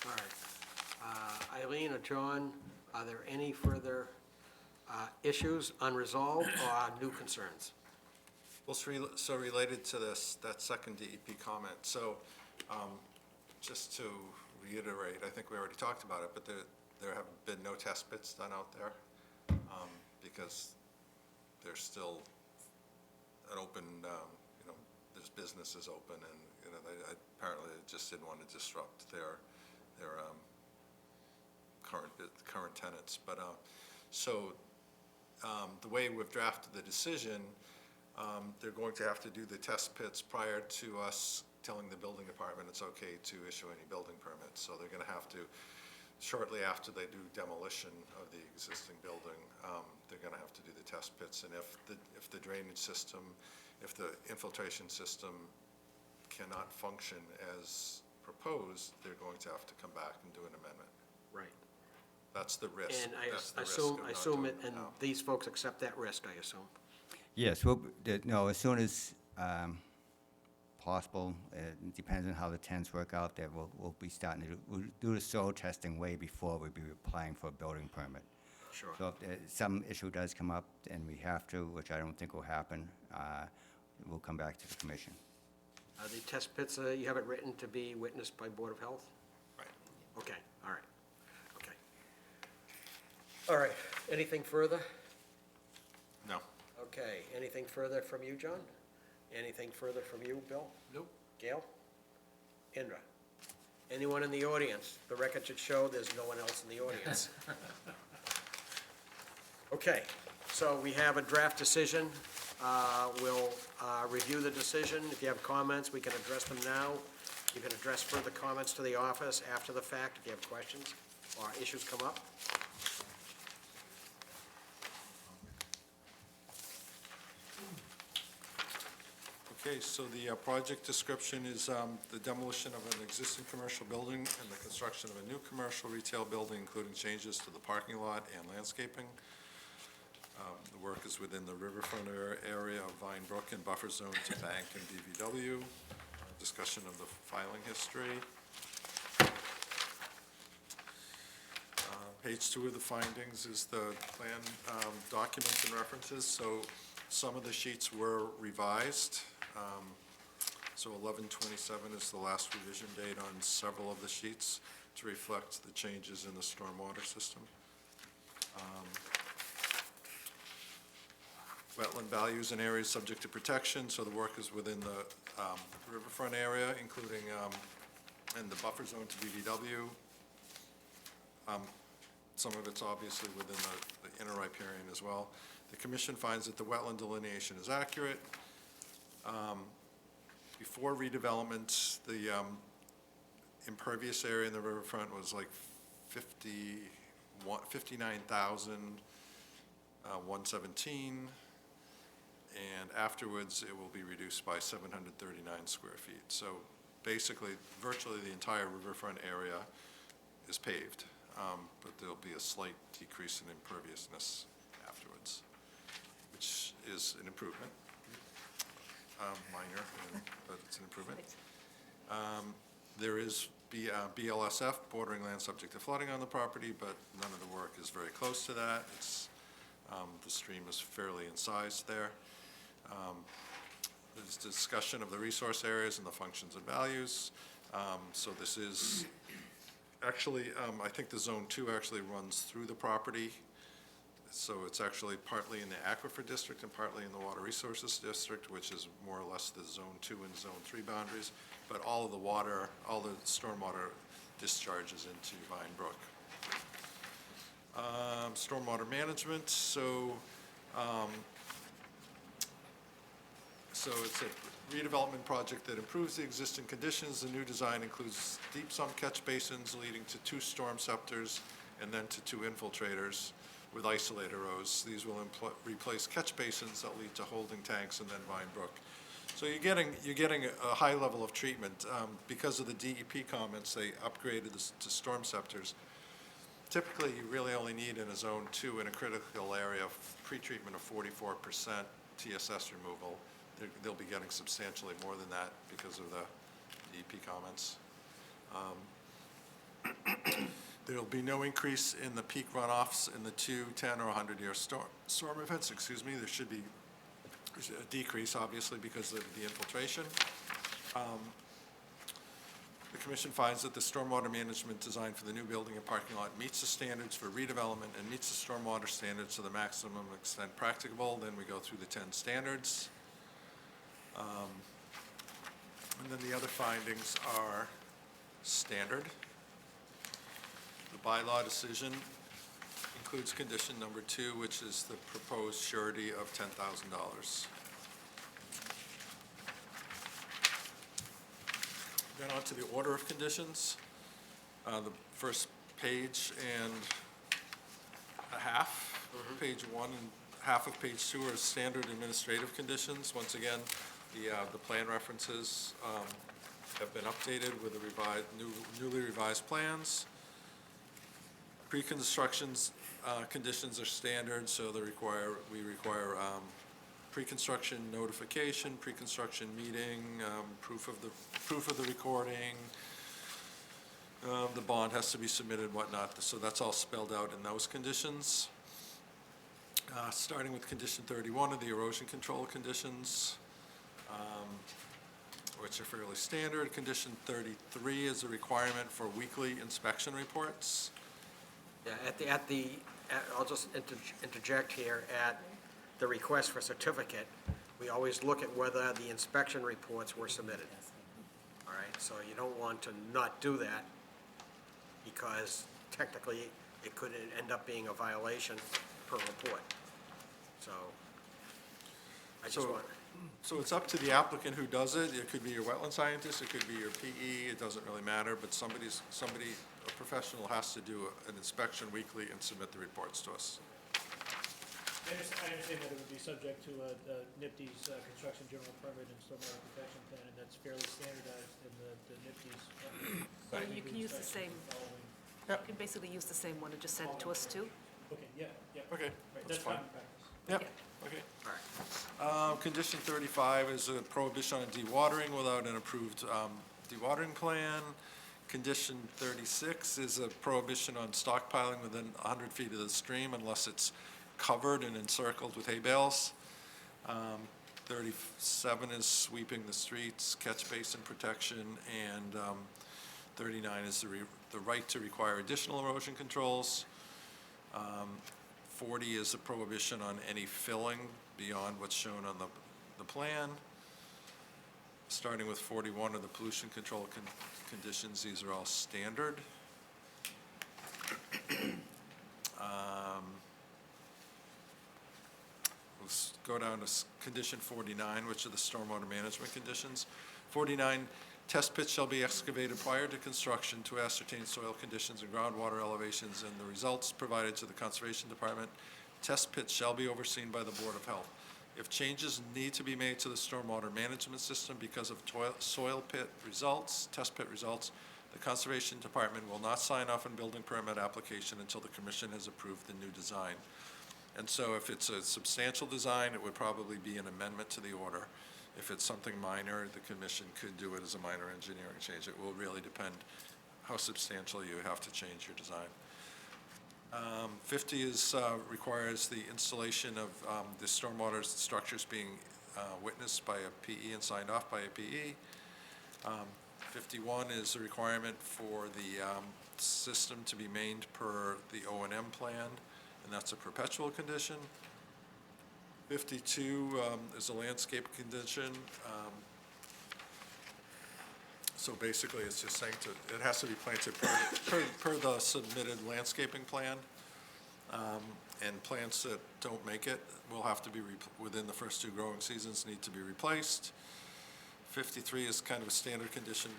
All right. Eileen or John, are there any further issues unresolved or new concerns? Well, so related to this, that second DEP comment, so just to reiterate, I think we already talked about it, but there have been no test pits done out there because there's still an open, there's businesses open, and, they apparently just didn't want to disrupt their current tenants. But, the way we've drafted the decision, they're going to have to do the test pits prior to us telling the building department it's okay to issue any building permits. So they're gonna have to, shortly after they do demolition of the existing building, they're gonna have to do the test pits. And if the drainage system, if the infiltration system cannot function as proposed, they're going to have to come back and do an amendment. Right. That's the risk. And That's the I risk assume, of not I assume doing it, and now. these folks accept that risk, I assume. Yes, well, no, as soon as possible, it depends on how the tenants work out there, we'll be starting to we'll do the soil testing way before we'll be applying for a building permit. Sure. So if some issue does come up and we have to, which I don't think will happen, we'll come back to the commission. Are the test pits, you have it written to be witnessed by Board of Health? Right. Okay, all right, okay. All right, anything further? No. Okay, anything further from you, John? Anything further from you, Bill? Nope. Gail? Indra? Anyone in the audience? The record should show there's no one else in the audience. Okay, so we have a draft decision. We'll review the decision. If you have comments, we can address them now. You can address further comments to the office after the fact if you have questions or issues come up. Okay, so the project description is the demolition of an existing commercial building and the construction of a new commercial retail building, including changes to the parking lot and landscaping. The work is within the riverfront area of Vine Brook and buffer zone to Bank and DVW. Discussion of the filing history. Page 2 of the findings is the plan documents and references. So some of the sheets were revised. So 11/27 is the last revision date on several of the sheets to reflect the changes in the stormwater system. Wetland values and areas subject to protection, so the work is within the riverfront area, including, and the buffer zone to BVW. Some of it's obviously within the inner riparian as well. The commission finds that the wetland delineation is accurate. Before redevelopment, the impervious area in the riverfront was like 59,117, and afterwards it will be reduced by 739 square feet. So basically, virtually the entire riverfront area is paved, but there'll be a slight decrease in imperviousness afterwards, which is an improvement. Minor, but it's an improvement. There is BLSF, bordering land subject to flooding on the property, but none of the work is very close to that. It's, the stream is fairly incised there. There's discussion of the resource areas and the functions and values. So this is, actually, I think the Zone 2 actually runs through the property. So it's actually partly in the Aquifer District and partly in the Water Resources District, which is more or less the Zone 2 and Zone 3 boundaries. But all of the water, all the stormwater discharges into Vine Brook. Stormwater management, so it's a redevelopment project that improves the existing conditions. The new design includes deep sump catch basins leading to 2 storm scepters and then to 2 infiltrators with isolator rows. These will replace catch basins that lead to holding tanks and then Vine Brook. So you're getting a high level of treatment. Because of the DEP comments, they upgraded this to storm scepters. Typically, you really only need in a Zone 2 in a critical area pre-treatment of 44% TSS removal. They'll be getting substantially more than that because of the DEP comments. There'll be no increase in the peak runoffs in the 2, 10, or 100-year storm events, There should be There's a decrease, obviously, because of the infiltration. The commission finds that the stormwater management design for the new building and parking lot meets the standards for redevelopment and meets the stormwater standards to the maximum extent practicable. Then we go through the 10 standards. And then the other findings are standard. The bylaw decision includes condition number 2, which is the proposed surety of $10,000. Then on to the order of conditions. The first page and a half, page 1 and half of page 2 are standard administrative conditions. Once again, the plan references have been updated with the newly revised plans. Pre-constructions conditions are standard, so we require pre-construction notification, pre-construction meeting, proof of the recording. The bond has to be submitted, whatnot. So that's all spelled out in those conditions. Starting with condition 31 of the erosion control conditions, which are fairly standard. Condition 33 is a requirement for weekly inspection reports. Yeah, I'll just interject here, at the request for certificate, we always look at whether the inspection reports were submitted. All right, so you don't want to not do that, because technically it could end up being a violation per report. So, I just want. So it's up to the applicant who does it. It could be your wetland scientist, it could be your PE, it doesn't really matter, but a professional has to do an inspection weekly and submit the reports to us. I understand that it would be subject to NIPD's construction general permit and stormwater protection plan, and that's fairly standardized in the NIPD's. So you can use the same, you can basically use the same one and just send it to us too. Okay, yeah. Okay, Right, that's fine. common practice. Yep, okay. All right. Condition 35 is a prohibition on dewatering without an approved dewatering plan. Condition 36 is a prohibition on stockpiling within 100 feet of the stream unless it's covered and encircled with hay bales. 37 is sweeping the streets, catch basin protection, and 39 is the right to require additional erosion controls. 40 is a prohibition on any filling beyond what's shown on the plan. Starting with 41 are the pollution control conditions. These are all standard. We'll go down to condition 49, which are the stormwater management conditions. 49, test pits shall be excavated prior to construction to ascertain soil conditions and groundwater elevations, and the results provided to the Conservation Department. Test pits shall be overseen by the Board of Health. If changes need to be made to the stormwater management system because of soil pit results, test pit results, the Conservation Department will not sign off on building permit application until the commission has approved the new design. And so if it's a substantial design, it would probably be an amendment to the order. If it's something minor, the commission could do it as a minor engineering change. It will really depend how substantial you have to change your design. 50 requires the installation of the stormwater structures being witnessed by a PE and signed off by a PE. 51 is a requirement for the system to be maintained per the O&M plan, and that's a perpetual condition. 52 is a landscape condition. So basically, it's just saying it has to be planted per the submitted landscaping plan. And plants that don't make it will have to be, within the first 2 growing seasons, need to be replaced. 53 is kind of a standard condition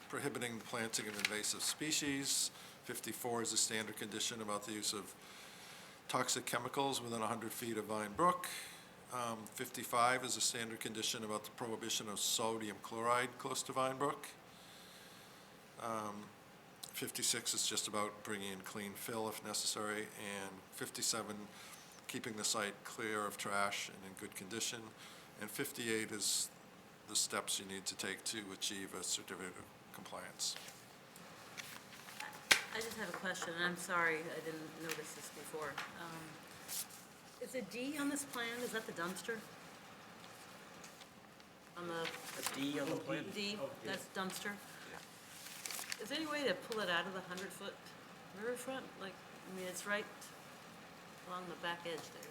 prohibiting the planting of invasive species. 54 is a standard condition about the use of toxic chemicals within 100 feet of Vine Brook. 55 is a standard condition about the prohibition of sodium chloride close to Vine Brook. 56 is just about bringing in clean fill if necessary, and 57, keeping the site clear of trash and in good condition, and 58 is the steps you need to take to achieve a certificate of compliance. I just have a question, and I'm sorry, I didn't notice this before. Is it D on this plan, is that the dumpster? on the A D on the plan? D, that's dumpster. Is there any way to pull it out of the 100-foot riverfront? Like, I mean, it's right along the back edge there.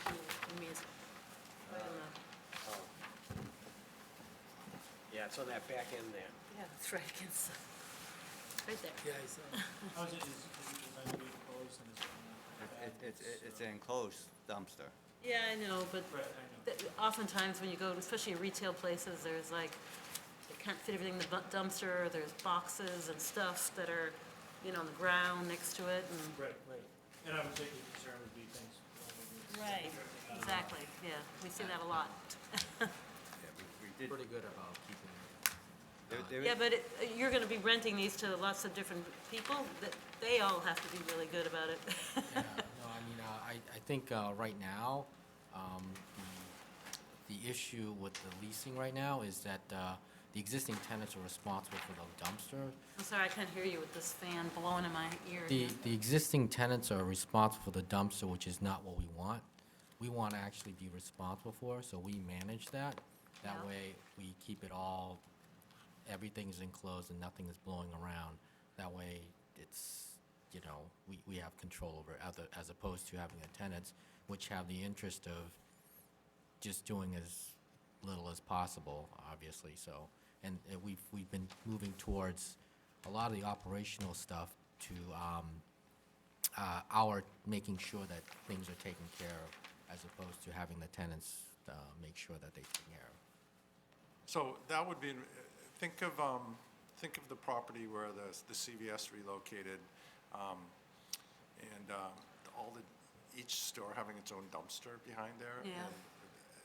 I mean, it's right on the, Yeah, it's on that back end there. yeah, it's right against, right there. Yeah, it's, How is it, is it designed to be enclosed and is it? It's an enclosed dumpster. Yeah, I know, but Right, I know. oftentimes when you go, especially retail places, there's like, they can't fit everything in the dumpster, there's boxes and stuff that are, you know, on the ground next to it, and. Right, right. And I would think the concern would be things. Right, exactly, yeah, we see that a lot. We did. Pretty good about keeping it. Yeah, but you're gonna be renting these to lots of different people, that, they all have to be really good about it. Yeah, no, I mean, I think right now, the issue with the leasing right now is that the existing tenants are responsible for the dumpster. I'm sorry, I can't hear you with this fan blowing in my ear. The existing tenants are responsible for the dumpster, which is not what we want. We want to actually be responsible for, so we manage that. That Yeah. way, we keep it all, everything's enclosed and nothing is blowing around. That way, it's, you know, we have control over it, as opposed to having the tenants, which have the interest of just doing as little as possible, obviously, so. And we've been moving towards a lot of the operational stuff to our making sure that things are taken care of, as opposed to having the tenants make sure that they're taken care of. So that would be, think of the property where the CVS relocated, and each store having its own dumpster behind there. Yeah. And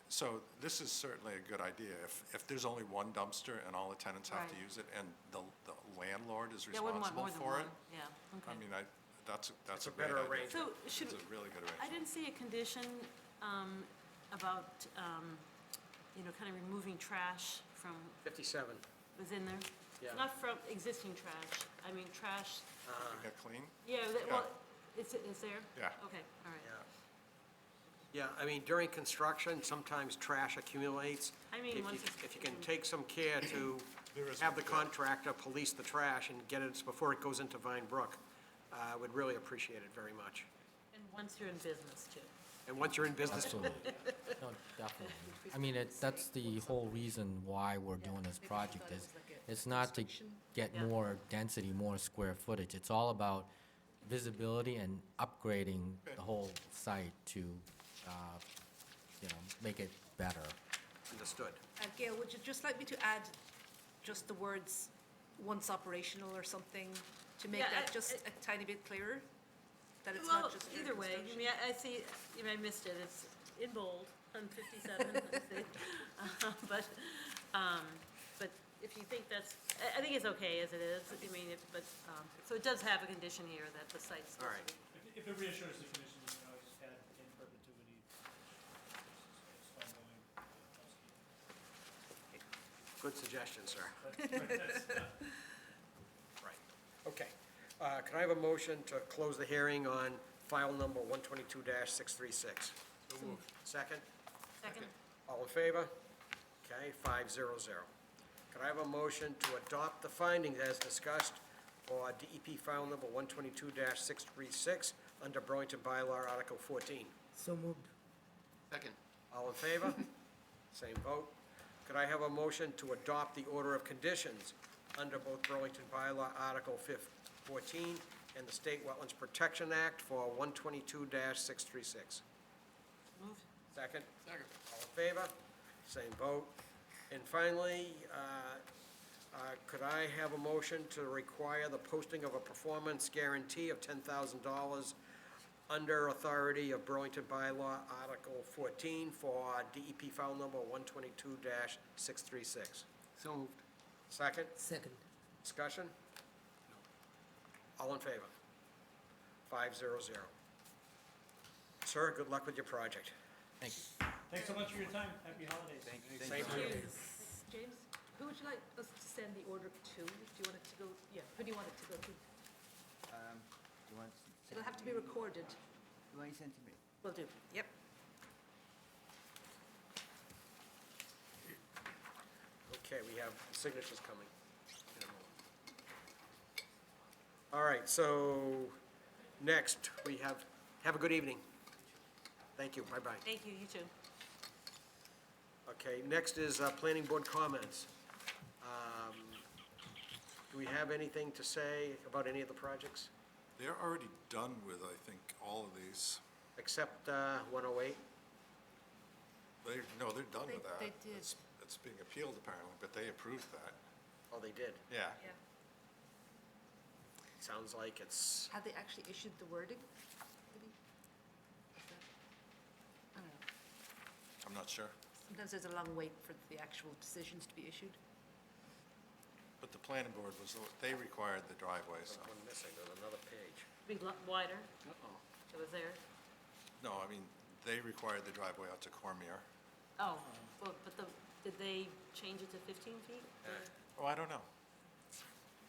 so this is certainly a good idea. If there's only one dumpster and all the tenants have to Right. use it, and the landlord is Yeah, I wouldn't want responsible more than for it, one, yeah, okay. I mean, that's It's a a great better idea. arrangement. So should, It's a really good I arrangement. didn't see a condition about, you know, kind of removing trash from, 57. was in there? Yeah. Not from existing trash, I mean trash, Get clean? yeah, well, it's there? Yeah. Okay, all right. Yeah, I mean, during construction, sometimes trash accumulates. I mean, If once you- it's- If you can take some care to There is have the some- contractor police the trash and get it before it goes into Vine Brook, I would really appreciate it very much. And once you're in business too. And once you're in business, Absolutely. No, definitely. I mean, that's the whole reason why we're doing this project is, it's not to get Yeah. more density, more square footage. It's all about visibility and upgrading the whole site to, you know, make it better. understood. Gail, would you just like me to add just the words "once operational" or something to make Yeah, that just a tiny bit clearer? That it's Well, not just during either way, I construction? mean, I see, you know, I missed it, it's in bold on 57, I see. But if you think that's, I think it's okay as it is, I mean, so it does have a condition here that the site's. All right. If it reassures the commission, you can always add in perpetuity. It's ongoing housekeeping. Good suggestion, sir. That's- Right. Okay. Can I have a motion to close the hearing on file number 122-636? So moved. Second? Second? All in favor? Okay, 500. Could I have a motion to adopt the findings as discussed for DEP file number 122-636 under Burlington Bylaw Article 14? so moved. Second. All in favor? Same vote. Could I have a motion to adopt the order of conditions under both Burlington Bylaw Article 14 and the State Wetlands Protection Act for 122-636? Moved. Second? Second. All in favor? Same vote. And finally, could I have a motion to require the posting of a performance guarantee of $10,000 under authority of Burlington Bylaw Article 14 for DEP file number 122-636? So moved. Second? Second. Discussion? All in favor? 500. Sir, good luck with your project. Thank you. Thanks so much for your time. Happy holidays. Same to you. James? Who would you like us to send the order to? Do you want it to go, yeah, who do you want it to go to? You want to send It'll have to me- be recorded. You want to send to me? Will do, yep. Okay, we have signatures coming. in a moment. All right, so next, we have a good evening. Thank you, bye-bye. Thank you, you too. Okay, next is planning board comments. Do we have anything to say about any of the projects, They're already done with, I think, all of these. except 108? No, they're done with that. They did. It's being appealed apparently, but they approved that. Oh, they did. Yeah. Yeah. Sounds like it's, Have they actually issued the wording? Maybe? Is that- I don't know. I'm not sure. Sometimes there's a long wait for the actual decisions to be issued. But the planning board they required the driveway, there's so. one missing, there's another page. Be wider, Uh-oh. it was there. No, I mean, they required the driveway out to Cormier. Oh, well, but did they change it to 15 feet? Oh, I don't know.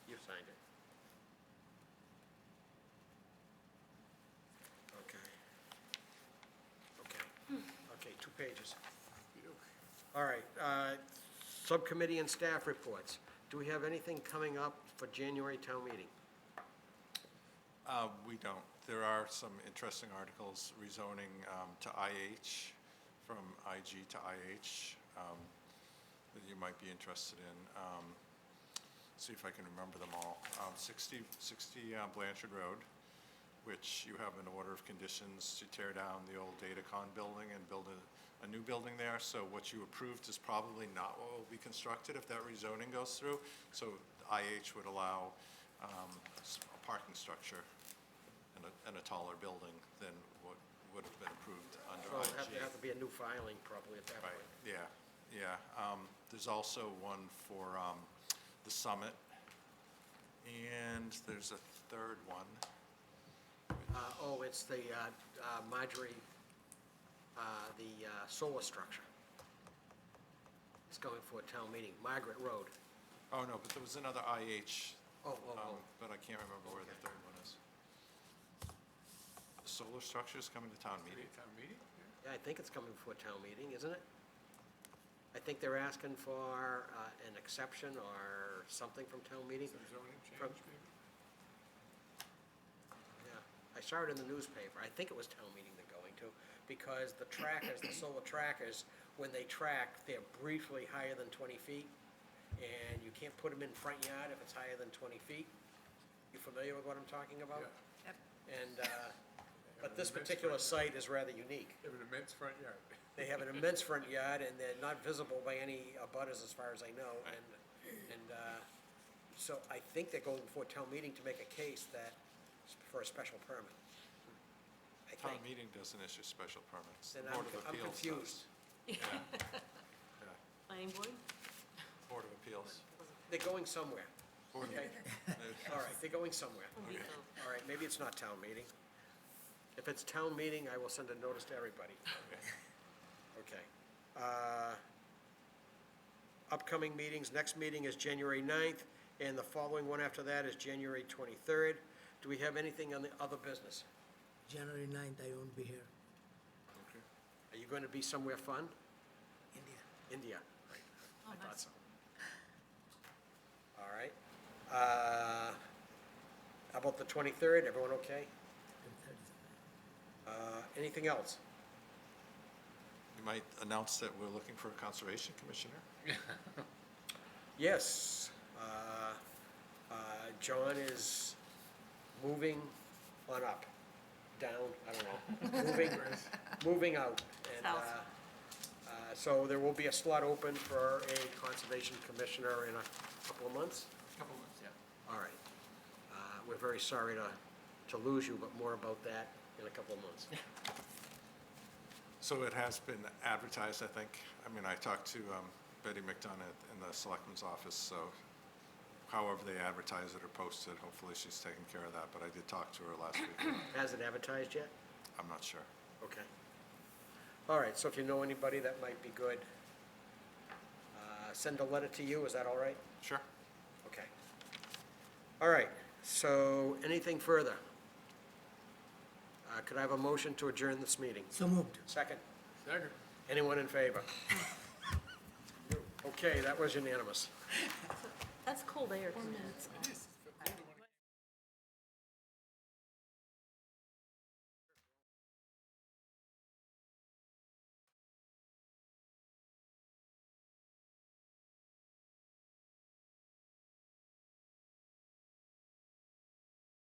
You signed it. Okay, 2 pages. All right, subcommittee and staff reports. Do we have anything coming up for January town meeting? We don't. There are some interesting articles rezoning to IH, from IG to IH, that you might be interested in. See if I can remember them all. 60 Blanchard Road, which you have an order of conditions to tear down the old Datacon building and build a new building there. So what you approved is probably not what will be constructed if that rezoning goes through. So IH would allow a parking structure and a taller building than what would have been approved under So IG. it'll have to be a new filing probably at that Right, point. yeah. There's also one for the Summit, and there's a third one. It's the Marjorie, the solar structure. It's going for a town meeting, Margaret Road. Oh, no, but there was another IH, Oh. but I can't remember where the third one is. The solar structure is coming to town meeting? Town meeting? Yeah, I think it's coming before town meeting, isn't it? I think they're asking for an exception or something from town meeting. Some zoning change, From- maybe? Yeah, I saw it in the newspaper. I think it was town meeting they're going to, because the trackers, the solar trackers, when they track, they're briefly higher than 20 feet, and you can't put them in front yard if it's higher than 20 feet. You familiar with what I'm talking about? Yeah. Yep. And, but this particular site is rather unique. They have an immense front yard. They have an immense front yard, and they're not visible by any abutters as far as I know, and so I think they're going before town meeting to make a case that, for a special permit. I Town think. meeting doesn't issue special permits. The Then Board of I'm Appeals does. confused. Yeah, Planning board? Board of Appeals. They're going somewhere, Board of- okay? All right, they're going somewhere. Okay. All right, maybe it's not town meeting. If it's town meeting, I will send a notice to everybody. Okay. Upcoming meetings, next meeting is January 9th, and the following one after that is January 23rd. Do we have anything on the other business? January 9th, I won't be here. Are you going to be somewhere fun? India. India, right. Oh, I thought nice. so. All right. How about the 23rd? Everyone okay? Anything else? You might announce that we're looking for a conservation commissioner? Yes. John is moving on up, down, I don't know, moving out. And South. so there will be a slot open for a conservation commissioner in a couple of months? Couple months, yeah. All right. We're very sorry to lose you, but more about that in a couple of months. So it has been advertised, I think. I mean, I talked to Betty McDonough in the selectman's office, so however they advertise it or post it, hopefully she's taking care of that, but I did talk to her last week. Has it advertised yet? I'm not sure. Okay. All right, so if you know anybody that might be good, send a letter to you, is that all right? Sure. Okay. All right, so anything further? Could I have a motion to adjourn this meeting? So moved. Second? Second. Anyone in favor? Okay, that was unanimous. That's cold air. 4 minutes.